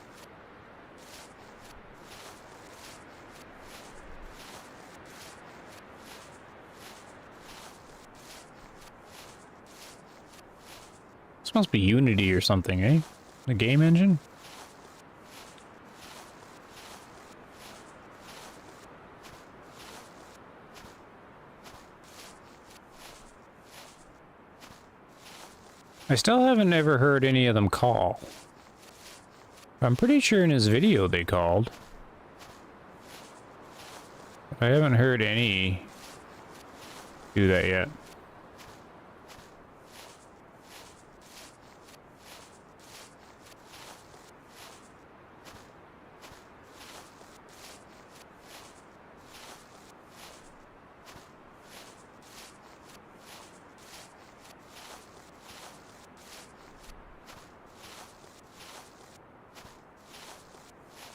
Speaker 2: This must be Unity or something, eh? The game engine? I still haven't ever heard any of them call. I'm pretty sure in his video they called. I haven't heard any do that yet.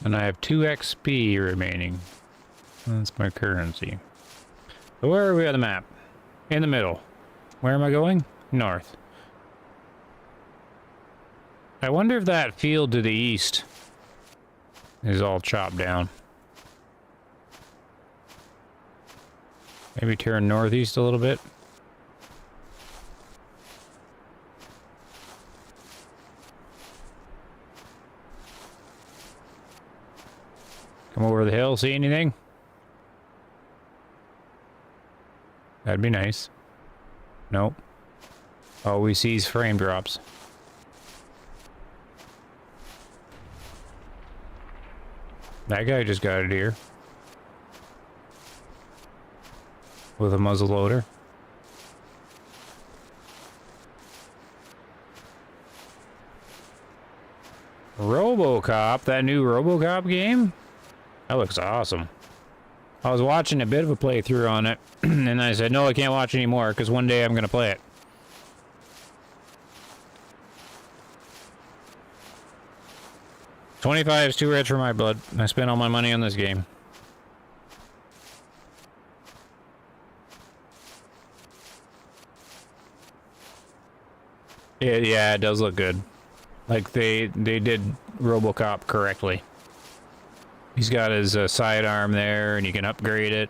Speaker 2: And I have 2 XP remaining. That's my currency. So where are we on the map? In the middle. Where am I going? North. I wonder if that field to the east is all chopped down. Maybe turn northeast a little bit. Come over the hill, see anything? That'd be nice. Nope. All we see is frame drops. That guy just got a deer. With a muzzleloader. RoboCop, that new RoboCop game? That looks awesome. I was watching a bit of a playthrough on it, and I said, no, I can't watch anymore, because one day I'm going to play it. $25 is too rich for my blood. I spent all my money on this game. Yeah, it does look good. Like, they did RoboCop correctly. He's got his sidearm there, and you can upgrade it.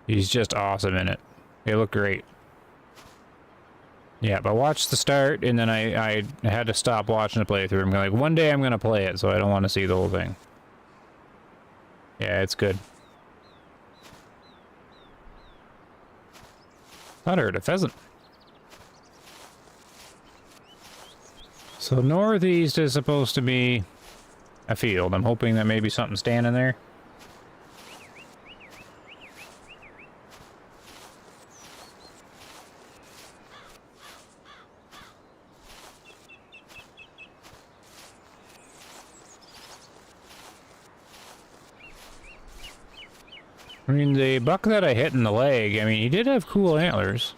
Speaker 2: He's just awesome in it. They look great. Yeah, but watch the start, and then I had to stop watching the playthrough. I'm like, one day I'm going to play it, so I don't want to see the whole thing. Yeah, it's good. Thought I heard a pheasant. So northeast is supposed to be a field. I'm hoping that maybe something's standing there. I mean, the buck that I hit in the leg, I mean, he did have cool antlers.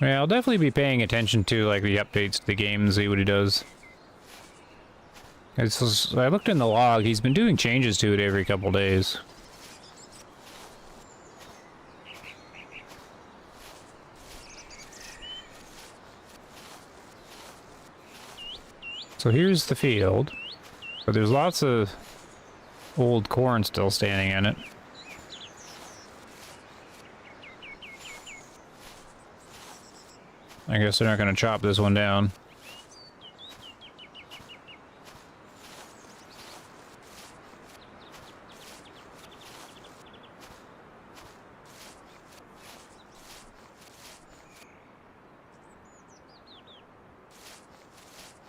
Speaker 2: Yeah, I'll definitely be paying attention to, like, the updates to the game and see what he does. I looked in the log, he's been doing changes to it every couple days. So here's the field, but there's lots of old corn still standing in it. I guess they're not going to chop this one down.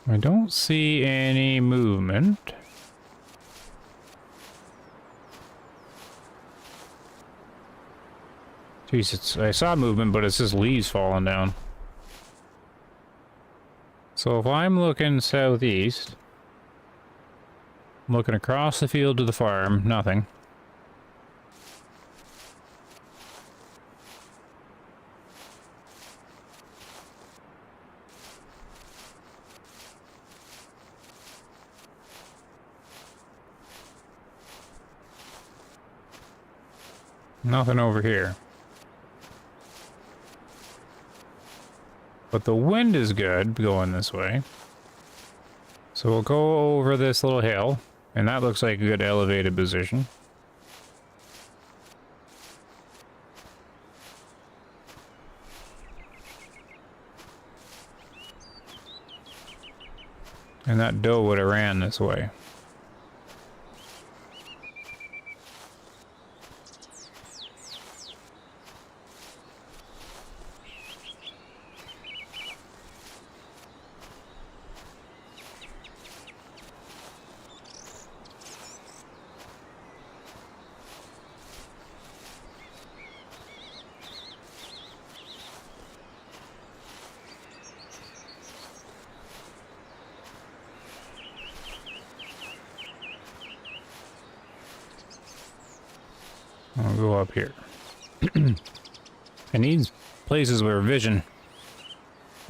Speaker 2: I don't see any movement. Jeez, I saw movement, but it's just leaves falling down. So if I'm looking southeast, I'm looking across the field to the farm, nothing. Nothing over here. But the wind is good going this way. So we'll go over this little hill, and that looks like a good elevated position. And that doe would have ran this way. I'll go up here. I need places where vision.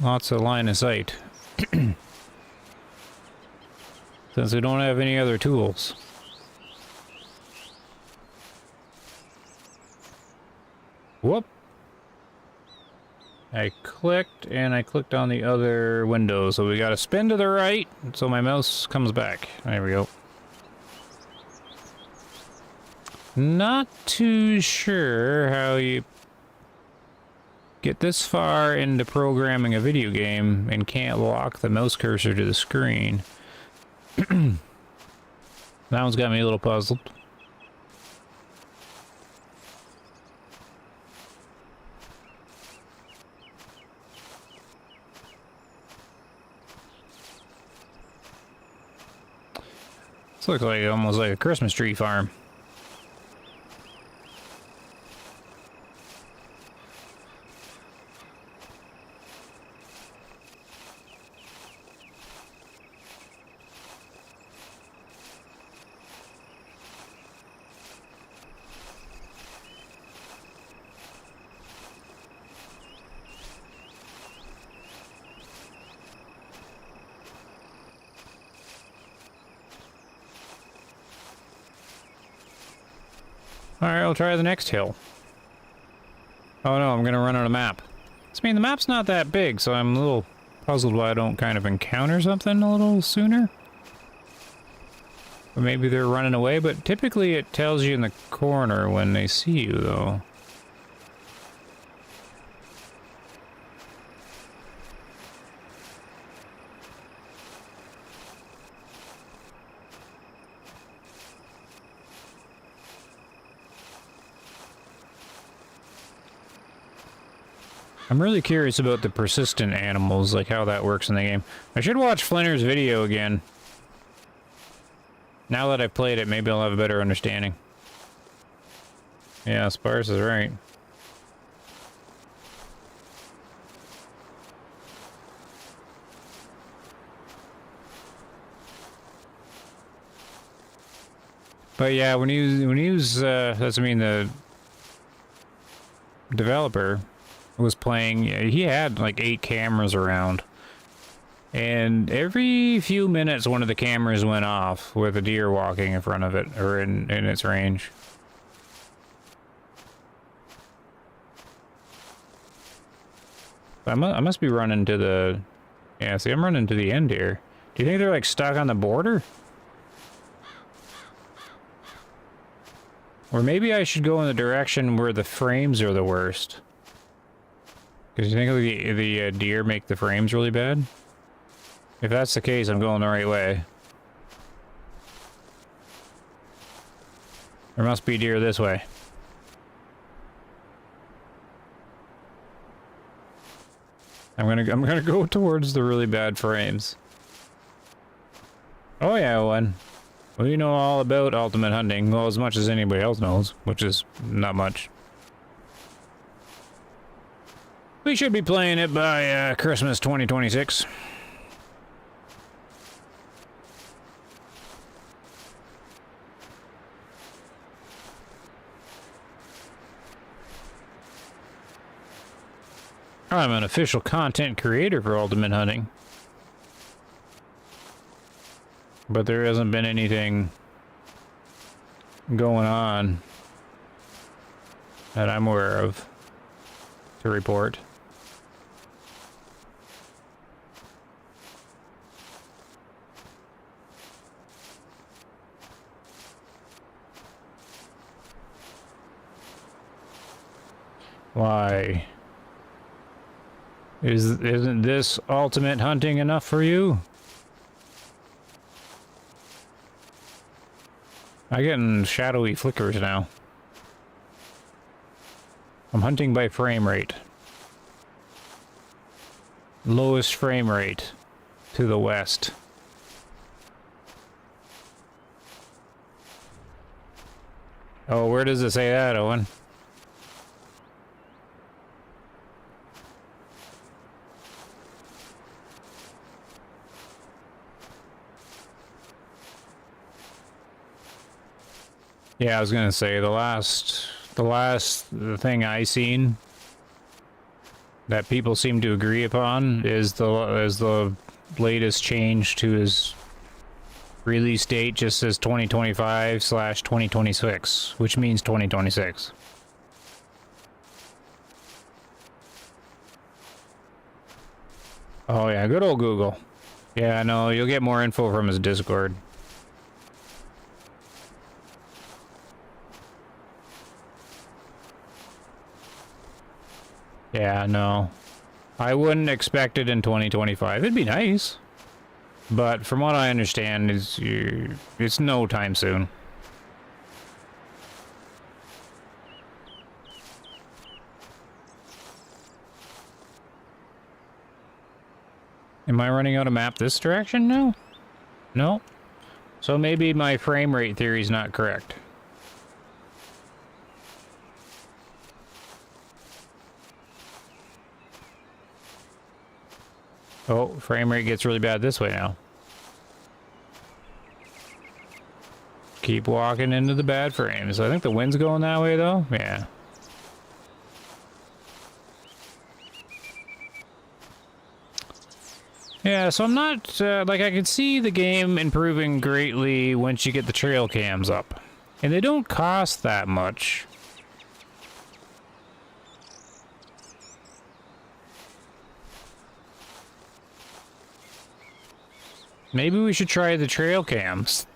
Speaker 2: Lots of line of sight. Since we don't have any other tools. Whoop. I clicked and I clicked on the other window. So we gotta spin to the right so my mouse comes back. There we go. Not too sure how you get this far into programming a video game and can't lock the mouse cursor to the screen. That one's got me a little puzzled. This looks like almost like a Christmas tree farm. Alright, I'll try the next hill. Oh no, I'm gonna run out of map. I mean, the map's not that big, so I'm a little puzzled why I don't kind of encounter something a little sooner. Or maybe they're running away, but typically it tells you in the corner when they see you, though. I'm really curious about the persistent animals, like how that works in the game. I should watch Flinter's video again. Now that I've played it, maybe I'll have a better understanding. Yeah, Sparse is right. But yeah, when he was that's, I mean, the developer was playing, he had like 8 cameras around, and every few minutes one of the cameras went off with a deer walking in front of it or in its range. I must be running to the, yeah, see, I'm running to the end here. Do you think they're like stuck on the border? Or maybe I should go in the direction where the frames are the worst. Because you think the deer make the frames really bad? If that's the case, I'm going the right way. There must be deer this way. I'm gonna go towards the really bad frames. Oh yeah, one. Well, you know all about ultimate hunting, well, as much as anybody else knows, which is not much. We should be playing it by Christmas 2026. I'm an official content creator for Ultimate Hunting. But there hasn't been anything going on that I'm aware of to report. Why? Isn't this ultimate hunting enough for you? I'm getting shadowy flickers now. I'm hunting by frame rate. Lowest frame rate to the west. Oh, where does it say that, Owen? Yeah, I was gonna say the last thing I seen that people seem to agree upon is the latest change to his release date just says 2025/2026, which means 2026. Oh yeah, good old Google. Yeah, no, you'll get more info from his Discord. Yeah, no. I wouldn't expect it in 2025. It'd be nice. But from what I understand, it's no time soon. Am I running out of map this direction now? No. So maybe my frame rate theory is not correct. Oh, frame rate gets really bad this way now. Keep walking into the bad frames. I think the wind's going that way, though. Yeah. Yeah, so I'm not, like, I could see the game improving greatly once you get the trail cams up. And they don't cost that much. Maybe we should try the trail cams.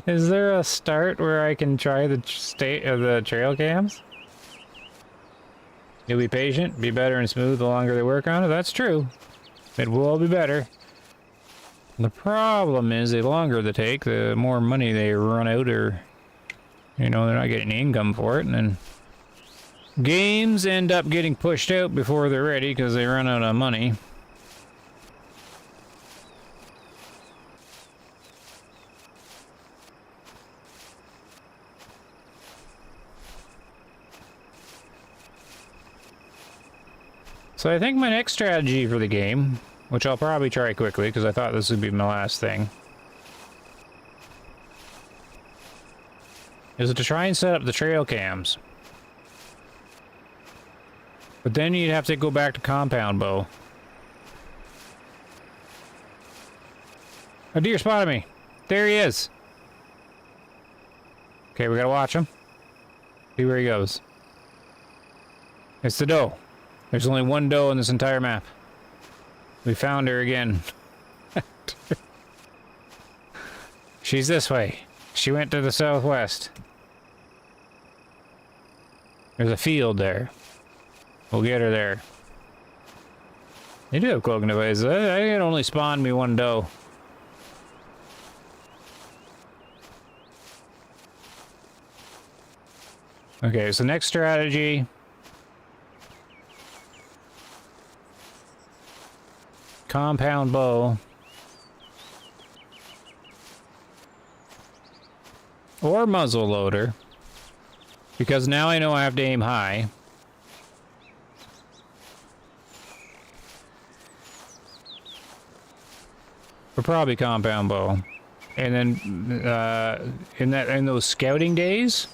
Speaker 2: Is there a start where I can try the state of the trail cams? You'll be patient, be better and smooth the longer they work on it. That's true. It will be better. The problem is the longer they take, the more money they run out, or, you know, they're not getting any income for it, and then games end up getting pushed out before they're ready because they run out of money. So I think my next strategy for the game, which I'll probably try quickly because I thought this would be my last thing, is to try and set up the trail cams. But then you'd have to go back to compound bow. A deer spotted me. There he is. Okay, we gotta watch him. See where he goes. It's the doe. There's only one doe in this entire map. We found her again. She's this way. She went to the southwest. There's a field there. We'll get her there. They do have cloaking devices. I can only spawn me one doe. Okay, so next strategy. Compound bow. Or muzzleloader. Because now I know I have to aim high. Or probably compound bow. And then in those scouting days,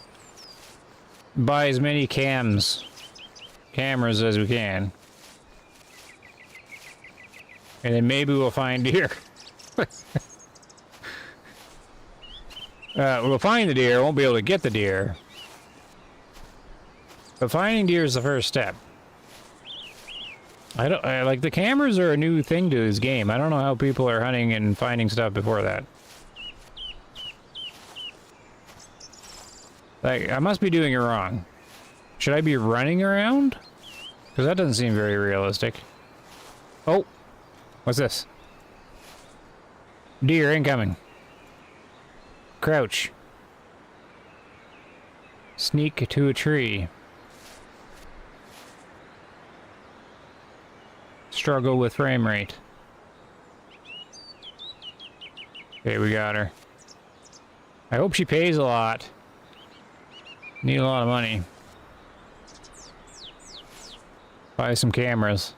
Speaker 2: buy as many cameras as we can. And then maybe we'll find deer. We'll find the deer, won't be able to get the deer. But finding deer is the first step. Like, the cameras are a new thing to this game. I don't know how people are hunting and finding stuff before that. Like, I must be doing it wrong. Should I be running around? Because that doesn't seem very realistic. Oh! What's this? Deer incoming. Crouch. Sneak to a tree. Struggle with frame rate. Okay, we got her. I hope she pays a lot. Need a lot of money. Buy some cameras.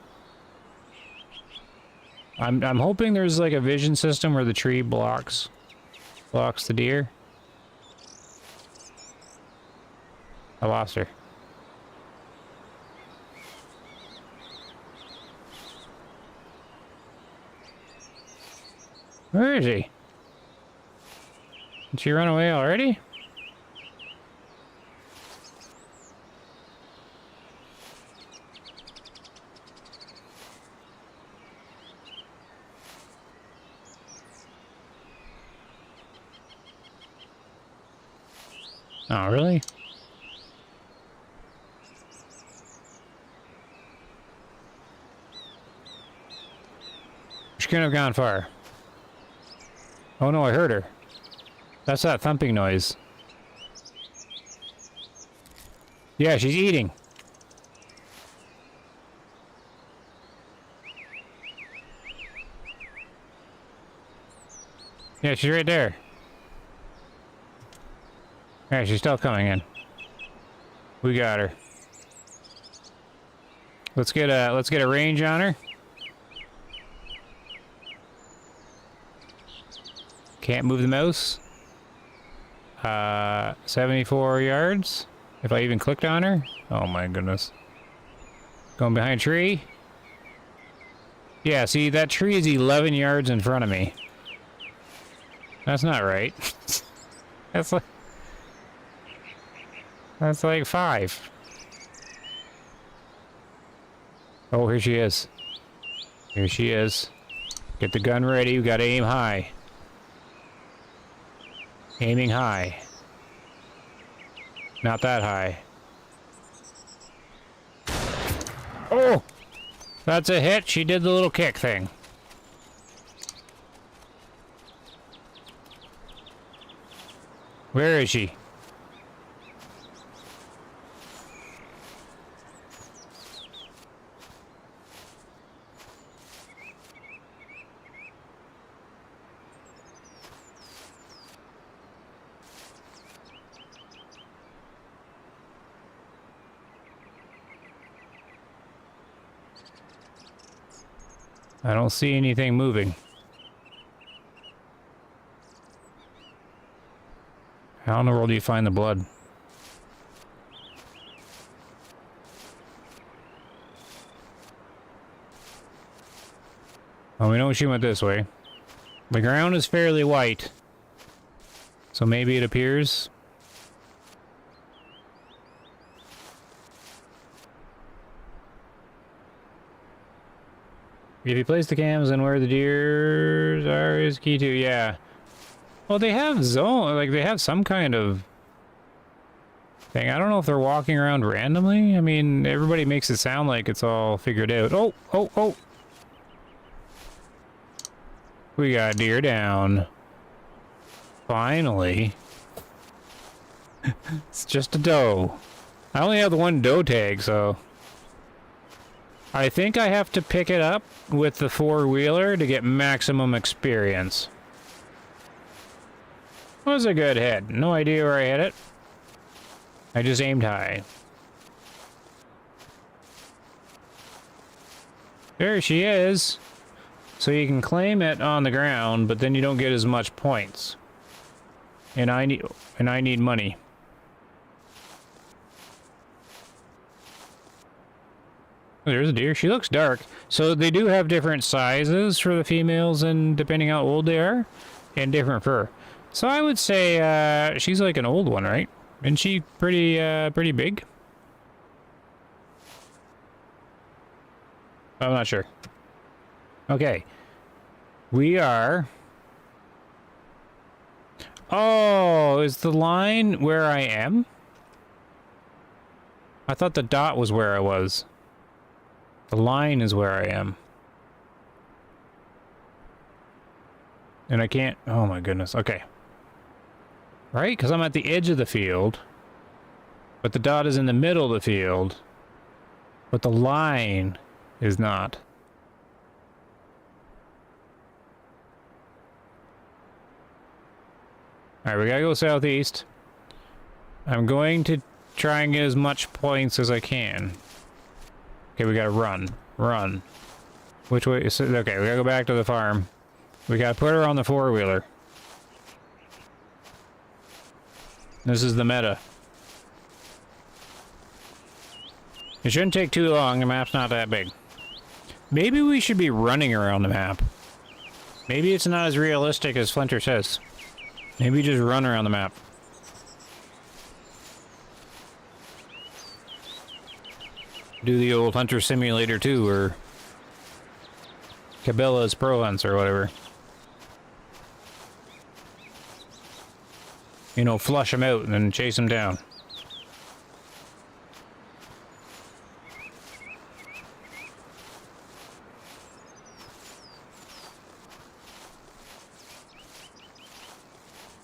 Speaker 2: I'm hoping there's like a vision system where the tree blocks the deer. I lost her. Where is she? Did she run away already? Oh, really? She couldn't have gone far. Oh no, I heard her. That's that thumping noise. Yeah, she's eating. Yeah, she's right there. Yeah, she's still coming in. We got her. Let's get a range on her. Can't move the mouse. 74 yards. If I even clicked on her. Oh my goodness. Going behind a tree. Yeah, see, that tree is 11 yards in front of me. That's not right. That's like... That's like 5. Oh, here she is. Here she is. Get the gun ready. We gotta aim high. Aiming high. Not that high. Oh! That's a hit. She did the little kick thing. Where is she? I don't see anything moving. How in the world do you find the blood? Oh, we know she went this way. The ground is fairly white. So maybe it appears. If you place the cams and where the deers are is key to, yeah. Well, they have zone, like they have some kind of thing. I don't know if they're walking around randomly. I mean, everybody makes it sound like it's all figured out. Oh, oh, oh. We got deer down. Finally. It's just a doe. I only have the one doe tag, so... I think I have to pick it up with the four-wheeler to get maximum experience. Was a good hit. No idea where I hit it. I just aimed high. There she is. So you can claim it on the ground, but then you don't get as much points. And I need money. There's a deer. She looks dark. So they do have different sizes for the females, and depending how old they are, and different fur. So I would say she's like an old one, right? Isn't she pretty big? I'm not sure. Okay. We are... Oh, is the line where I am? I thought the dot was where I was. The line is where I am. And I can't... Oh my goodness. Okay. Right? Because I'm at the edge of the field. But the dot is in the middle of the field. But the line is not. Alright, we gotta go southeast. I'm going to try and get as much points as I can. Okay, we gotta run. Run. Which way? Okay, we gotta go back to the farm. We gotta put her on the four-wheeler. This is the meta. It shouldn't take too long. The map's not that big. Maybe we should be running around the map. Maybe it's not as realistic as Flinter says. Maybe just run around the map. Do the old Hunter Simulator 2 or Cabela's Pro Hunts or whatever. You know, flush them out and then chase them down.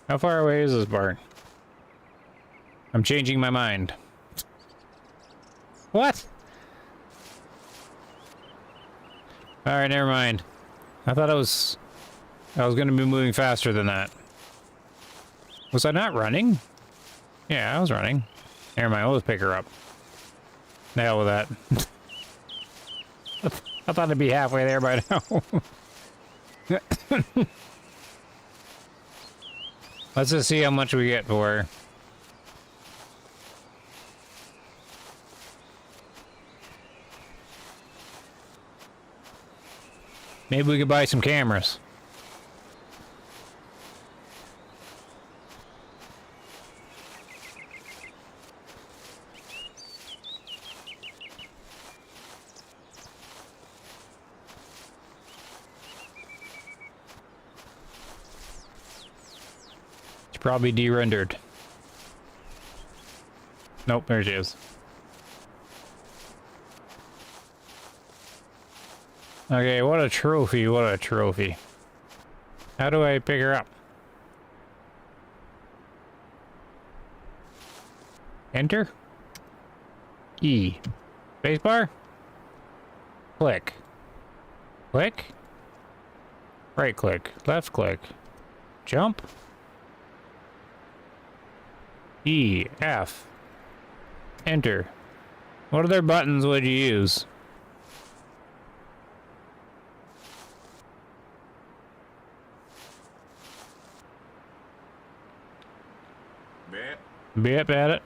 Speaker 2: How far away is this barn? I'm changing my mind. What? Alright, never mind. I thought I was gonna be moving faster than that. Was I not running? Yeah, I was running. Never mind, we'll just pick her up. The hell with that. I thought I'd be halfway there by now. Let's just see how much we get for her. Maybe we could buy some cameras. Probably de-rendered. Nope, there she is. Okay, what a trophy, what a trophy. How do I pick her up? Enter? E. Spacebar? Click. Click? Right click. Left click. Jump? E. F. Enter. What other buttons would you use? Bip at it.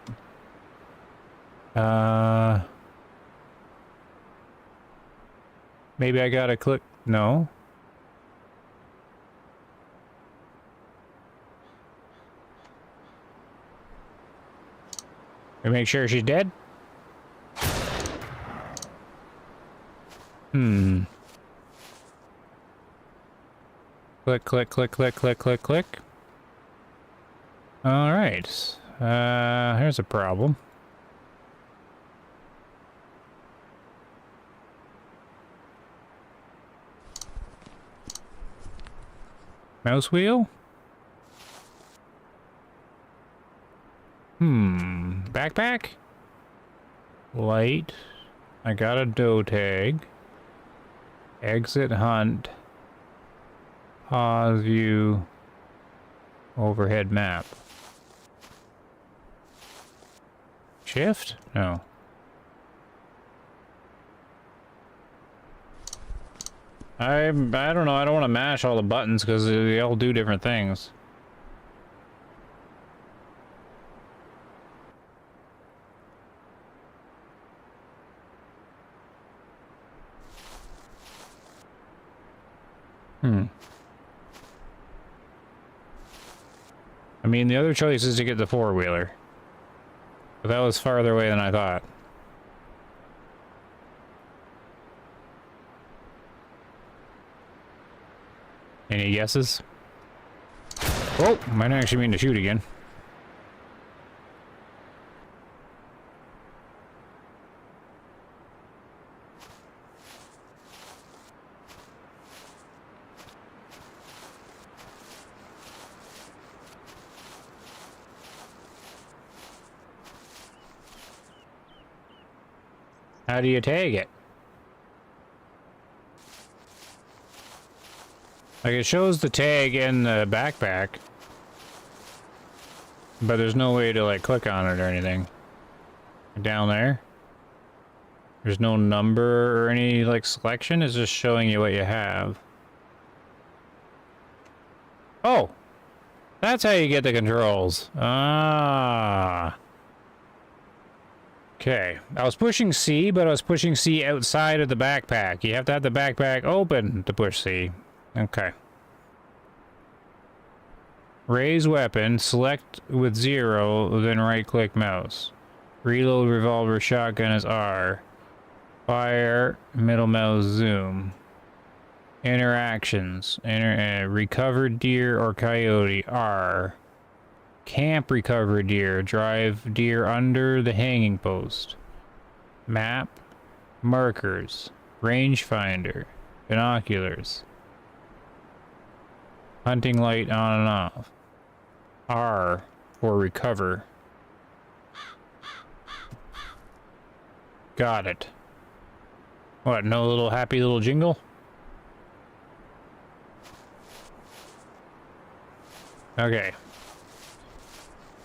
Speaker 2: Maybe I gotta click. No. We make sure she's dead. Hmm. Click, click, click, click, click, click, click. All right. Here's a problem. Mouse wheel? Backpack? Light. I got a doe tag. Exit hunt. Pause view. Overhead map. Shift? No. I don't know. I don't want to mash all the buttons because they all do different things. I mean, the other choice is to get the four-wheeler. But that was farther away than I thought. Any guesses? Oh, might actually mean to shoot again. How do you tag it? Like, it shows the tag in the backpack, but there's no way to, like, click on it or anything. Down there. There's no number or any, like, selection. It's just showing you what you have. Oh! That's how you get the controls. Ah. Okay. I was pushing C, but I was pushing C outside of the backpack. You have to have the backpack open to push C. Okay. Raise weapon, select with 0, then right-click mouse. Reload revolver shotgun is R. Fire, middle mouse zoom. Interactions. Recovered deer or coyote, R. Camp recovered deer, drive deer under the hanging post. Map, markers, rangefinder, binoculars. Hunting light on and off. R for recover. Got it. What, no little happy little jingle? Okay.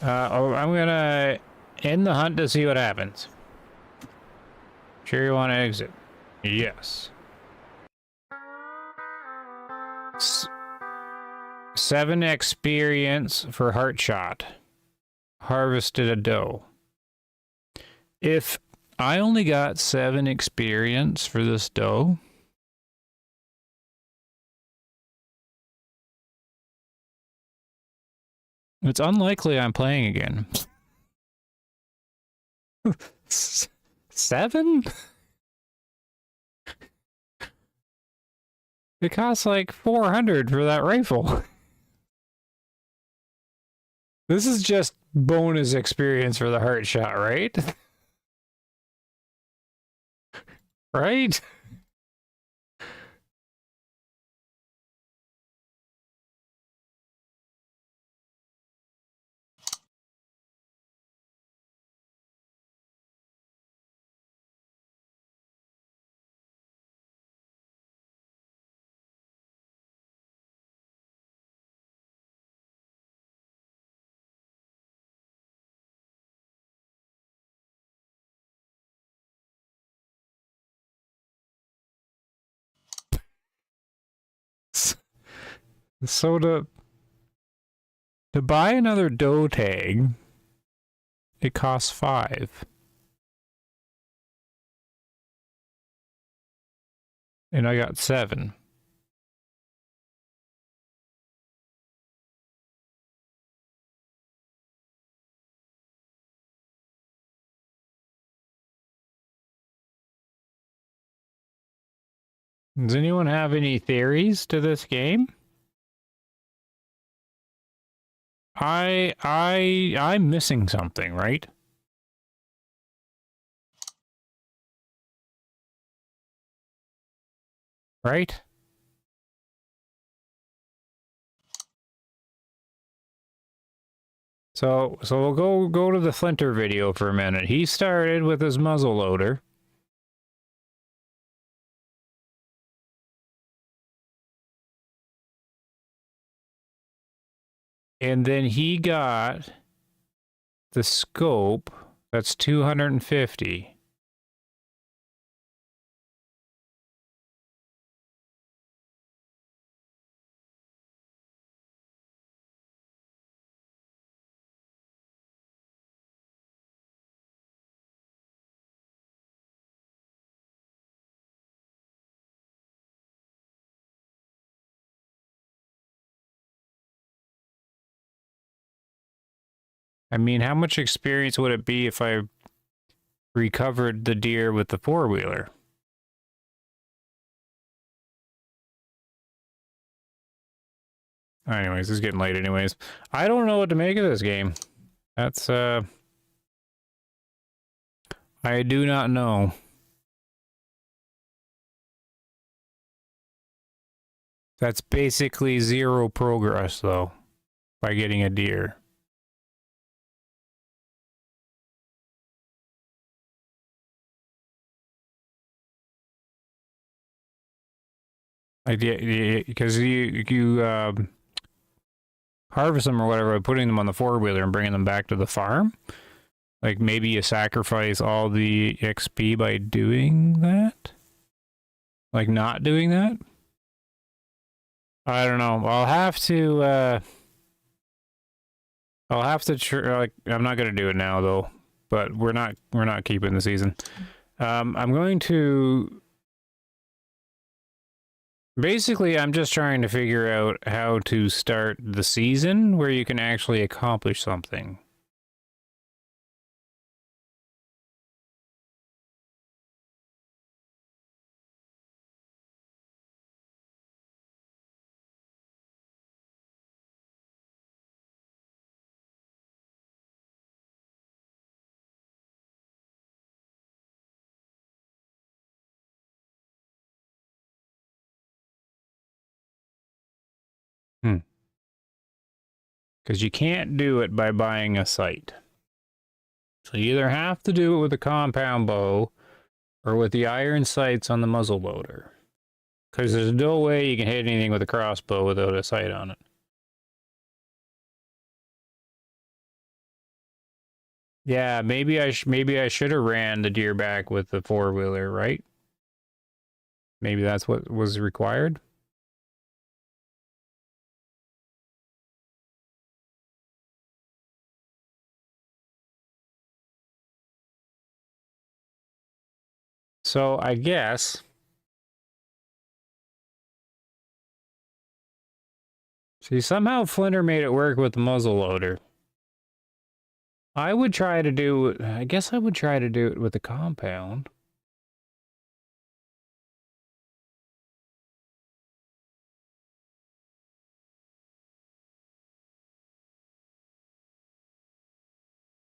Speaker 2: I'm gonna end the hunt to see what happens. Sure you want to exit? Yes. 7 experience for heart shot. Harvested a doe. If I only got 7 experience for this doe, it's unlikely I'm playing again. 7? It costs like 400 for that rifle. This is just bonus experience for the heart shot, right? Right? So to buy another doe tag, it costs 5. And I got 7. Does anyone have any theories to this game? I'm missing something, right? Right? So we'll go to the Flinter video for a minute. He started with his muzzleloader. And then he got the scope. That's 250. I mean, how much experience would it be if I recovered the deer with the four-wheeler? Anyways, it's getting late anyways. I don't know what to make of this game. That's, I do not know. That's basically 0 progress, though, by getting a deer. Because you harvest them or whatever by putting them on the four-wheeler and bringing them back to the farm. Like, maybe you sacrifice all the XP by doing that? Like, not doing that? I don't know. I'll have to like, I'm not gonna do it now though, but we're not keeping the season. I'm going to basically, I'm just trying to figure out how to start the season where you can actually accomplish something. Because you can't do it by buying a sight. So you either have to do it with a compound bow or with the iron sights on the muzzleloader. Because there's no way you can hit anything with a crossbow without a sight on it. Yeah, maybe I should have ran the deer back with the four-wheeler, right? Maybe that's what was required. So I guess. See, somehow Flinter made it work with the muzzleloader. I would try to do. I guess I would try to do it with the compound.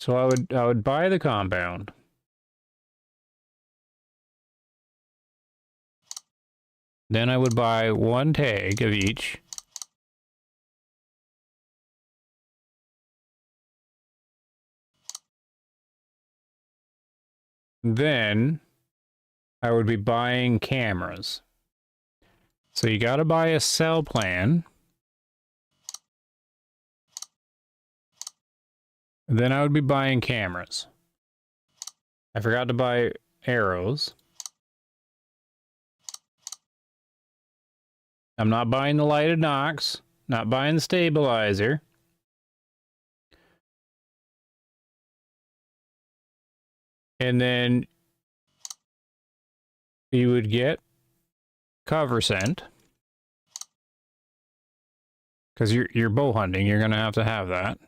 Speaker 2: So I would buy the compound. Then I would buy one tag of each. Then I would be buying cameras. So you got to buy a cell plan. Then I would be buying cameras. I forgot to buy arrows. I'm not buying the lighted Nox. Not buying the stabilizer. And then you would get cover scent. Because you're bow hunting, you're going to have that.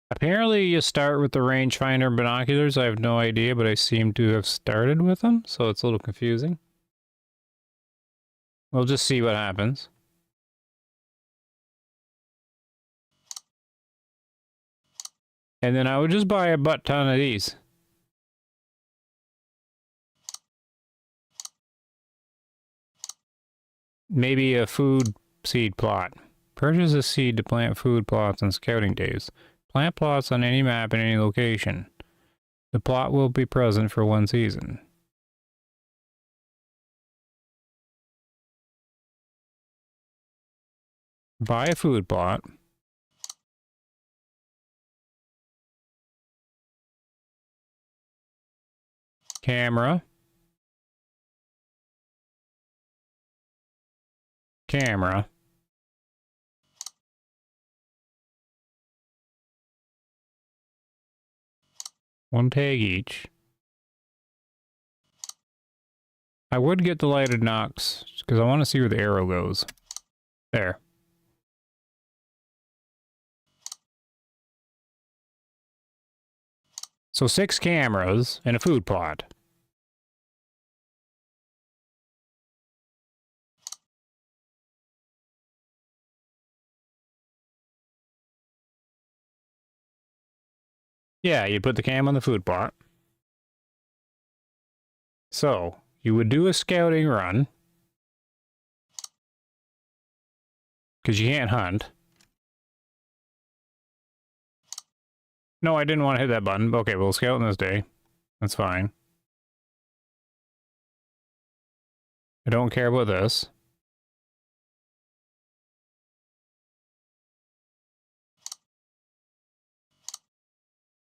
Speaker 2: Apparently you start with the rangefinder binoculars. I have no idea, but I seem to have started with them, so it's a little confusing. We'll just see what happens. And then I would just buy a butt ton of these. Maybe a food seed plot. Purchase a seed to plant food plots on scouting days. Plant plots on any map in any location. The plot will be present for one season. Buy a food plot. Camera. Camera. One tag each. I would get the lighted Nox, because I want to see where the arrow goes. There. So 6 cameras and a food plot. Yeah, you put the cam on the food plot. So, you would do a scouting run. Because you can't hunt. No, I didn't want to hit that button. Okay, we'll scout on this day. That's fine. I don't care about this.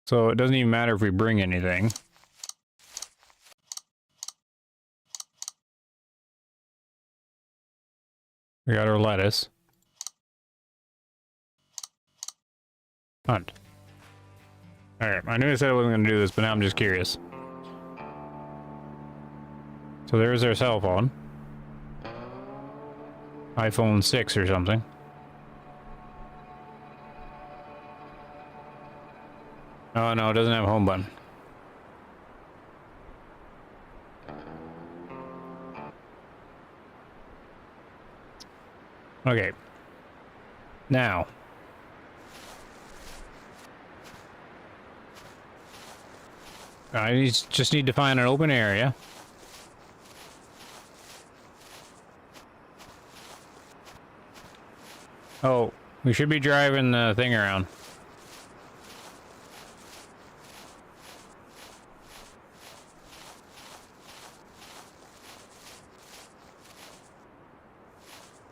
Speaker 2: So it doesn't even matter if we bring anything. We got our lettuce. Hunt. Alright, I knew I said I wasn't going to do this, but now I'm just curious. So there's our cell phone. iPhone 6 or something. Oh no, it doesn't have a home button. Okay. Now. Just need to find an open area. Oh, we should be driving the thing around.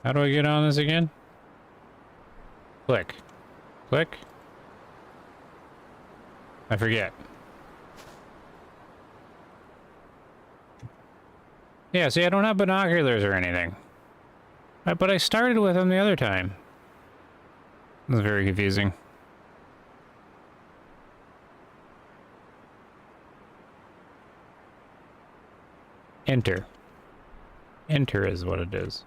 Speaker 2: How do I get on this again? Click. Click. I forget. Yeah, see, I don't have binoculars or anything. But I started with them the other time. That's very confusing. Enter. Enter is what it is.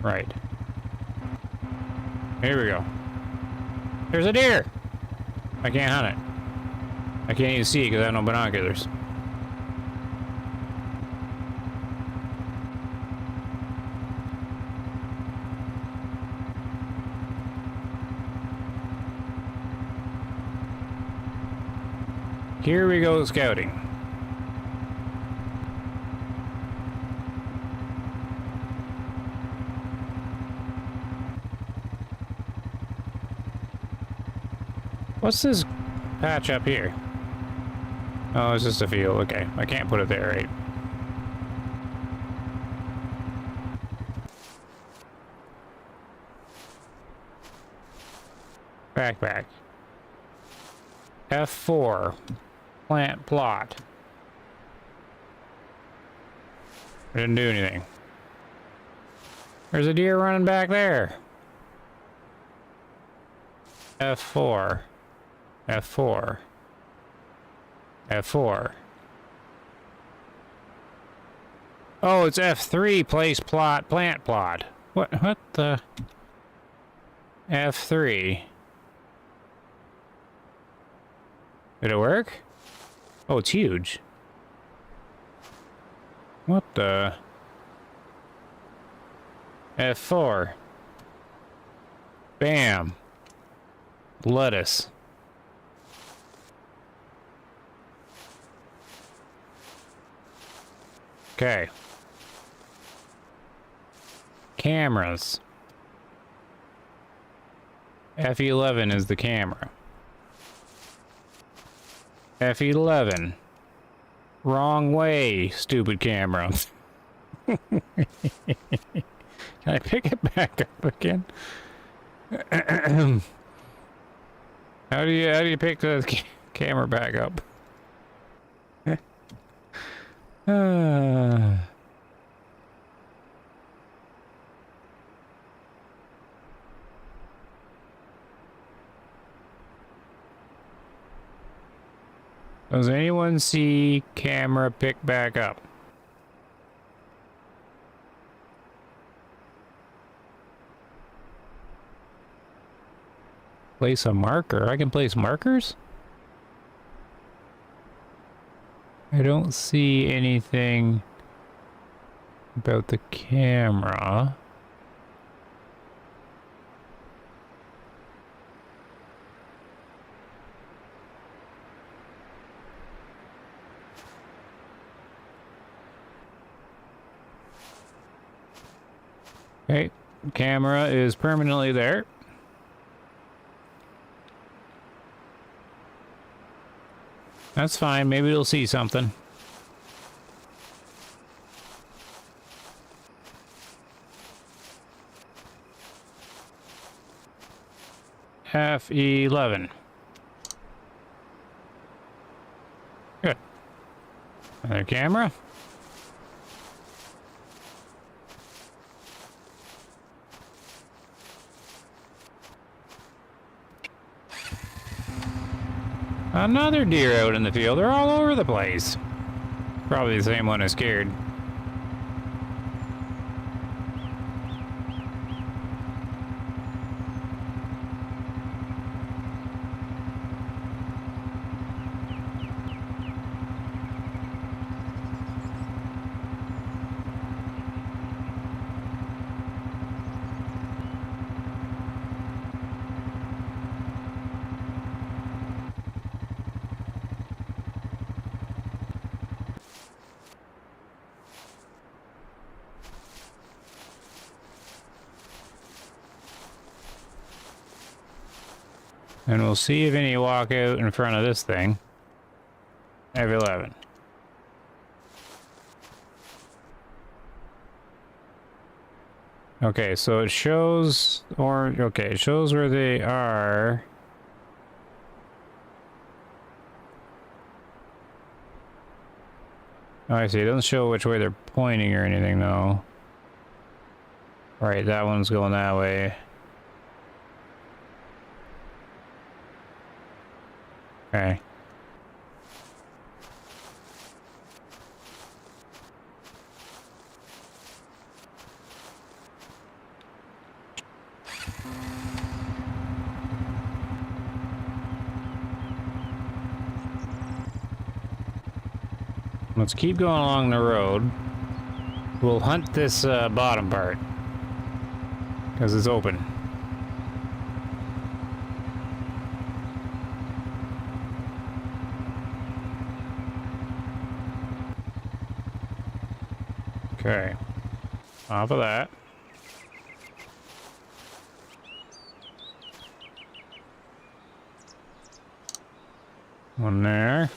Speaker 2: Right. Here we go. There's a deer! I can't hunt it. I can't even see it because I have no binoculars. Here we go scouting. What's this patch up here? Oh, it's just a field. Okay, I can't put it there, right? Backpack. F4. Plant plot. I didn't do anything. There's a deer running back there. F4. F4. F4. Oh, it's F3, place plot, plant plot. What the? F3. Did it work? Oh, it's huge. What the? F4. Bam. Lettuce. Okay. Cameras. F11 is the camera. F11. Wrong way, stupid camera. Can I pick it back up again? How do you pick the camera back up? Does anyone see camera pick back up? Place a marker. I can place markers? I don't see anything about the camera. Okay, camera is permanently there. That's fine, maybe it'll see something. F11. Good. Another camera. Another deer out in the field. They're all over the place. Probably the same one I scared. And we'll see if any walk out in front of this thing. F11. Okay, so it shows, okay, it shows where they are. Oh, I see. It doesn't show which way they're pointing or anything, though. Right, that one's going that way. Okay. Let's keep going along the road. We'll hunt this bottom part. Because it's open. Okay. Off of that. One there.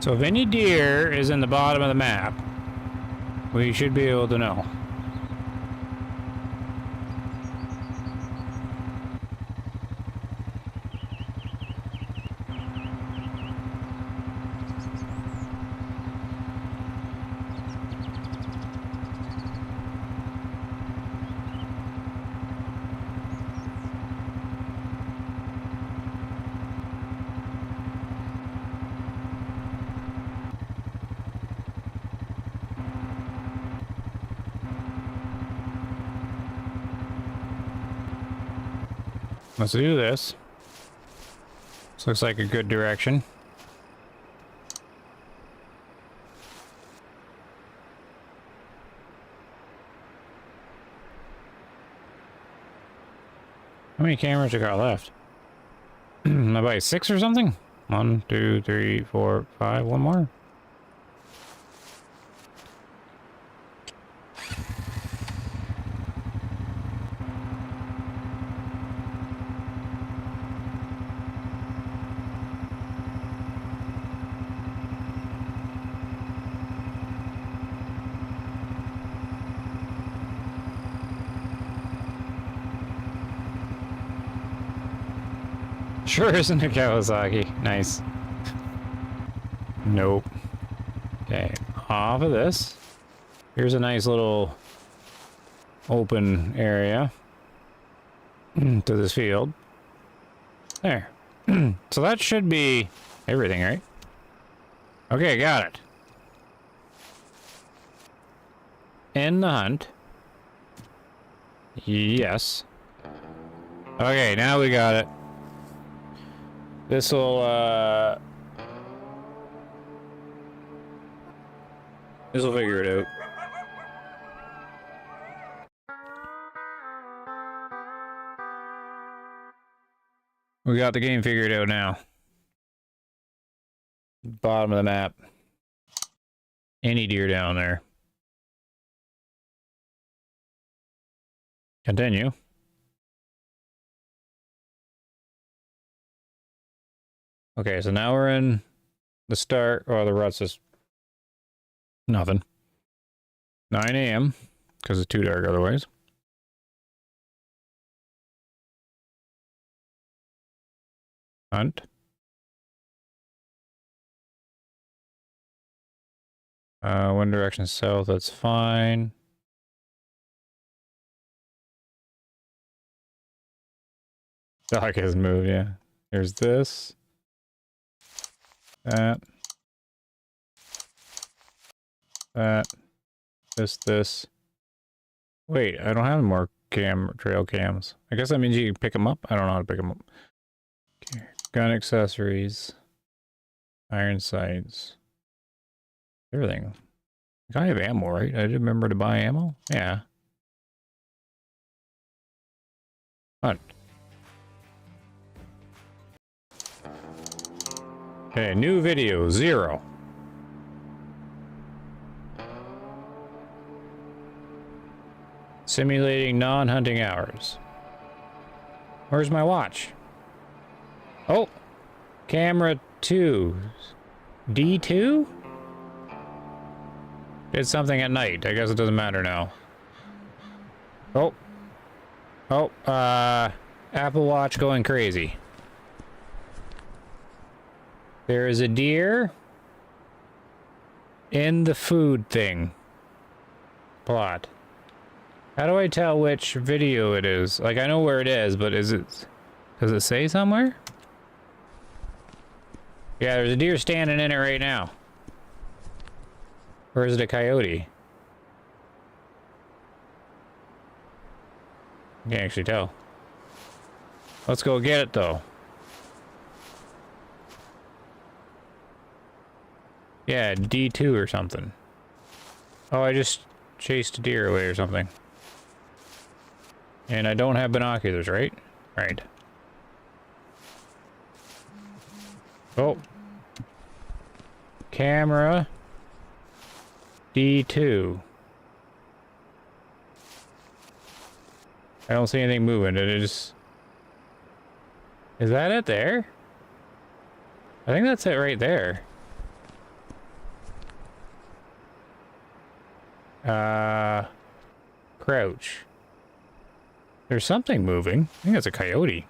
Speaker 2: So if any deer is in the bottom of the map, we should be able to know. Let's do this. This looks like a good direction. How many cameras you got left? About 6 or something? 1, 2, 3, 4, 5. One more. Sure isn't a Kawasaki. Nice. Nope. Okay, off of this. Here's a nice little open area to this field. There. So that should be everything, right? Okay, got it. End the hunt. Yes. Okay, now we got it. This'll figure it out. We got the game figured out now. Bottom of the map. Any deer down there. Continue. Okay, so now we're in the start, or the ruts is nothing. 9 a.m. because it's too dark otherwise. Hunt. Wind direction south, that's fine. Dock has moved, yeah. Here's this. That. This. Wait, I don't have more trail cams. I guess that means you can pick them up. I don't know how to pick them up. Okay. Gun accessories. Iron sights. Everything. I have ammo, right? I did remember to buy ammo? Yeah. Hunt. Okay, new video, 0. Simulating non-hunting hours. Where's my watch? Oh! Camera 2. D2? Did something at night. I guess it doesn't matter now. Oh. Oh, Apple Watch going crazy. There is a deer in the food thing. Plot. How do I tell which video it is? Like, I know where it is, but is it... Does it say somewhere? Yeah, there's a deer standing in it right now. Or is it a coyote? I can't actually tell. Let's go get it, though. Yeah, D2 or something. Oh, I just chased a deer away or something. And I don't have binoculars, right? Right. Oh. Camera. D2. I don't see anything moving. It is... Is that it there? I think that's it right there. Crouch. There's something moving. I think that's a coyote.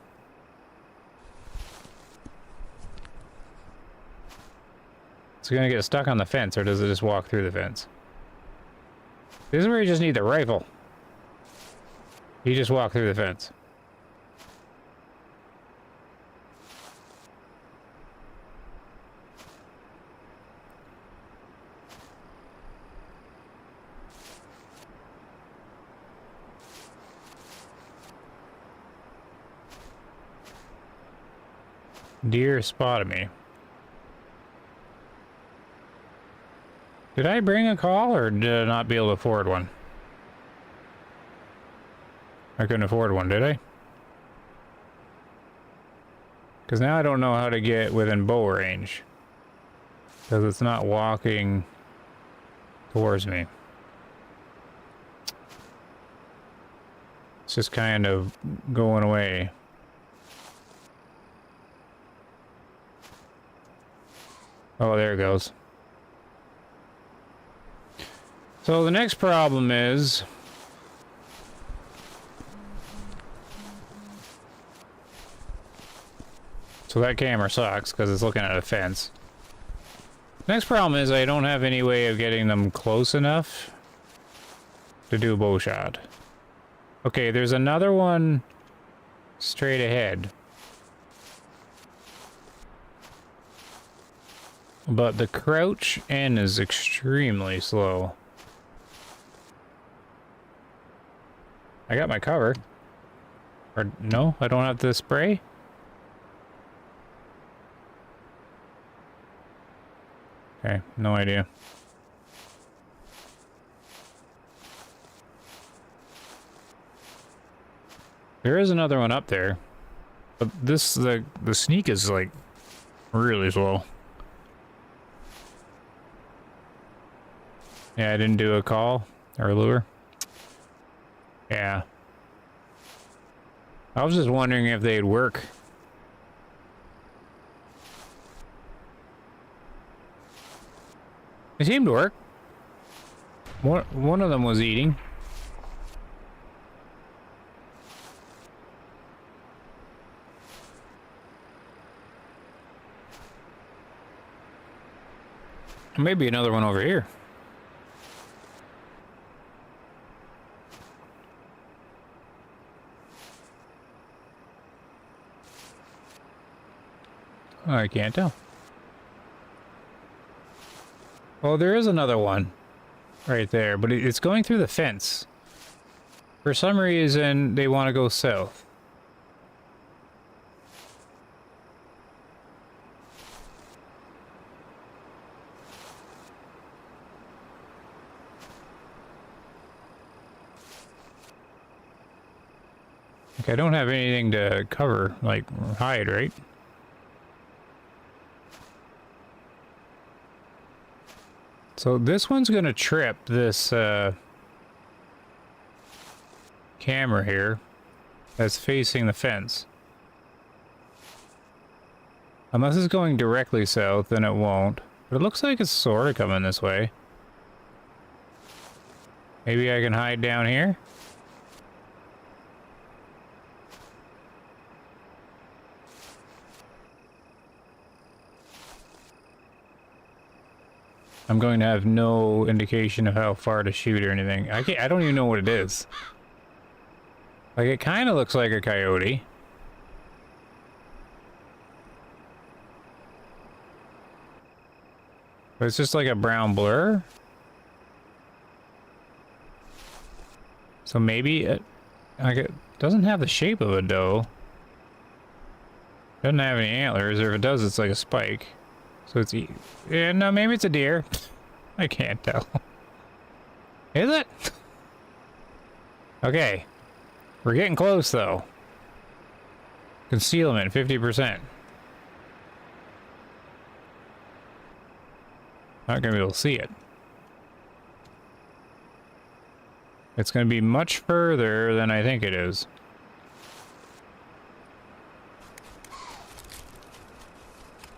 Speaker 2: It's gonna get stuck on the fence, or does it just walk through the fence? This is where you just need the rifle. You just walk through the fence. Deer spotted me. Did I bring a call, or did I not be able to afford one? I couldn't afford one, did I? Because now I don't know how to get within bow range. Because it's not walking towards me. It's just kind of going away. Oh, there it goes. So the next problem is... So that camera sucks because it's looking at a fence. Next problem is I don't have any way of getting them close enough to do a bow shot. Okay, there's another one straight ahead. But the crouch in is extremely slow. I got my cover. Or no, I don't have the spray? Okay, no idea. There is another one up there. But this, the sneak is like really slow. Yeah, I didn't do a call or a lure. Yeah. I was just wondering if they'd work. They seemed to work. One of them was eating. Maybe another one over here. Oh, I can't tell. Well, there is another one right there, but it's going through the fence. For some reason, they want to go south. Like, I don't have anything to cover, like, hide, right? So this one's gonna trip this camera here that's facing the fence. Unless it's going directly south, then it won't. But it looks like it's sort of coming this way. Maybe I can hide down here? I'm going to have no indication of how far to shoot or anything. I don't even know what it is. Like, it kind of looks like a coyote. But it's just like a brown blur. So maybe it, like, it doesn't have the shape of a doe. Doesn't have any antlers, or if it does, it's like a spike. So it's... Yeah, no, maybe it's a deer. I can't tell. Is it? Okay. We're getting close, though. Concealment, 50%. Not gonna be able to see it. It's gonna be much further than I think it is.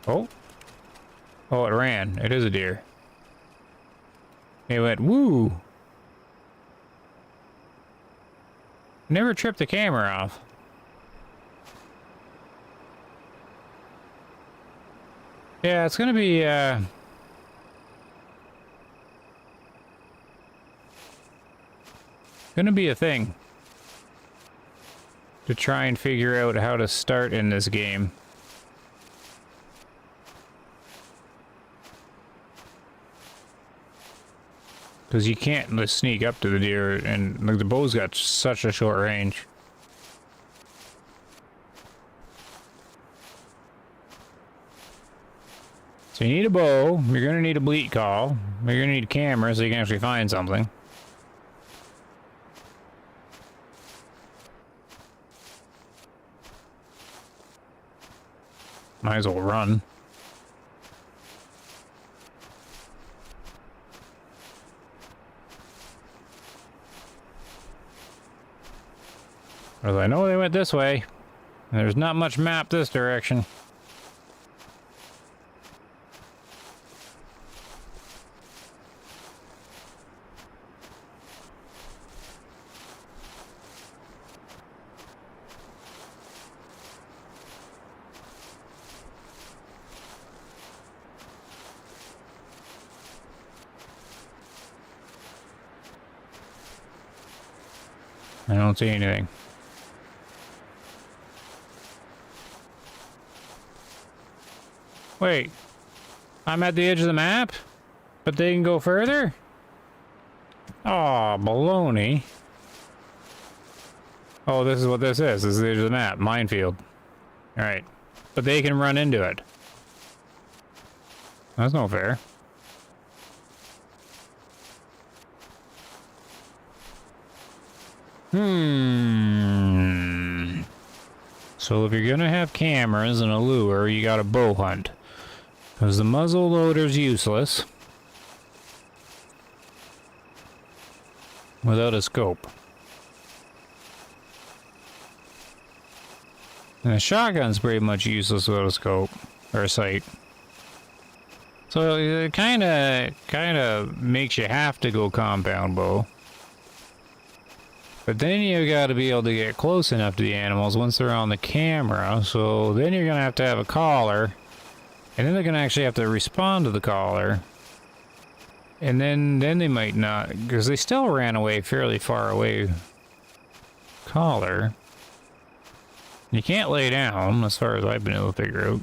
Speaker 2: Oh. Oh, it ran. It is a deer. It went, woo! Never tripped the camera off. Yeah, it's gonna be, gonna be a thing to try and figure out how to start in this game. Because you can't just sneak up to the deer, and like, the bow's got such a short range. So you need a bow, you're gonna need a bleat call, you're gonna need a camera so you can actually find something. Might as well run. Because I know they went this way. There's not much map this direction. I don't see anything. Wait, I'm at the edge of the map, but they can go further? Aw, baloney. Oh, this is what this is. This is the edge of the map. Minefield. Alright. But they can run into it. That's no fair. So if you're gonna have cameras and a lure, you gotta bow hunt. Because the muzzle loader's useless without a scope. And a shotgun's pretty much useless without a scope or a sight. So it kind of makes you have to go compound bow. But then you got to be able to get close enough to the animals once they're on the camera. So then you're going to have a collar. And then they're going to actually have to respond to the collar. And then they might not, because they still ran away fairly far away. Collar. You can't lay down, as far as I've been able to figure out.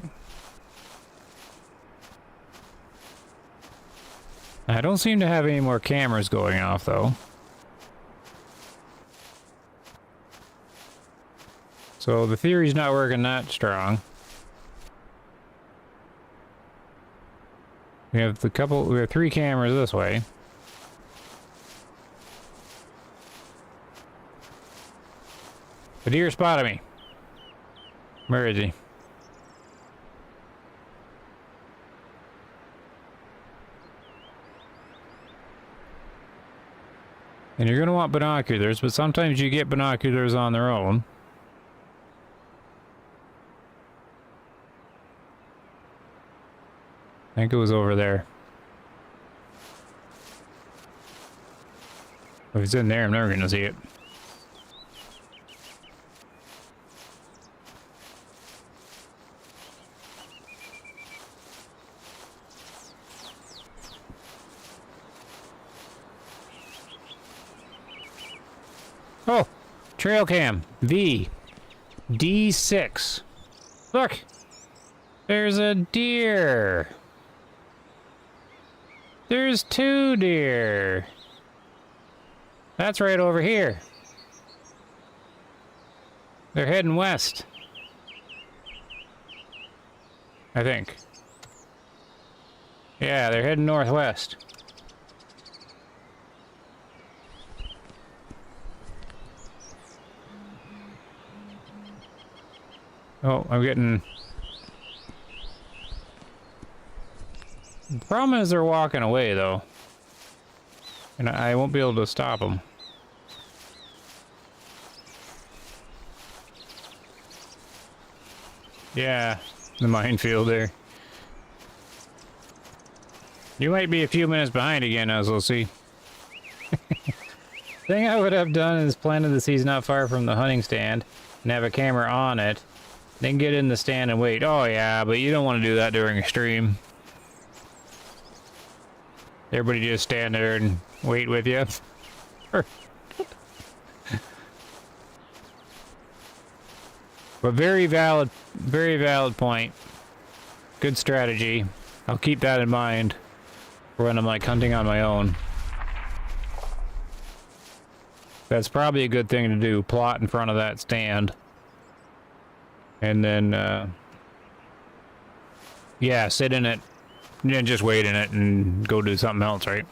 Speaker 2: I don't seem to have any more cameras going off, though. So the theory's not working that strong. We have we have 3 cameras this way. The deer spotted me. Where is he? And you're gonna want binoculars, but sometimes you get binoculars on their own. I think it was over there. If it's in there, I'm never gonna see it. Oh, trail cam. V. D6. Look! There's a deer. There's 2 deer. That's right over here. They're heading west. I think. Yeah, they're heading northwest. Oh, I'm getting... The problem is they're walking away, though. And I won't be able to stop them. Yeah, the minefield there. You might be a few minutes behind again, as we'll see. Thing I would have done is planted the seeds not far from the hunting stand and have a camera on it. Then get in the stand and wait. Oh yeah, but you don't want to do that during a stream. Everybody just stand there and wait with you. But very valid point. Good strategy. I'll keep that in mind for when I'm like hunting on my own. That's probably a good thing to do. Plot in front of that stand. And then, yeah, sit in it. And just wait in it and go do something else, right?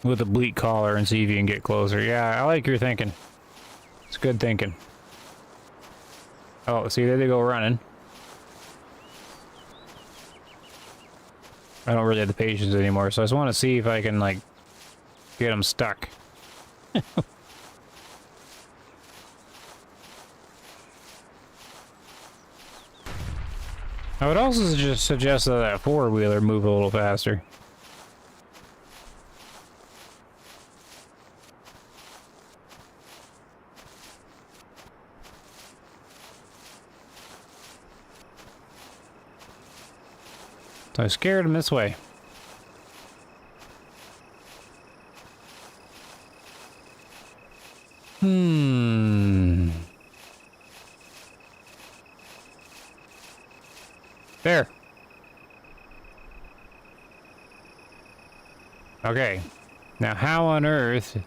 Speaker 2: With a bleak collar and see if you can get closer. Yeah, I like your thinking. It's good thinking. Oh, see, there they go running. I don't really have the patience anymore, so I just want to see if I can, like, get them stuck. I would also just suggest that that four-wheeler move a little faster. So I scared him this way. There. Okay. Now how on earth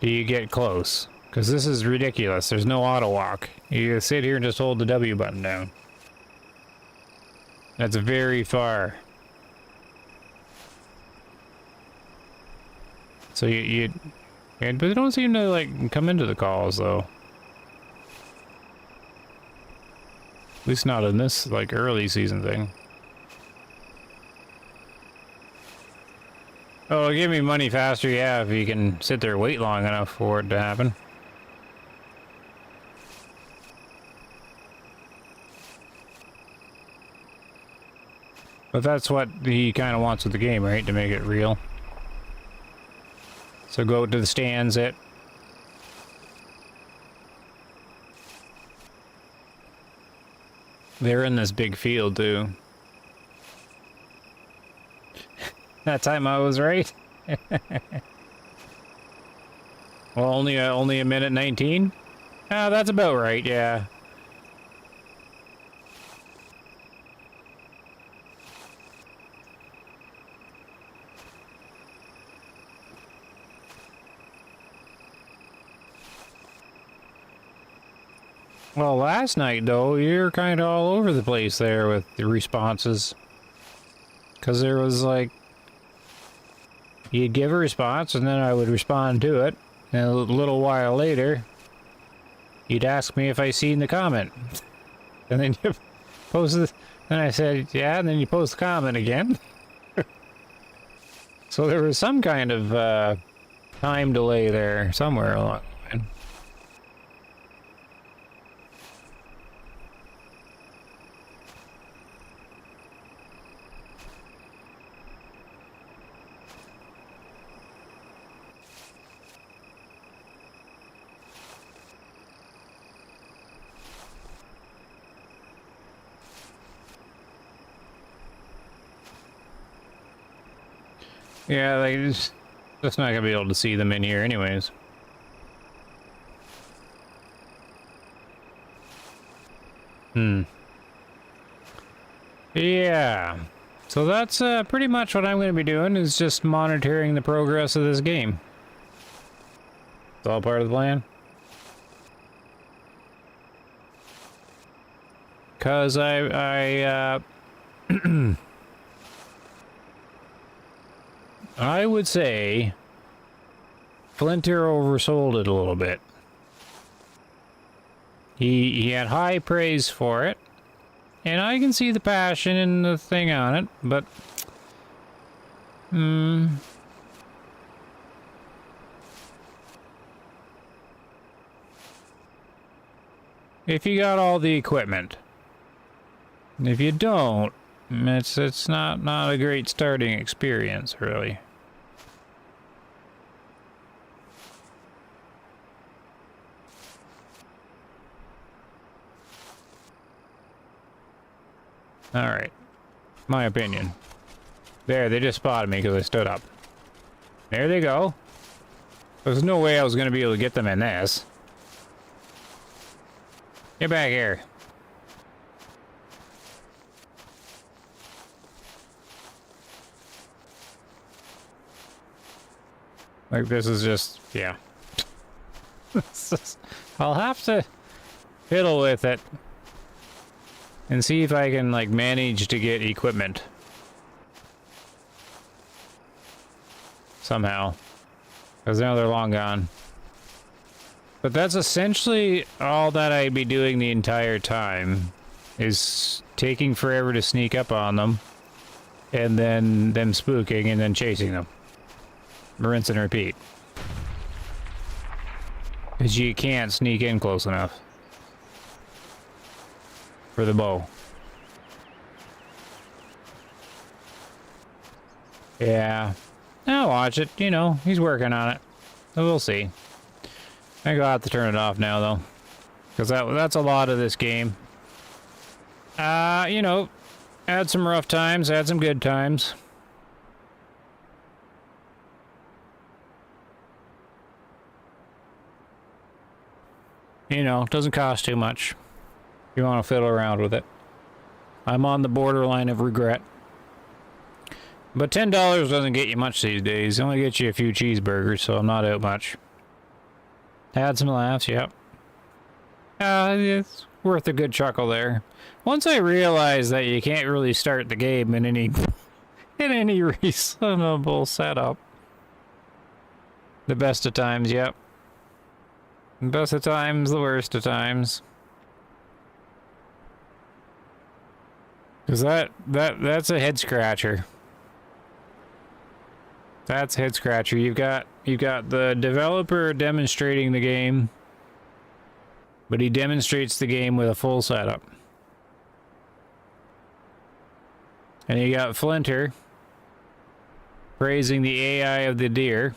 Speaker 2: do you get close? Because this is ridiculous. There's no auto walk. You sit here and just hold the W button down. That's very far. So but they don't seem to like come into the calls though. At least not in this like early season thing. Oh, give me money faster, yeah, if you can sit there and wait long enough for it to happen. But that's what he kind of wants with the game, right? To make it real. So go to the stands it. They're in this big field too. That time I was right. Well, only a minute 19. Oh, that's about right. Yeah. Well, last night, though, you're kind of all over the place there with the responses. Because there was, like... You'd give a response, and then I would respond to it. And a little while later, you'd ask me if I seen the comment. And then you posted... And I said, yeah, and then you post the comment again. So there was some kind of time delay there somewhere along the line. Yeah, like, just not gonna be able to see them in here anyways. Yeah. So that's pretty much what I'm going to be doing, is just monitoring the progress of this game. It's all part of the plan. Because I would say Flinter oversold it a little bit. He had high praise for it, and I can see the passion and the thing on it, but if you got all the equipment, if you don't, it's not a great starting experience, really. Alright. My opinion. There, they just spotted me because I stood up. There they go. There's no way I was going to be able to get them in this. Get back here. Like, this is just, yeah. I'll have to fiddle with it and see if I can, like, manage to get equipment. Somehow. Because now they're long gone. But that's essentially all that I'd be doing the entire time. Is taking forever to sneak up on them. And then them spooking and then chasing them. Rinse and repeat. Because you can't sneak in close enough. For the bow. Yeah. I'll watch it, you know, he's working on it. So we'll see. I go have to turn it off now, though. Because that's a lot of this game. You know, had some rough times, had some good times. You know, doesn't cost too much. You want to fiddle around with it. I'm on the borderline of regret. But $10 doesn't get you much these days. It only gets you a few cheeseburgers, so I'm not out much. Had some laughs, yep. It's worth a good chuckle there. Once I realized that you can't really start the game in any reasonable setup. The best of times, yep. The best of times, the worst of times. Cause that's a head scratcher. That's a head scratcher. You've got the developer demonstrating the game, but he demonstrates the game with a full setup. And you got Flinter praising the AI of the deer.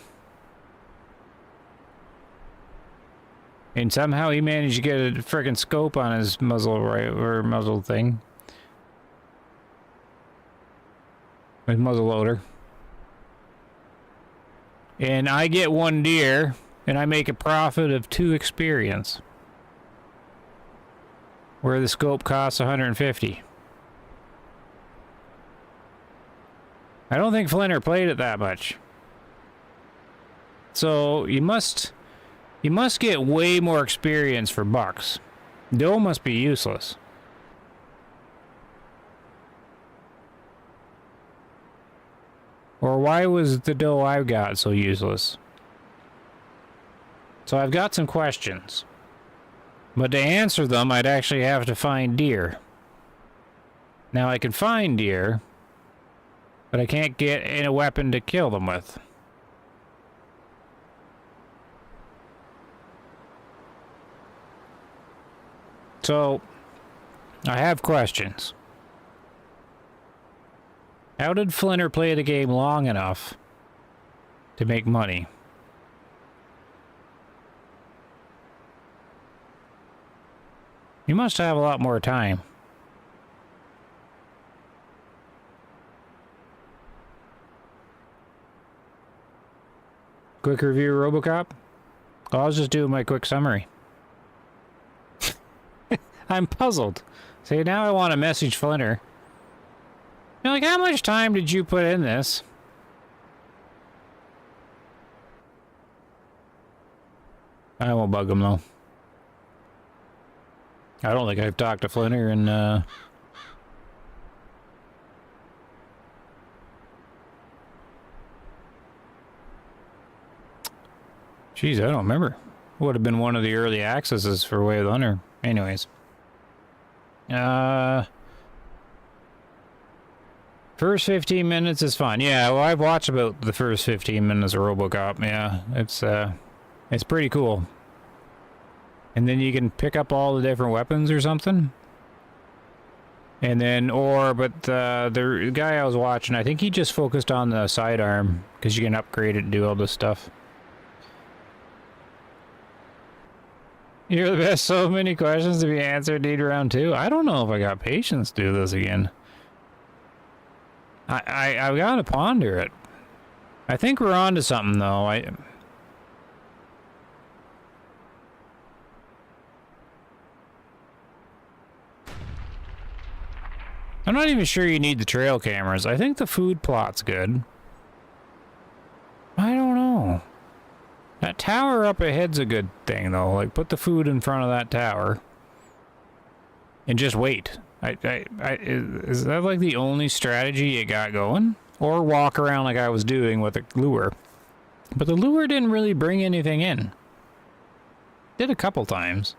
Speaker 2: And somehow he managed to get a frickin' scope on his muzzle muzzle thing. His muzzleloader. And I get 1 deer, and I make a profit of 2 experience. Where the scope costs 150. I don't think Flinter played it that much. So you must get way more experience for bucks. Doe must be useless. Or why was the doe I've got so useless? So I've got some questions. But to answer them, I'd actually have to find deer. Now I can find deer, but I can't get in a weapon to kill them with. So, I have questions. How did Flinter play the game long enough to make money? You must have a lot more time. Quick review of RoboCop? I'll just do my quick summary. I'm puzzled. See, now I want to message Flinter. You're like, how much time did you put in this? I won't bug him, though. I don't think I've talked to Flinter in, Jeez, I don't remember. Would have been one of the early accesses for Way of the Hunter. Anyways. First 15 minutes is fun. Yeah, well, I've watched about the first 15 minutes of RoboCop. Yeah, it's pretty cool. And then you can pick up all the different weapons or something. And then, the guy I was watching, I think he just focused on the sidearm, because you can upgrade it and do all this stuff. You're the best. So many questions to be answered. Need round 2. I don't know if I got patience to do this again. I've got to ponder it. I think we're on to something, though. I'm not even sure you need the trail cameras. I think the food plot's good. I don't know. That tower up ahead's a good thing, though. Like, put the food in front of that tower. And just wait. Is that, like, the only strategy you got going? Or walk around like I was doing with a lure. But the lure didn't really bring anything in. Did a couple times.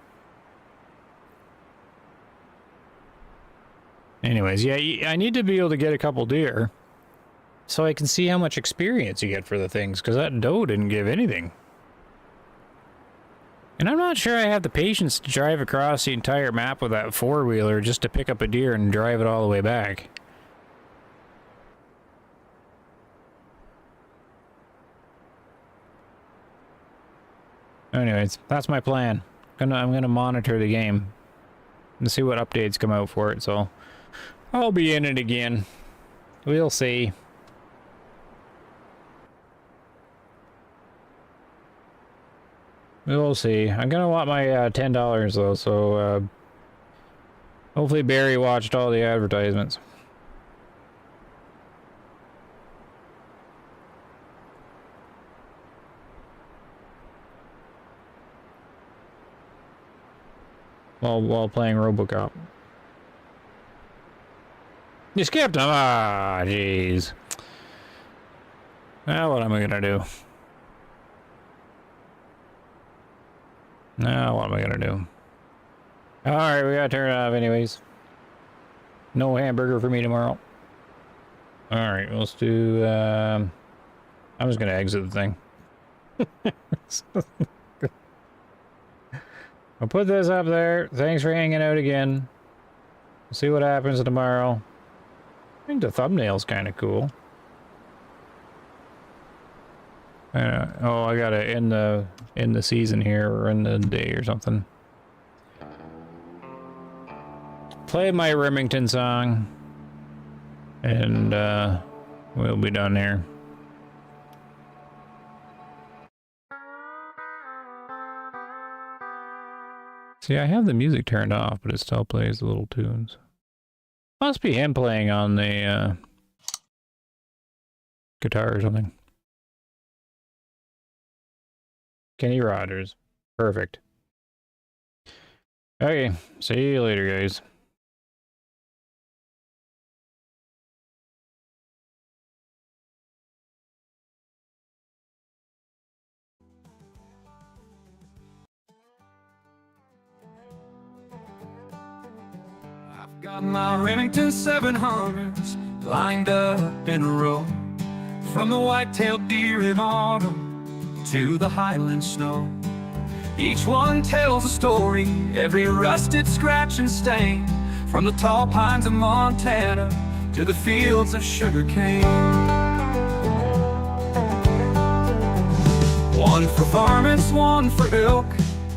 Speaker 2: Anyways, yeah, I need to be able to get a couple deer. So I can see how much experience you get for the things. Because that doe didn't give anything. And I'm not sure I have the patience to drive across the entire map with that four-wheeler just to pick up a deer and drive it all the way back. Anyways, that's my plan. I'm gonna monitor the game and see what updates come out for it, so I'll be in it again. We'll see. We'll see. I'm gonna want my $10 though, so hopefully Barry watched all the advertisements. While playing RoboCop. You skipped him? Ah, jeez. Now what am I gonna do? Now what am I gonna do? Alright, we gotta turn it off anyways. No hamburger for me tomorrow. Alright, let's do, I'm just gonna exit the thing. I'll put this up there. Thanks for hanging out again. We'll see what happens tomorrow. I think the thumbnail's kind of cool. Oh, I gotta end the season here, or end the day or something. Play my Remington song, and we'll be done here. See, I have the music turned off, but it still plays the little tunes. Must be him playing on the guitar or something. Kenny Rogers. Perfect. Okay, see you later, guys.
Speaker 1: I've got my Remington 700s lined up in a row, from the white-tailed deer in autumn to the highland snow. Each one tells a story, every rusted scratch and stain, from the tall pines of Montana to the fields of sugarcane. One for varmints, one for elk,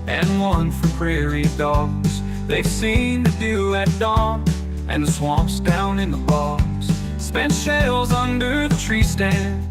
Speaker 1: and one for prairie dogs. They've seen the dew at dawn and the swamps down in the bogs. Spent shells under the tree stand,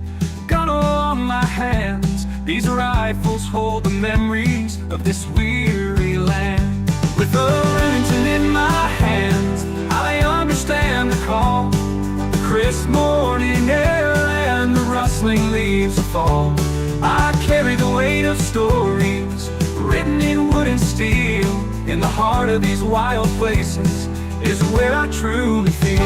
Speaker 1: gun on my hands, These rifles hold the memories of this weary land. With a Remington in my hands, I understand the call, the crisp morning air and the rustling leaves of fall. I carry the weight of stories written in wood and steel. In the heart of these wild places is where I truly feel.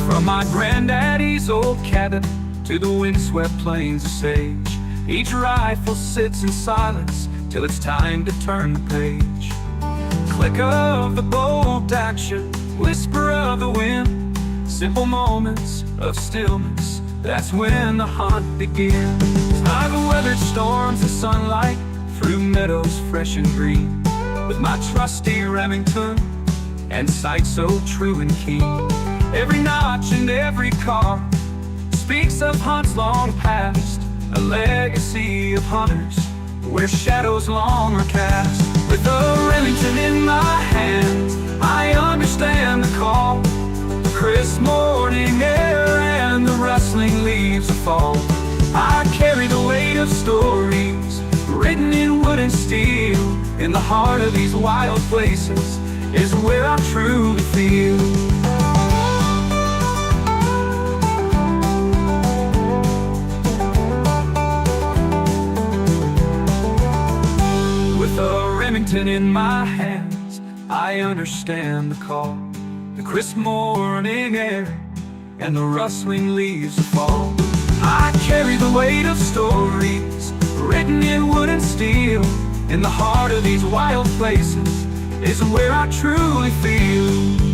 Speaker 1: From my granddaddy's old cabin to the windswept plains of sage, each rifle sits in silence till it's time to turn the page. Click of the bolt action, whisper of the wind, simple moments of stillness, that's when the hunt begins. I've weathered storms and sunlight through meadows fresh and green, with my trusty Remington and sight so true and keen. Every notch and every car speaks of hunts long past, a legacy of hunters where shadows long are cast. With a Remington in my hands, I understand the call, the crisp morning air and the rustling leaves of fall. I carry the weight of stories written in wood and steel. In the heart of these wild places is where I truly feel. With a Remington in my hands, I understand the call, the crisp morning air and the rustling leaves of fall. I carry the weight of stories written in wood and steel. In the heart of these wild places is where I truly feel.